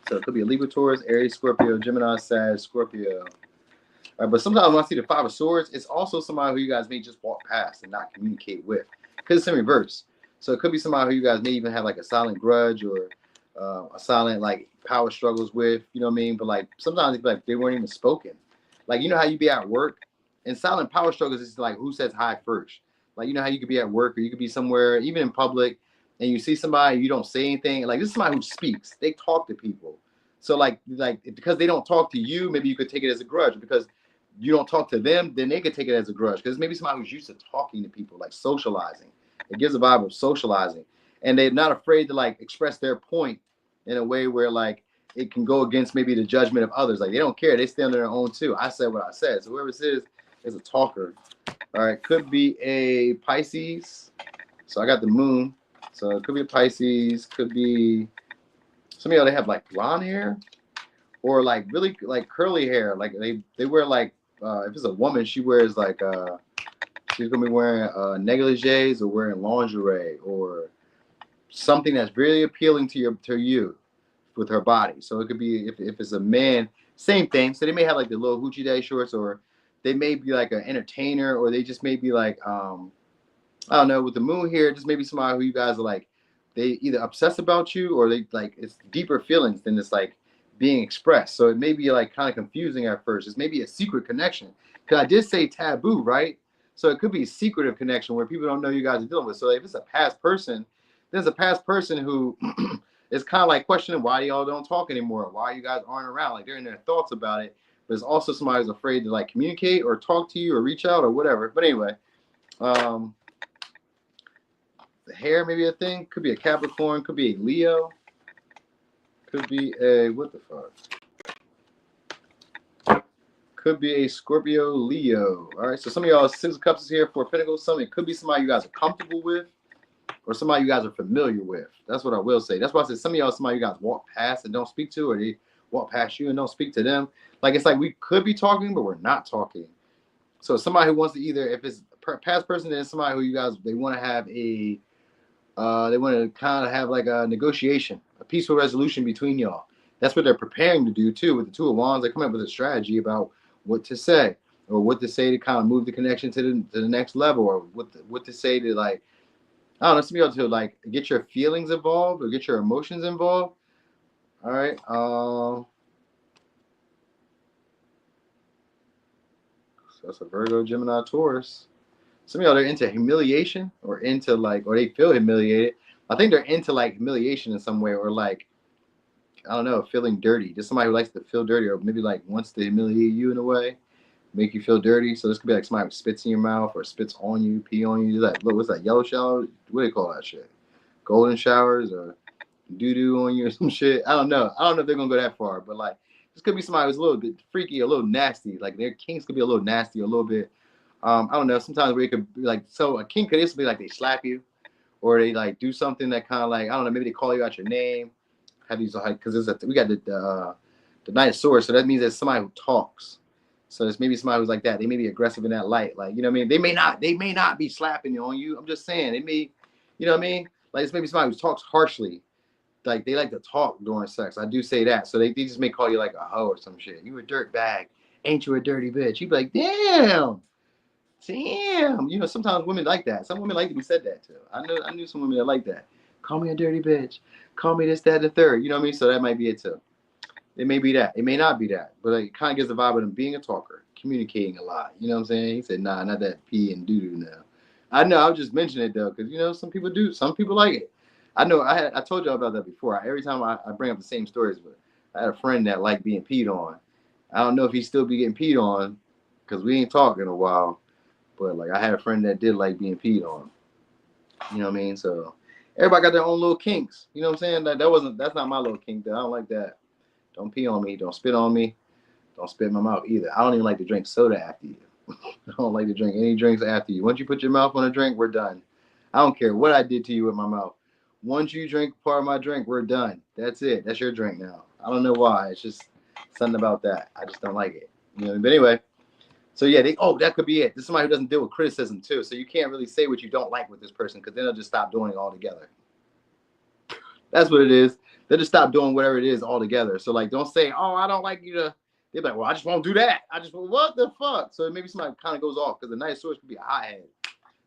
So it could be a Libra, Taurus, Aries, Scorpio, Gemini, Sag, Scorpio. All right, but sometimes when I see the Five of Swords, it's also somebody who you guys may just walk past and not communicate with, because it's in reverse. So it could be somebody who you guys may even have like a silent grudge or a silent like power struggles with, you know what I mean? But like sometimes it's like they weren't even spoken. Like, how you be at work and silent power struggles is like who says hi first. Like, how you could be at work or you could be somewhere, even in public, and you see somebody, you don't say anything. Like, this is somebody who speaks. They talk to people. So like because they don't talk to you, maybe you could take it as a grudge. Because you don't talk to them, then they could take it as a grudge. Because maybe somebody who's used to talking to people, like socializing. It gives a vibe of socializing. And they're not afraid to like express their point in a way where like it can go against maybe the judgment of others. Like they don't care. They stand on their own too. I said what I said. So whoever this is a talker. All right. Could be a Pisces. So I got the moon. So it could be a Pisces. Could be some of y'all, they have like blonde hair or like really like curly hair. Like they wear like, if it's a woman, she wears like, she's going to be wearing negligees or wearing lingerie or something that's really appealing to you with her body. So it could be if it's a man, same thing. So they may have like the little hoochie daddy shorts, or they may be like an entertainer, or they just may be like I don't know, with the moon here, just maybe somebody who you guys are like, they either obsess about you or they like it's deeper feelings than it's like being expressed. So it may be like kind of confusing at first. It's maybe a secret connection. Because I did say taboo, right? So it could be a secretive connection where people don't know you guys are dealing with. So if it's a past person, there's a past person who is kind of like questioning why y'all don't talk anymore, why you guys aren't around. Like they're in their thoughts about it. But it's also somebody who's afraid to like communicate or talk to you or reach out or whatever. But anyway, the hair may be a thing. Could be a Capricorn. Could be a Leo. Could be a what the fuck? Could be a Scorpio, Leo. All right. So some of y'all Six of Cups is here. Four of Pentacles. Something could be somebody you guys are comfortable with, or somebody you guys are familiar with. That's what I will say. That's why I said some of y'all, somebody you guys walk past and don't speak to, or they walk past you and don't speak to them. Like it's like we could be talking, but we're not talking. So somebody who wants to either, if it's a past person, then somebody who you guys they want to have a they want to kind of have like a negotiation, a peaceful resolution between y'all. That's what they're preparing to do too. With the Two of Wands, they come up with a strategy about what to say, or what to say to kind of move the connection to the next level, or what to say to like, I don't know, some people to like get your feelings involved or get your emotions involved. All right. So that's a Virgo, Gemini, Taurus. Some of y'all are into humiliation or into like, or they feel humiliated. I think they're into like humiliation in some way, or like, I don't know, feeling dirty. Just somebody who likes to feel dirty, or maybe like wants to humiliate you in a way, make you feel dirty. So this could be like somebody who spits in your mouth or spits on you, pee on you. Like, look, what's that? Yellow shower? What do they call that shit? Golden showers or doo doo on you or some shit. I don't know. I don't know if they're gonna go that far, but like this could be somebody who's a little bit freaky, a little nasty. Like their kinks could be a little nasty, a little bit. I don't know. Sometimes where it could be like, so a kink could just be like they slap you, or they like do something that kind of like, I don't know, maybe they call you out your name. Have these like, because we got the Knight of Swords, so that means there's somebody who talks. So it's maybe somebody who's like that. They may be aggressive in that light, like, you know what I mean. They may not be slapping on you. I'm just saying, they may, you know what I mean. Like it's maybe somebody who talks harshly. Like they like to talk during sex. I do say that. So they just may call you like a hoe or some shit. You a dirt bag. Ain't you a dirty bitch? You'd be like, damn. Damn. You know, sometimes women like that. Some women like to be said that to. I knew some women that like that. Call me a dirty bitch. Call me this, that, and the third. You know what I mean? So that might be it too. It may be that. It may not be that. But like, it kind of gives the vibe of them being a talker, communicating a lot. You know what I'm saying? He said, nah, not that pee and doo-doo now. I know. I'll just mention it though, because, you know, some people do. Some people like it. I know. I told y'all about that before. Every time I bring up the same stories, but I had a friend that liked being peed on. I don't know if he still be getting peed on because we ain't talking in a while. But like I had a friend that did like being peed on. You know what I mean? So everybody got their own little kinks. You know what I'm saying? That's not my little kink. Though. I don't like that. Don't pee on me. Don't spit on me. Don't spit in my mouth either. I don't even like to drink soda after you. I don't like to drink any drinks after you. Once you put your mouth on a drink, we're done. I don't care what I did to you with my mouth. Once you drink part of my drink, we're done. That's it. That's your drink now. I don't know why. It's just something about that. I just don't like it. You know. But anyway. So yeah, that could be it. This is somebody who doesn't deal with criticism too. So you can't really say what you don't like with this person because then they'll just stop doing it altogether. That's what it is. They'll just stop doing whatever it is altogether. So like, don't say, "Oh, I don't like you to." They're like, "Well, I just won't do that. I just what the fuck." So maybe somebody kind of goes off because the Knight of Swords could be a hothead.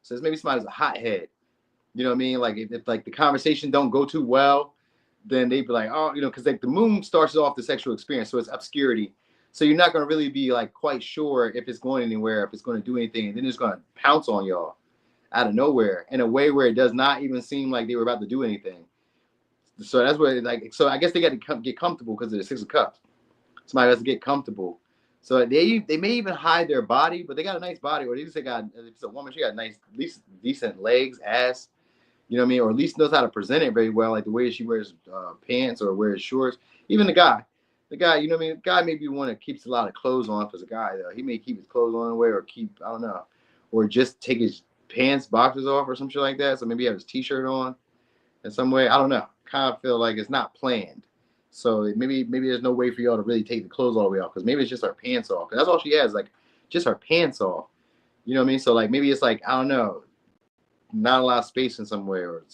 So it's maybe somebody's a hothead. You know what I mean? Like if like the conversation don't go too well, then they'd be like, "Oh, you know," because like the moon starts off the sexual experience, so it's obscurity. So you're not going to really be like quite sure if it's going anywhere, if it's going to do anything, and then it's going to pounce on y'all out of nowhere in a way where it does not even seem like they were about to do anything. So that's where like, so I guess they got to get comfortable because of the Six of Cups. Somebody has to get comfortable. So they may even hide their body, but they got a nice body, or at least they got, if it's a woman, she got nice, at least decent legs, ass, you know what I mean, or at least knows how to present it very well, like the way she wears pants or wears shorts. Even the guy, you know what I mean, the guy maybe one that keeps a lot of clothes on for the guy though. He may keep his clothes on away or keep, I don't know, or just take his pants, boxers off or some shit like that. So maybe he have his t-shirt on in some way. I don't know. Kind of feel like it's not planned. So maybe there's no way for y'all to really take the clothes all the way off because maybe it's just her pants off. Cause that's all she has, like just her pants off. You know what I mean? So like maybe it's like, I don't know, not a lot of space in some way, or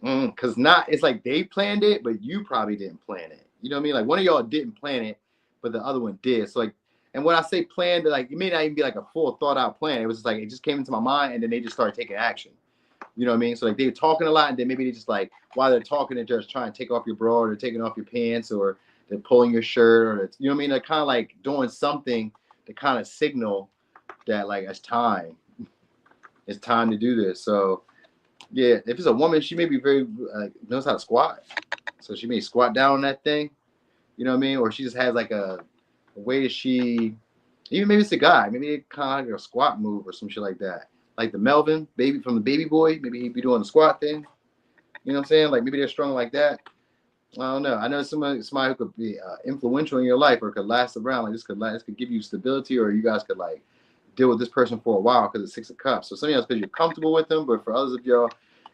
because not, it's like they planned it, but you probably didn't plan it. You know what I mean? Like one of y'all didn't plan it, but the other one did. So like, and when I say planned, like it may not even be like a full thought out plan. It was just like it just came into my mind, and then they just started taking action. You know what I mean? So like they're talking a lot, and then maybe they just like while they're talking, they're just trying to take off your bra, or they're taking off your pants, or they're pulling your shirt, or you know what I mean? They're kind of like doing something to kind of signal that like it's time. It's time to do this. So yeah, if it's a woman, she may be very knows how to squat. So she may squat down on that thing. You know what I mean? Or she just has like a way that she, even maybe it's a guy, maybe it kind of like a squat move or some shit like that. Like the Melvin baby from the Baby Boy, maybe he'd be doing the squat thing. You know what I'm saying? Like maybe they're strong like that. I don't know. I know somebody who could be influential in your life or could last around. Like this could give you stability, or you guys could like deal with this person for a while because it's Six of Cups. So some of y'all because you're comfortable with them, but for others of y'all,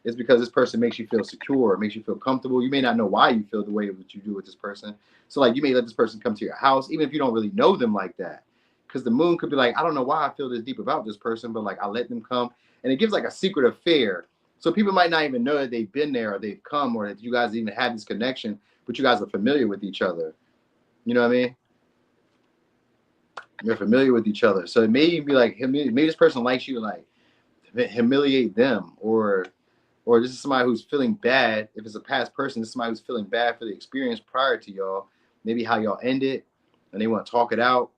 it's because this person makes you feel secure, makes you feel comfortable. You may not know why you feel the way that you do with this person. So like you may let this person come to your house, even if you don't really know them like that. Because the moon could be like, I don't know why I feel this deep about this person, but like I let them come. And it gives like a secret affair. So people might not even know that they've been there or they've come or that you guys even had this connection, but you guys are familiar with each other. You know what I mean? You're familiar with each other. So it may be like, maybe this person likes you to like humiliate them, or this is somebody who's feeling bad. If it's a past person, this is somebody who's feeling bad for the experience prior to y'all, maybe how y'all ended, and they want to talk it out.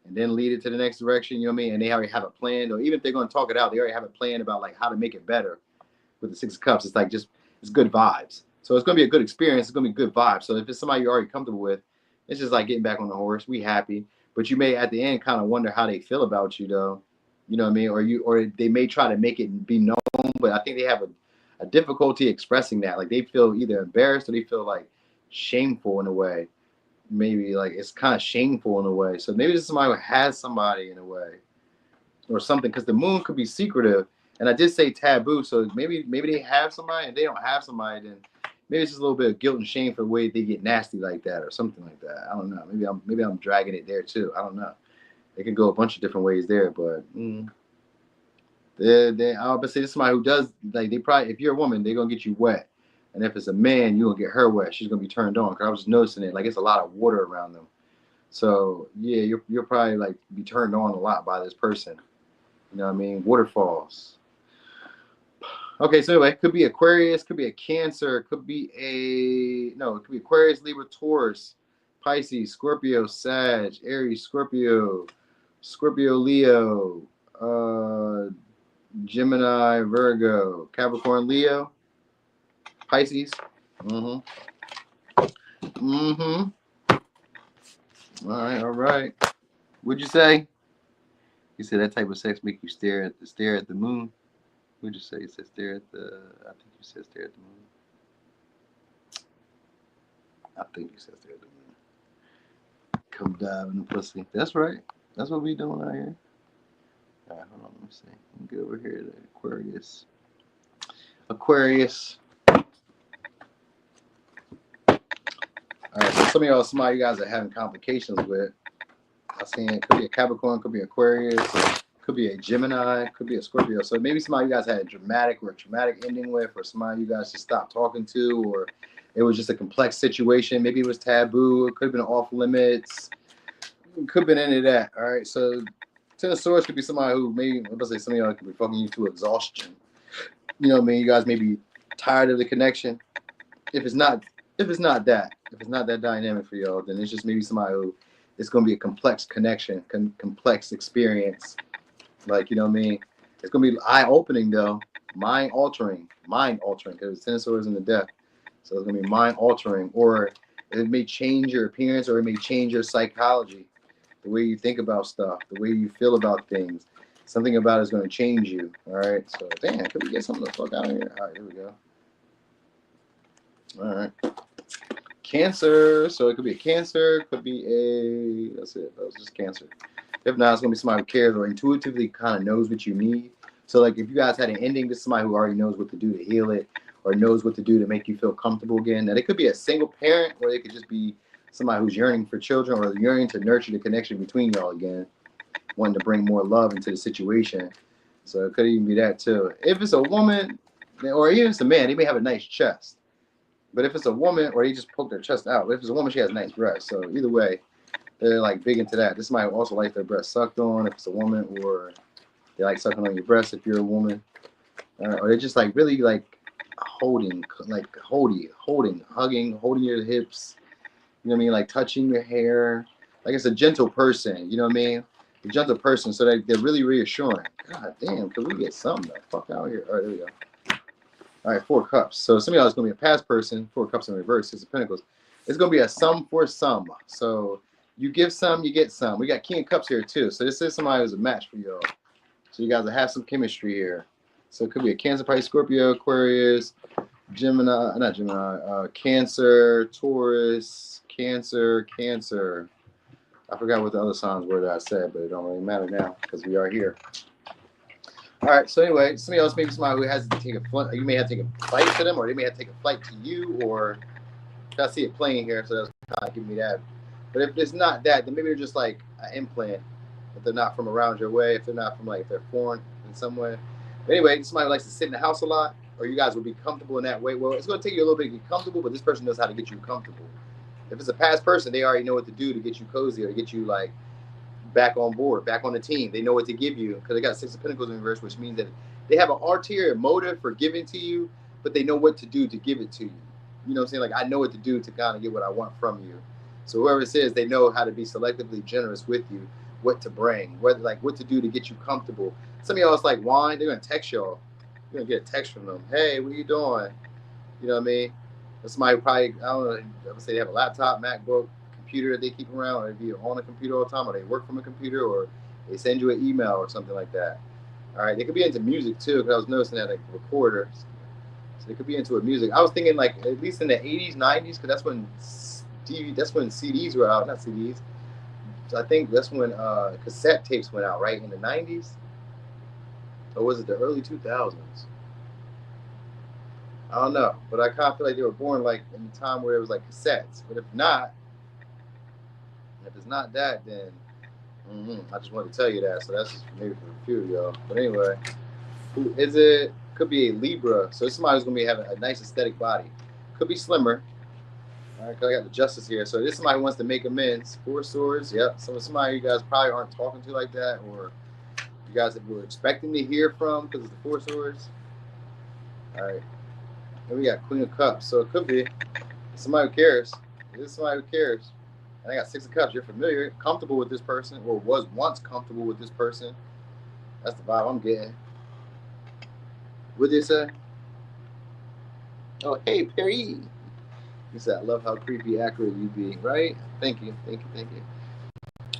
and then lead it to the next direction, you know what I mean? And they already have a plan, or even if they're going to talk it out, they already have a plan about like how to make it better. With the Six of Cups, it's like just, it's good vibes. So it's going to be a good experience. It's going to be good vibes. So if it's somebody you're already comfortable with, it's just like getting back on the horse. We happy. But you may at the end kind of wonder how they feel about you though. You know what I mean? Or they may try to make it be known, but I think they have a difficulty expressing that. Like they feel either embarrassed or they feel like shameful in a way. Maybe like it's kind of shameful in a way. So maybe this is somebody who has somebody in a way or something, because the moon could be secretive. And I did say taboo, so maybe they have somebody, and they don't have somebody, then maybe it's just a little bit of guilt and shame for the way they get nasty like that, or something like that. I don't know. Maybe I'm dragging it there too. I don't know. It can go a bunch of different ways there, but I'll say this is somebody who does like they probably, if you're a woman, they're gonna get you wet, and if it's a man, you're gonna get her wet. She's gonna be turned on. Cause I was just noticing it, like it's a lot of water around them. So yeah, you're probably like be turned on a lot by this person. You know what I mean? Waterfalls. Okay, so anyway, it could be Aquarius, could be a Cancer, it could be Aquarius, Libra, Taurus, Pisces, Scorpio, Sag, Aries, Scorpio, Leo, Gemini, Virgo, Capricorn, Leo, Pisces. All right. What'd you say? You said that type of sex make you stare at the moon. What'd you say? You said stare at the. I think you said stare at the moon. I think you said stare at the moon. Come dive in the pussy. That's right. That's what we doing out here. All right, hold on. Let me see. Let me get over here to Aquarius. All right. So some of you guys are having complications with. I seen it could be a Capricorn, could be Aquarius, could be a Gemini, could be a Scorpio. So maybe somebody you guys had a traumatic ending with, or somebody you guys just stopped talking to, or it was just a complex situation. Maybe it was taboo. It could have been off limits. It could have been any of that. All right. So Ten of Swords could be somebody who maybe, let's say some of y'all could be fucking you to exhaustion. You know what I mean? You guys may be tired of the connection. If it's not that dynamic for y'all, then it's just maybe somebody who it's going to be a complex connection, complex experience. Like, you know what I mean? It's going to be eye-opening, though. Mind-altering, because Ten of Swords in the death. So it's going to be mind-altering. Or it may change your appearance, or it may change your psychology. The way you think about stuff, the way you feel about things. Something about it is going to change you. All right? So, damn, can we get something the fuck out of here? All right, here we go. All right. Cancer, so it could be a Cancer, could be that's it, that was just Cancer. If not, it's going to be somebody who cares or intuitively kind of knows what you need. So like if you guys had an ending, this is somebody who already knows what to do to heal it, or knows what to do to make you feel comfortable again. Now, they could be a single parent, or they could just be somebody who's yearning for children, or yearning to nurture the connection between y'all again, wanting to bring more love into the situation. So it could even be that too. If it's a woman, or even if it's a man, they may have a nice chest. But if it's a woman, or they just poke their chest out. But if it's a woman, she has nice breasts. So either way, they're like big into that. This might also like their breasts sucked on if it's a woman, or they like sucking on your breasts if you're a woman. Or they're just like really like holding, hugging, holding your hips. You know what I mean? Like touching your hair. Like it's a gentle person. You know what I mean? A gentle person. So they're really reassuring. God damn, could we get something the fuck out here? All right, there we go. All right, 4 cups. So some of y'all is going to be a past person. 4 cups in reverse. 6 of Pentacles. It's going to be a sum for some. So you give some, you get some. We got King of Cups here too. So this is somebody who's a match for y'all. So you guys will have some chemistry here. So it could be a Cancer, Pisces, Scorpio, Aquarius, Cancer, Taurus, Cancer. I forgot what the other signs were that I said, but it don't really matter now because we are here. All right, so anyway, somebody else, maybe somebody who has to take a flight. You may have to take a flight to them, or they may have to take a flight to you, or I see it playing here, so that's kind of giving me that. But if it's not that, then maybe they're just like an implant. If they're not from around your way, if they're not from like, if they're foreign in some way. But anyway, somebody who likes to sit in the house a lot, or you guys will be comfortable in that way. Well, it's going to take you a little bit to get comfortable, but this person knows how to get you comfortable. If it's a past person, they already know what to do to get you cozy or to get you like back on board, back on the team. They know what to give you because they got 6 of Pentacles in reverse, which means that they have an ulterior motive for giving to you, but they know what to do to give it to you. You know what I'm saying? Like, I know what to do to kind of get what I want from you. So whoever says they know how to be selectively generous with you, what to bring, what to do to get you comfortable. Some of y'all it's like wine, they're gonna text y'all. You're gonna get a text from them. Hey, what are you doing? You know what I mean? That's somebody who probably, I don't know, I would say they have a laptop, MacBook, computer that they keep around, or they be on a computer all the time, or they work from a computer, or they send you an email or something like that. All right, they could be into music too, because I was noticing that like recorder. So they could be into a music. I was thinking like at least in the 80s, 90s, because that's when CDs were out, not CDs. So I think that's when cassette tapes went out, right? In the 90s? Or was it the early 2000s? I don't know. But I kind of feel like they were born like in the time where it was like cassettes. But if it's not that, then I just wanted to tell you that. So that's just maybe for a few of y'all. But anyway, who is it? Could be a Libra. So it's somebody who's going to be having a nice aesthetic body. Could be slimmer. All right, because I got the Justice here. So this is somebody who wants to make amends. 4 Swords, yep. So somebody you guys probably aren't talking to like that, or you guys were expecting to hear from because it's the 4 Swords. All right. Then we got Queen of Cups. So it could be somebody who cares. This is somebody who cares. And I got 6 of Cups. You're familiar, comfortable with this person, or was once comfortable with this person. That's the vibe I'm getting. What did they say? Oh, hey, Perry. He said, I love how creepy accurate you be, right? Thank you.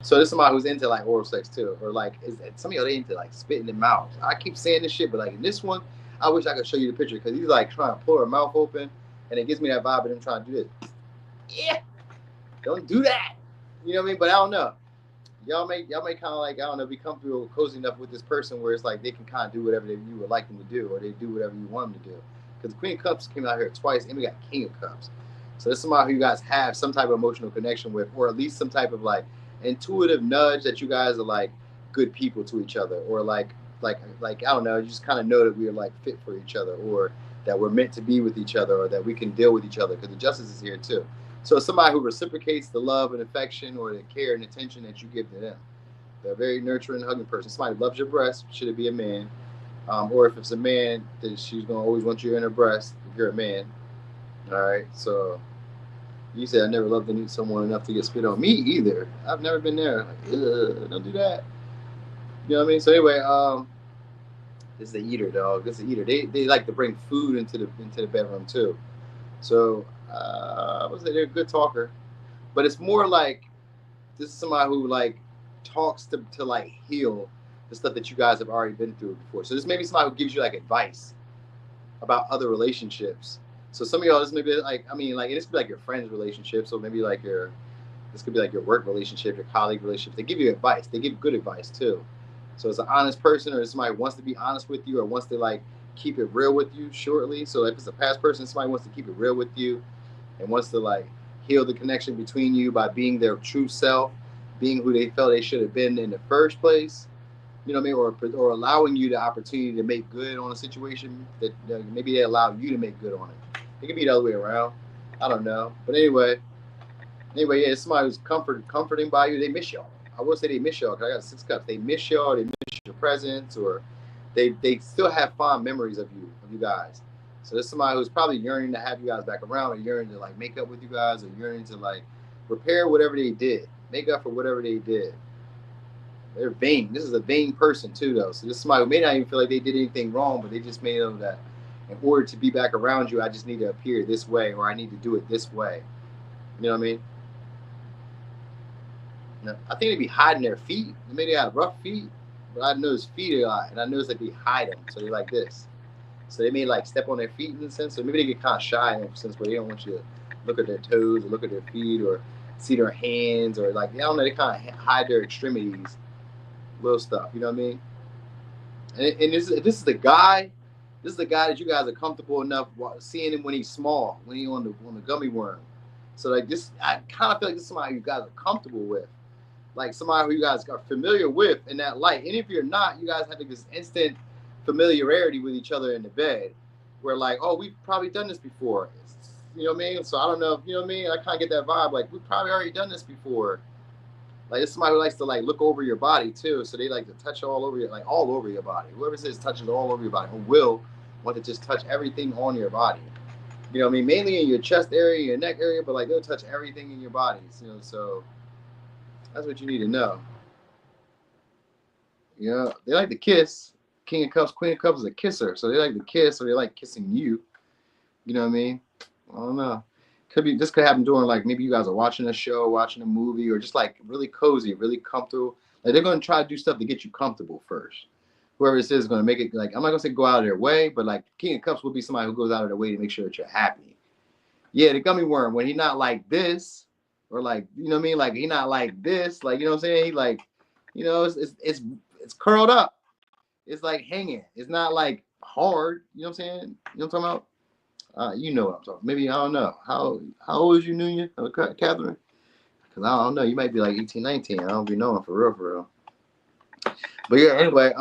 So this is somebody who's into like oral sex too, or like some of y'all they into like spitting in mouth. I keep saying this shit, but like in this one, I wish I could show you the picture because he's like trying to pull her mouth open, and it gives me that vibe of him trying to do this. Yeah, don't do that. You know what I mean? But I don't know. Y'all may kind of like, I don't know, be comfortable, cozy enough with this person where it's like they can kind of do whatever you would like them to do, or they do whatever you want them to do. Because the Queen of Cups came out here twice, and we got King of Cups. So this is somebody who you guys have some type of emotional connection with, or at least some type of like intuitive nudge that you guys are like good people to each other, or like I don't know, you just kind of know that we are like fit for each other, or that we're meant to be with each other, or that we can deal with each other, because the Justice is here too. So somebody who reciprocates the love and affection or the care and attention that you give to them. They're a very nurturing, hugging person. Somebody who loves your breast, should it be a man, or if it's a man, then she's gonna always want you in her breast if you're a man. All right, so you said I never loved someone enough to get spit on. Me either. I've never been there. Like, don't do that. You know what I mean? So anyway, this is the eater, dog. This is the eater. They like to bring food into the bedroom too. So I would say they're a good talker, but it's more like this is somebody who like talks to like heal the stuff that you guys have already been through before. So this may be somebody who gives you like advice about other relationships. So some of y'all, this may be like, I mean, like this could be like your friend's relationship. So maybe like this could be like your work relationship, your colleague relationship. They give you advice. They give good advice too. So it's an honest person, or somebody who wants to be honest with you, or wants to like keep it real with you shortly. So if it's a past person, somebody wants to keep it real with you and wants to like heal the connection between you by being their true self, being who they felt they should have been in the first place. You know what I mean? Or allowing you the opportunity to make good on a situation that maybe they allow you to make good on it. It can be the other way around. I don't know. But anyway, yeah, it's somebody who's comforting by you. They miss y'all. I will say they miss y'all because I got 6 cups. They miss y'all. They miss your presence, or they still have fond memories of you guys. So there's somebody who's probably yearning to have you guys back around, or yearning to like make up with you guys, or yearning to like repair whatever they did, make up for whatever they did. They're vain. This is a vain person too, though. So this is somebody who may not even feel like they did anything wrong, but they just made know that in order to be back around you, I just need to appear this way, or I need to do it this way. You know what I mean? Now, I think they'd be hiding their feet. Maybe they have rough feet, but I notice feet a lot, and I notice that they hide them, so they're like this. So they may like step on their feet in a sense, so maybe they get kind of shy in a sense where they don't want you to look at their toes or look at their feet or see their hands, or like, I don't know, they kind of hide their extremities, little stuff, you know what I mean? And this is the guy that you guys are comfortable enough seeing him when he's small, when he's on the gummy worm. So like this, I kind of feel like this is somebody you guys are comfortable with, like somebody who you guys are familiar with in that light. And if you're not, you guys have this instant familiarity with each other in the bed, where like, oh, we've probably done this before. You know what I mean? So I don't know if you know what I mean. I kind of get that vibe, like we've probably already done this before. Like it's somebody who likes to like look over your body too, so they like to touch all over your body. Whoever says touches all over your body, who will want to just touch everything on your body. You know what I mean? Mainly in your chest area, your neck area, but like they'll touch everything in your bodies. You know, so that's what you need to know. You know, they like to kiss. King of Cups, Queen of Cups is a kisser, so they like to kiss, or they like kissing you. You know what I mean? I don't know. Could be this could happen during like maybe you guys are watching a show, watching a movie, or just like really cozy, really comfortable. Like they're gonna try to do stuff to get you comfortable first. Whoever this is gonna make it like I'm not gonna say go out of their way, but like King of Cups will be somebody who goes out of their way to make sure that you're happy. Yeah, the gummy worm when he not like this, or like you know what I mean, like he not like this, like you know what I'm saying. He like, you know, it's curled up. It's like hanging. It's not like hard. You know what I'm saying? You know what I'm talking about? You know what I'm talking. Maybe I don't know. How old is you, Nunya? Catherine? Because I don't know. You might be like 18, 19. I don't be knowing for real, for real. But yeah, anyway,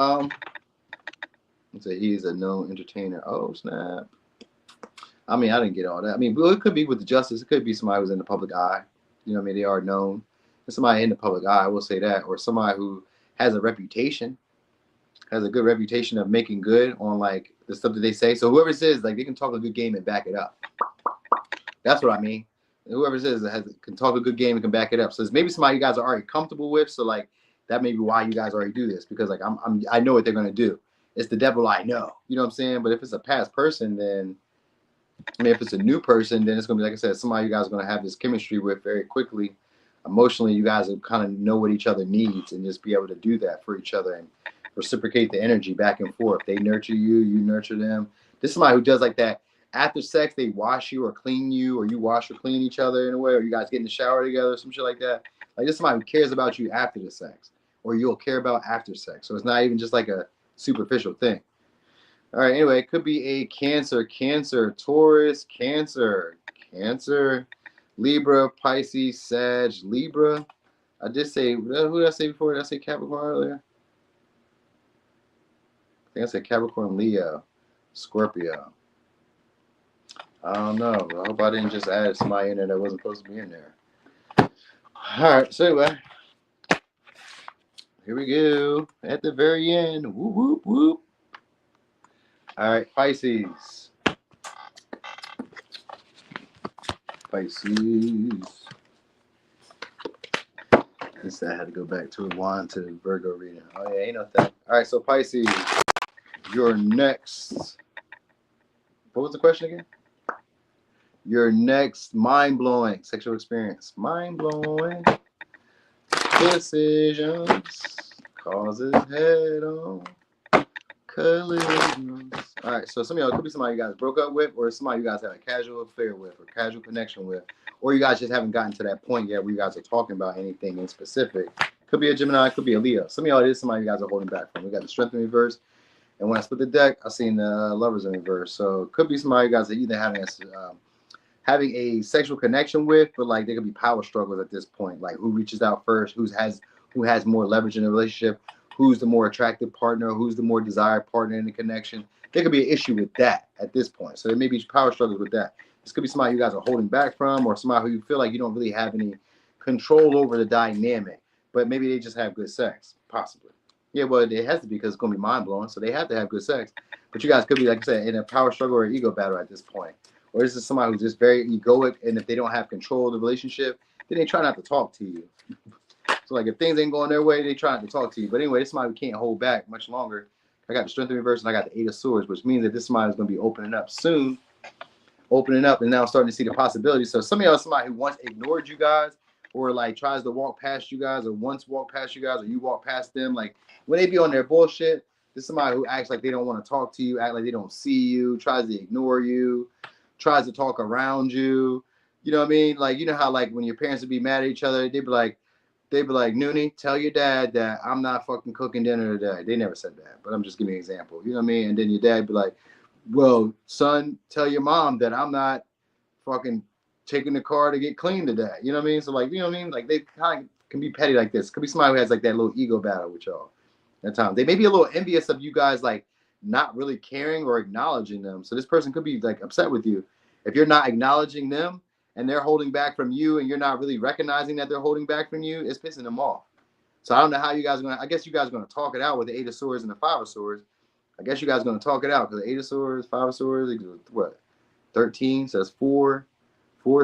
so he's a known entertainer. Oh snap! I mean, I didn't get all that. I mean, well, it could be with the justice. It could be somebody who's in the public eye. You know what I mean? They are known. Somebody in the public eye, I will say that, or somebody who has a reputation, has a good reputation of making good on like the stuff that they say. So whoever says like they can talk a good game and back it up. That's what I mean. Whoever says can talk a good game and can back it up. So it's maybe somebody you guys are already comfortable with. So like that may be why you guys already do this, because like I know what they're gonna do. It's the devil I know. You know what I'm saying? But if it's a past person, then I mean if it's a new person, then it's gonna be like I said, somebody you guys are gonna have this chemistry with very quickly. Emotionally, you guys will kind of know what each other needs and just be able to do that for each other and reciprocate the energy back and forth. They nurture you, you nurture them. This is somebody who does like that. After sex, they wash you or clean you, or you wash or clean each other in a way, or you guys get in the shower together, some shit like that. Like this is somebody who cares about you after the sex, or you'll care about after sex. So it's not even just like a superficial thing. All right, anyway, it could be a Cancer, Taurus, Cancer, Libra, Pisces, Sag, Libra. I did say, who did I say before? Did I say Capricorn earlier? I think I said Capricorn, Leo, Scorpio. I don't know. I hope I didn't just add somebody in there that wasn't supposed to be in there. All right, so anyway, here we go. At the very end. Whoop, whoop, whoop. All right, Pisces. Pisces. I said I had to go back to rewind to the Virgo reading. Oh, yeah, ain't no thing. All right, so Pisces, your next. What was the question again? Your next mind-blowing sexual experience. Mind-blowing decisions causes head-on collisions. All right, so some of y'all, it could be somebody you guys broke up with, or somebody you guys have a casual affair with, or casual connection with, or you guys just haven't gotten to that point yet where you guys are talking about anything in specific. Could be a Gemini, could be a Leo. Some of y'all, it is somebody you guys are holding back from. We got the Strength in reverse, and when I split the deck, I seen the Lovers in reverse. So it could be somebody you guys are either having a sexual connection with, but like there could be power struggles at this point. Like who reaches out first, who has more leverage in the relationship, who's the more attractive partner, who's the more desired partner in the connection. There could be an issue with that at this point. So there may be power struggles with that. This could be somebody you guys are holding back from, or somebody who you feel like you don't really have any control over the dynamic, but maybe they just have good sex, possibly. Yeah, well, it has to be because it's going to be mind-blowing, so they have to have good sex. But you guys could be, like I said, in a power struggle or an ego battle at this point. Or this is somebody who's just very egoic, and if they don't have control of the relationship, then they try not to talk to you. So like if things ain't going their way, they try not to talk to you. But anyway, this somebody who can't hold back much longer. I got the Strength in reverse, and I got the Eight of Swords, which means that this somebody is going to be opening up soon. Opening up and now starting to see the possibilities. So some of y'all are somebody who once ignored you guys, or like tries to walk past you guys, or once walked past you guys, or you walk past them. Like when they be on their bullshit, this is somebody who acts like they don't want to talk to you, act like they don't see you, tries to ignore you, tries to talk around you. You know what I mean? Like, you know how like when your parents would be mad at each other, they'd be like, Noonie, tell your dad that I'm not fucking cooking dinner today. They never said that, but I'm just giving an example. You know what I mean? And then your dad be like, well, son, tell your mom that I'm not fucking taking the car to get clean today. You know what I mean? So like, you know what I mean? Like they kind of can be petty like this. Could be somebody who has like that little ego battle with y'all at times. They may be a little envious of you guys, like not really caring or acknowledging them. So this person could be like upset with you if you're not acknowledging them and they're holding back from you and you're not really recognizing that they're holding back from you. It's pissing them off. So I don't know how you guys are going to, I guess you guys are going to talk it out with the Eight of Swords and the Five of Swords. I guess you guys are going to talk it out because the Eight of Swords, Five of Swords, what? 13. So that's four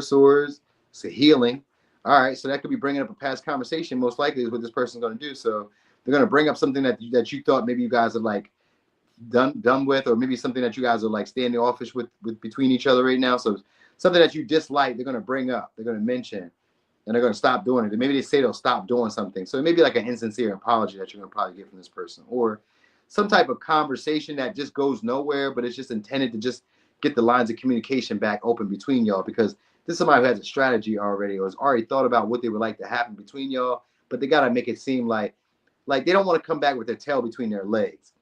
swords. It's a healing. All right, so that could be bringing up a past conversation. Most likely is what this person's going to do. So they're going to bring up something that you thought maybe you guys are like done with, or maybe something that you guys are like standing offish with between each other right now. So something that you dislike, they're going to bring up, they're going to mention, and they're going to stop doing it. And maybe they say they'll stop doing something. So it may be like an insincere apology that you're going to probably get from this person, or some type of conversation that just goes nowhere, but it's just intended to just get the lines of communication back open between y'all, because this is somebody who has a strategy already, or has already thought about what they would like to happen between y'all, but they got to make it seem like they don't want to come back with their tail between their legs.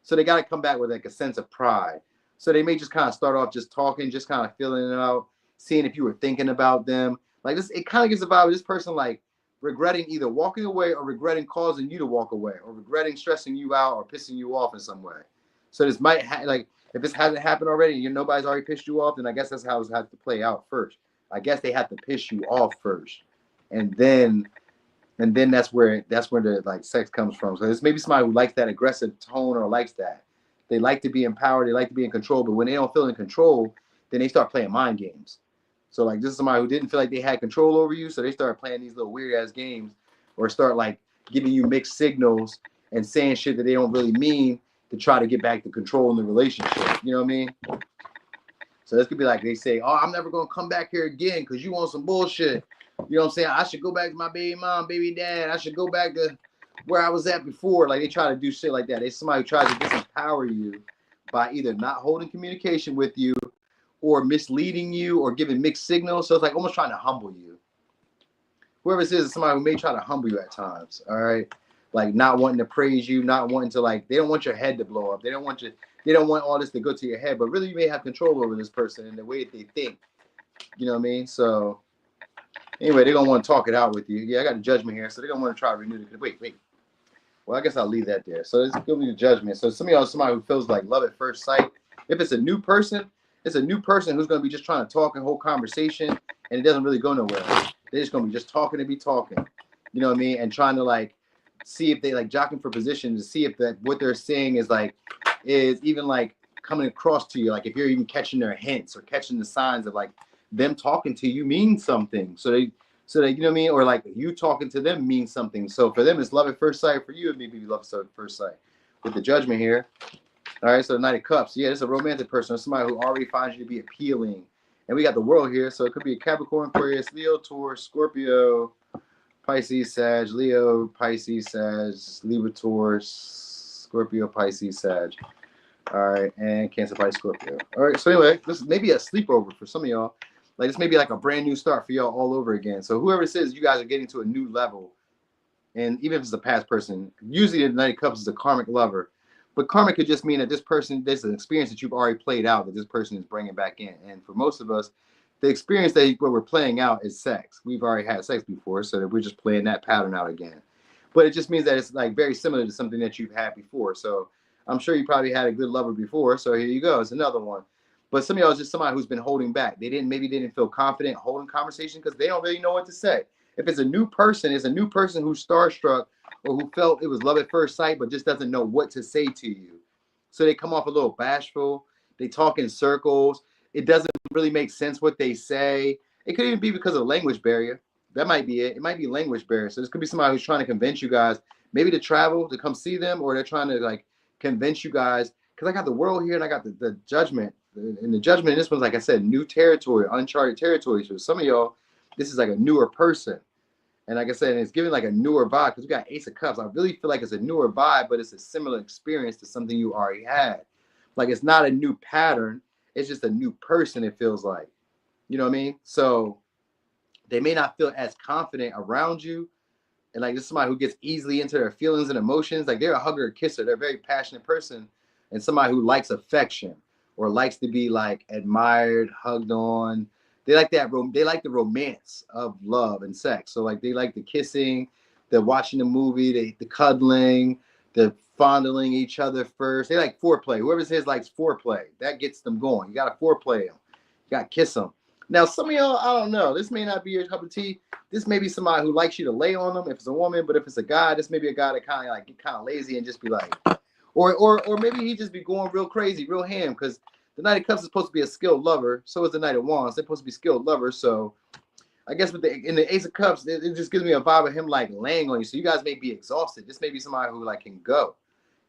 So they got to come back with like a sense of pride. So they may just kind of start off just talking, just kind of feeling it out, seeing if you were thinking about them. Like this, it kind of gives a vibe of this person like regretting either walking away or regretting causing you to walk away, or regretting stressing you out or pissing you off in some way. So this might like, if this hasn't happened already, and nobody's already pissed you off, then I guess that's how it has to play out first. I guess they have to piss you off first, and then that's where the like sex comes from. So this may be somebody who likes that aggressive tone, or likes that. They like to be empowered, they like to be in control, but when they don't feel in control, then they start playing mind games. So like this is somebody who didn't feel like they had control over you, so they start playing these little weird ass games, or start like giving you mixed signals and saying shit that they don't really mean to try to get back the control in the relationship. You know what I mean? So this could be like they say, "Oh, I'm never gonna come back here again because you want some bullshit." You know what I'm saying? I should go back to my baby mom, baby dad. I should go back to where I was at before. Like they try to do shit like that. It's somebody who tries to disempower you by either not holding communication with you, or misleading you, or giving mixed signals. So it's like almost trying to humble you. Whoever this is somebody who may try to humble you at times. All right, like not wanting to praise you, not wanting to like. They don't want your head to blow up. They don't want all this to go to your head. But really, you may have control over this person in the way that they think. You know what I mean? So. Anyway, they're going to want to talk it out with you. Yeah, I got a judgment here, so they're going to want to try to renew the... Wait. Well, I guess I'll leave that there. So it's going to be the judgment. So some of y'all, somebody who feels like love at first sight. If it's a new person, it's a new person who's going to be just trying to talk and hold conversation, and it doesn't really go nowhere. They're just going to be just talking to be talking. You know what I mean? And trying to, like, see if they, like, jockeying for position to see if that what they're saying is even, like, coming across to you. Like, if you're even catching their hints or catching the signs of, like, them talking to you means something. So they, you know what I mean? Or like you talking to them means something. So for them, it's love at first sight. For you, it may be love at first sight. With the judgment here. All right, so the Knight of Cups. Yeah, it's a romantic person, or somebody who already finds you to be appealing. And we got the World here. So it could be a Capricorn, Aquarius, Leo, Taurus, Scorpio, Pisces, Sag, Leo, Pisces, Sag, Libra, Taurus, Scorpio, Pisces, Sag. All right, and Cancer, Pisces, Scorpio. All right, so anyway, this may be a sleepover for some of y'all. Like this may be like a brand new start for y'all all over again. So whoever says you guys are getting to a new level, and even if it's a past person, usually the Knight of Cups is a karmic lover. But karmic could just mean that this person, there's an experience that you've already played out that this person is bringing back in. And for most of us, the experience what we're playing out is sex. We've already had sex before, so that we're just playing that pattern out again. But it just means that it's like very similar to something that you've had before. So I'm sure you probably had a good lover before. So here you go. It's another one. But some of y'all is just somebody who's been holding back. Maybe they didn't feel confident holding conversation because they don't really know what to say. If it's a new person, who's starstruck or who felt it was love at first sight, but just doesn't know what to say to you. So they come off a little bashful. They talk in circles. It doesn't really make sense what they say. It could even be because of language barrier. That might be it. It might be language barrier. So this could be somebody who's trying to convince you guys maybe to travel, to come see them, or they're trying to like convince you guys. Because I got the World here and I got the judgment. And the judgment in this one's, like I said, new territory, uncharted territory. So some of y'all, this is like a newer person. And like I said, it's giving like a newer vibe because we got Ace of Cups. I really feel like it's a newer vibe, but it's a similar experience to something you already had. Like it's not a new pattern. It's just a new person, it feels like. You know what I mean? So they may not feel as confident around you. And like this is somebody who gets easily into their feelings and emotions. Like they're a hugger, a kisser. They're a very passionate person. And somebody who likes affection or likes to be like admired, hugged on. They like that. They like the romance of love and sex. So like they like the kissing, the watching the movie, the cuddling, the fondling each other first. They like foreplay. Whoever says likes foreplay, that gets them going. You got to foreplay them. You got to kiss them. Now, some of y'all, I don't know. This may not be your cup of tea. This may be somebody who likes you to lay on them if it's a woman. But if it's a guy, this may be a guy that get kind of lazy and just be like, or maybe he just be going real crazy, real ham. Because the Knight of Cups is supposed to be a skilled lover. So is the Knight of Wands. They're supposed to be skilled lovers. So I guess with in the Ace of Cups, it just gives me a vibe of him like laying on you. So you guys may be exhausted. This may be somebody who like can go.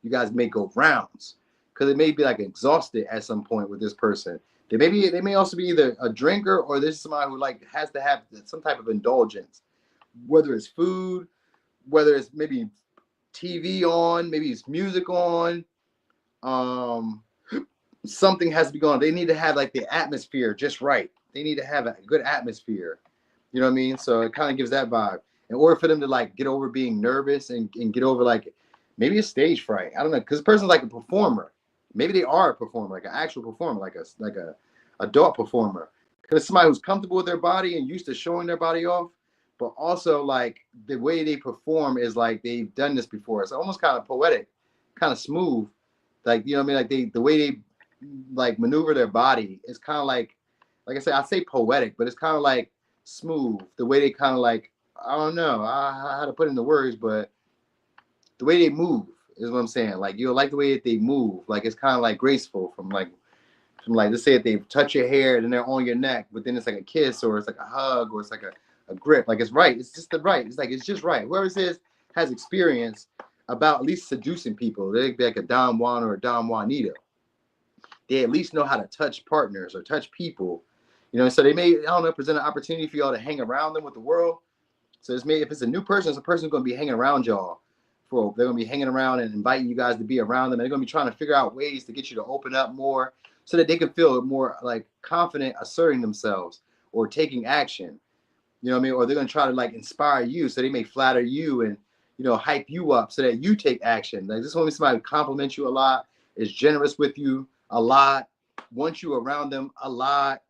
You guys may go rounds because it may be like exhausted at some point with this person. They may also be either a drinker or this is somebody who like has to have some type of indulgence, whether it's food, whether it's maybe TV on, maybe it's music on. Something has to be going on. They need to have like the atmosphere just right. They need to have a good atmosphere. You know what I mean? So it kind of gives that vibe. In order for them to like get over being nervous and get over like maybe a stage fright. I don't know, because the person's like a performer. Maybe they are a performer, like an actual performer, like a adult performer. Because somebody who's comfortable with their body and used to showing their body off, but also like the way they perform is like they've done this before. It's almost kind of poetic, kind of smooth. Like, you know what I mean? Like the way they like maneuver their body is kind of like I said, I say poetic, but it's kind of like smooth. The way they kind of like, I don't know how to put it into words, but the way they move is what I'm saying. Like, you like the way that they move. Like, it's kind of like graceful from like, let's say if they touch your hair and then they're on your neck, but then it's like a kiss or it's like a hug or it's like a grip. Like, it's right. It's just the right. It's like, it's just right. Whoever says has experience about at least seducing people. They'd be like a Don Juan or a Don Juanito. They at least know how to touch partners or touch people. You know, so they may, I don't know, present an opportunity for y'all to hang around them with the world. So if it's a new person, it's a person who's going to be hanging around y'all. They're going to be hanging around and inviting you guys to be around them. And they're going to be trying to figure out ways to get you to open up more so that they can feel more like confident asserting themselves or taking action. You know what I mean? Or they're going to try to like inspire you. So they may flatter you and, you know, hype you up so that you take action. Like, this is going to be somebody who compliments you a lot, is generous with you a lot, wants you around them a lot.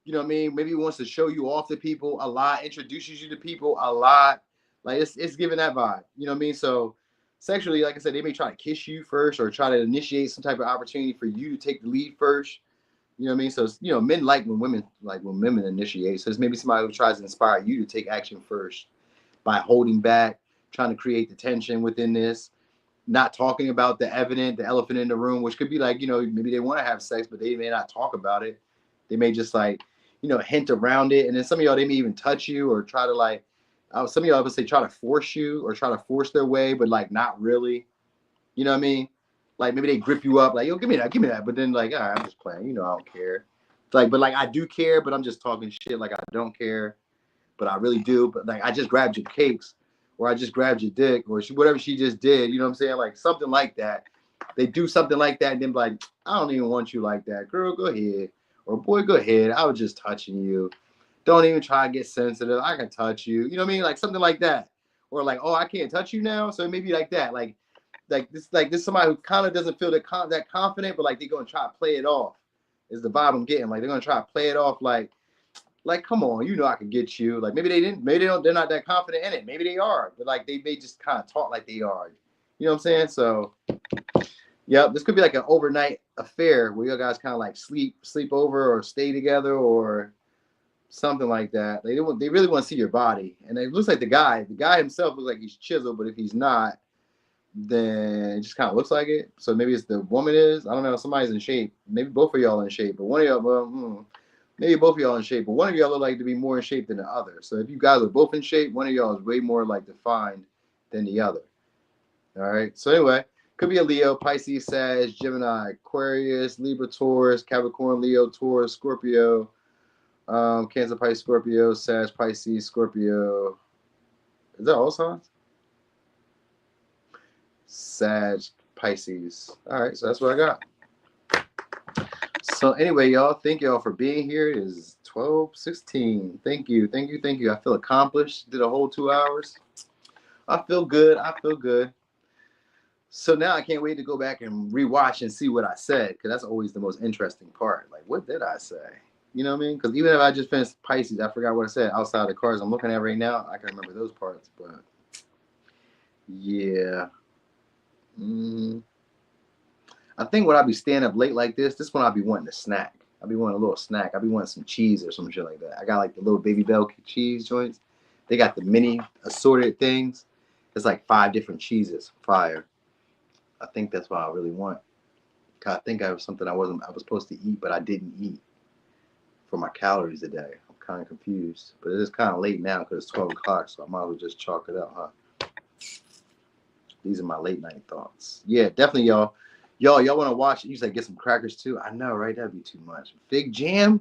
You know what I mean? Maybe he wants to show you off to people a lot, introduces you to people a lot. Like, it's giving that vibe. You know what I mean? So sexually, like I said, they may try to kiss you first or try to initiate some type of opportunity for you to take the lead first. You know what I mean? So, you know, men like when women initiate. So it's maybe somebody who tries to inspire you to take action first by holding back, trying to create the tension within this, not talking about the elephant in the room, which could be like, you know, maybe they want to have sex, but they may not talk about it. They may just like, you know, hint around it. And then some of y'all, they may even touch you or try to like, some of y'all would say try to force you or try to force their way, but like not really. You know what I mean? Like maybe they grip you up like, yo, give me that. But then like, all right, I'm just playing. You know, I don't care. It's like, but like I do care, but I'm just talking shit like I don't care. But I really do. But like I just grabbed your cakes or I just grabbed your dick or whatever she just did. You know what I'm saying? Like something like that. They do something like that and then like, I don't even want you like that. Girl, go ahead. Or boy, go ahead. I was just touching you. Don't even try to get sensitive. I can touch you. You know what I mean? Like something like that. Or like, oh, I can't touch you now. So maybe like that. Like this somebody who kind of doesn't feel that confident, but like they're gonna try to play it off. Is the vibe I'm getting. Like they're gonna try to play it off like come on, you know I can get you. Like maybe they're not that confident in it. Maybe they are, but like they may just kind of talk like they are. You know what I'm saying? So yep, this could be like an overnight affair where you guys kind of like sleep over or stay together or something like that. They really want to see your body. And it looks like the guy himself looks like he's chiseled, but if he's not, then it just kind of looks like it. So maybe it's the woman is, I don't know, somebody's in shape. Maybe both of y'all in shape, but one of y'all, maybe both of y'all in shape, but one of y'all look like to be more in shape than the other. So if you guys are both in shape, one of y'all is way more like defined than the other. All right. So anyway, could be a Leo, Pisces, Sag, Gemini, Aquarius, Libra, Taurus, Capricorn, Leo, Taurus, Scorpio, Cancer, Pisces, Scorpio, Sag, Pisces, Scorpio. Is that all signs? Sag, Pisces. All right. So that's what I got. So anyway, y'all, thank y'all for being here. It is 12:16. Thank you. I feel accomplished. Did a whole 2 hours. I feel good. So now I can't wait to go back and rewatch and see what I said, because that's always the most interesting part. Like, what did I say? You know what I mean? Because even if I just finished Pisces, I forgot what I said outside the cards I'm looking at right now. I can remember those parts, but yeah. I think when I be staying up late like this when I'll be wanting a snack. I'll be wanting a little snack. I'll be wanting some cheese or some shit like that. I got like the little Baby Bell cheese joints. They got the mini assorted things. It's like 5 different cheeses. Fire. I think that's what I really want. I think I was something I was supposed to eat, but I didn't eat for my calories today. I'm kind of confused, but it is kind of late now because it's 12 o'clock, so I might as well just chalk it up, huh? These are my late night thoughts. Yeah, definitely, y'all. Y'all want to watch? You said get some crackers too. I know, right? That'd be too much. Fig jam.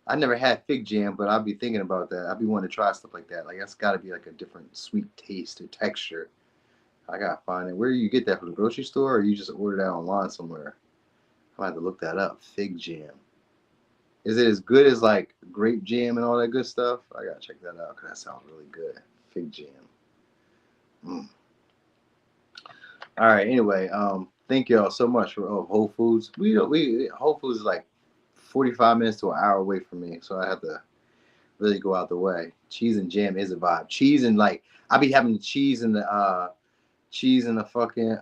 I never had fig jam, but I'll be thinking about that. I'll be wanting to try stuff like that. Like that's got to be like a different sweet taste or texture. I gotta find it. Where do you get that, from the grocery store, or you just order that online somewhere? I might have to look that up. Fig jam. Is it as good as like grape jam and all that good stuff? I gotta check that out because that sounds really good. Fig jam. Mm. All right. Anyway, thank y'all so much for Whole Foods. We Whole Foods is like 45 minutes to an hour away from me, so I have to really go out the way. Cheese and jam is a vibe. Cheese and like I be having the cheese and the fucking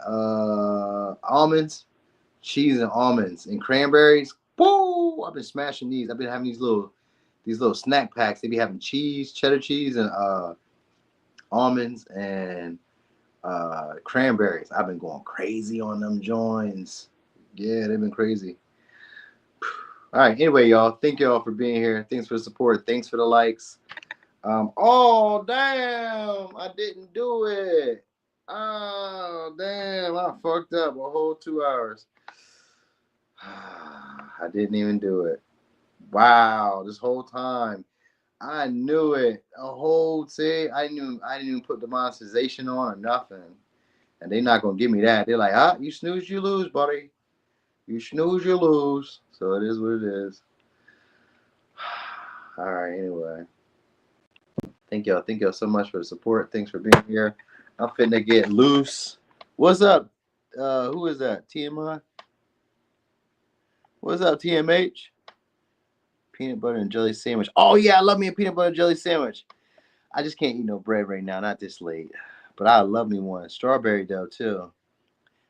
almonds, cheese and almonds and cranberries. Woo! I've been smashing these. I've been having these little snack packs. They be having cheese, cheddar cheese, and almonds and cranberries. I've been going crazy on them joints. Yeah, they've been crazy. All right. Anyway, y'all, thank y'all for being here. Thanks for the support. Thanks for the likes. Oh damn! I didn't do it. Oh damn! I fucked up a whole 2 hours. I didn't even do it. Wow! This whole time, I knew it. A whole I didn't even put the monetization on or nothing. And they're not gonna give me that. They're like, you snooze, you lose, buddy. You snooze, you lose. So it is what it is. All right. Anyway, thank y'all so much for the support. Thanks for being here. I'm finna get loose. What's up? Who is that? TMI? What's up, TMH? Peanut butter and jelly sandwich. Oh yeah, I love me a peanut butter and jelly sandwich. I just can't eat no bread right now, not this late. But I love me one. Strawberry though too.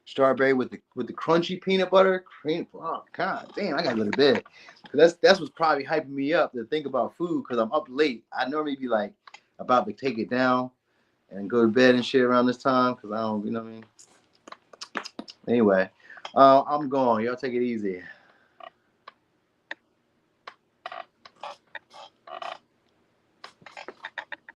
Strawberry with the crunchy peanut butter cream. Oh god damn, I gotta go to bed. That's what's probably hyping me up to think about food because I'm up late. I normally be like about to take it down and go to bed and shit around this time because I don't, you know what I mean. Anyway, I'm gone. Y'all take it easy.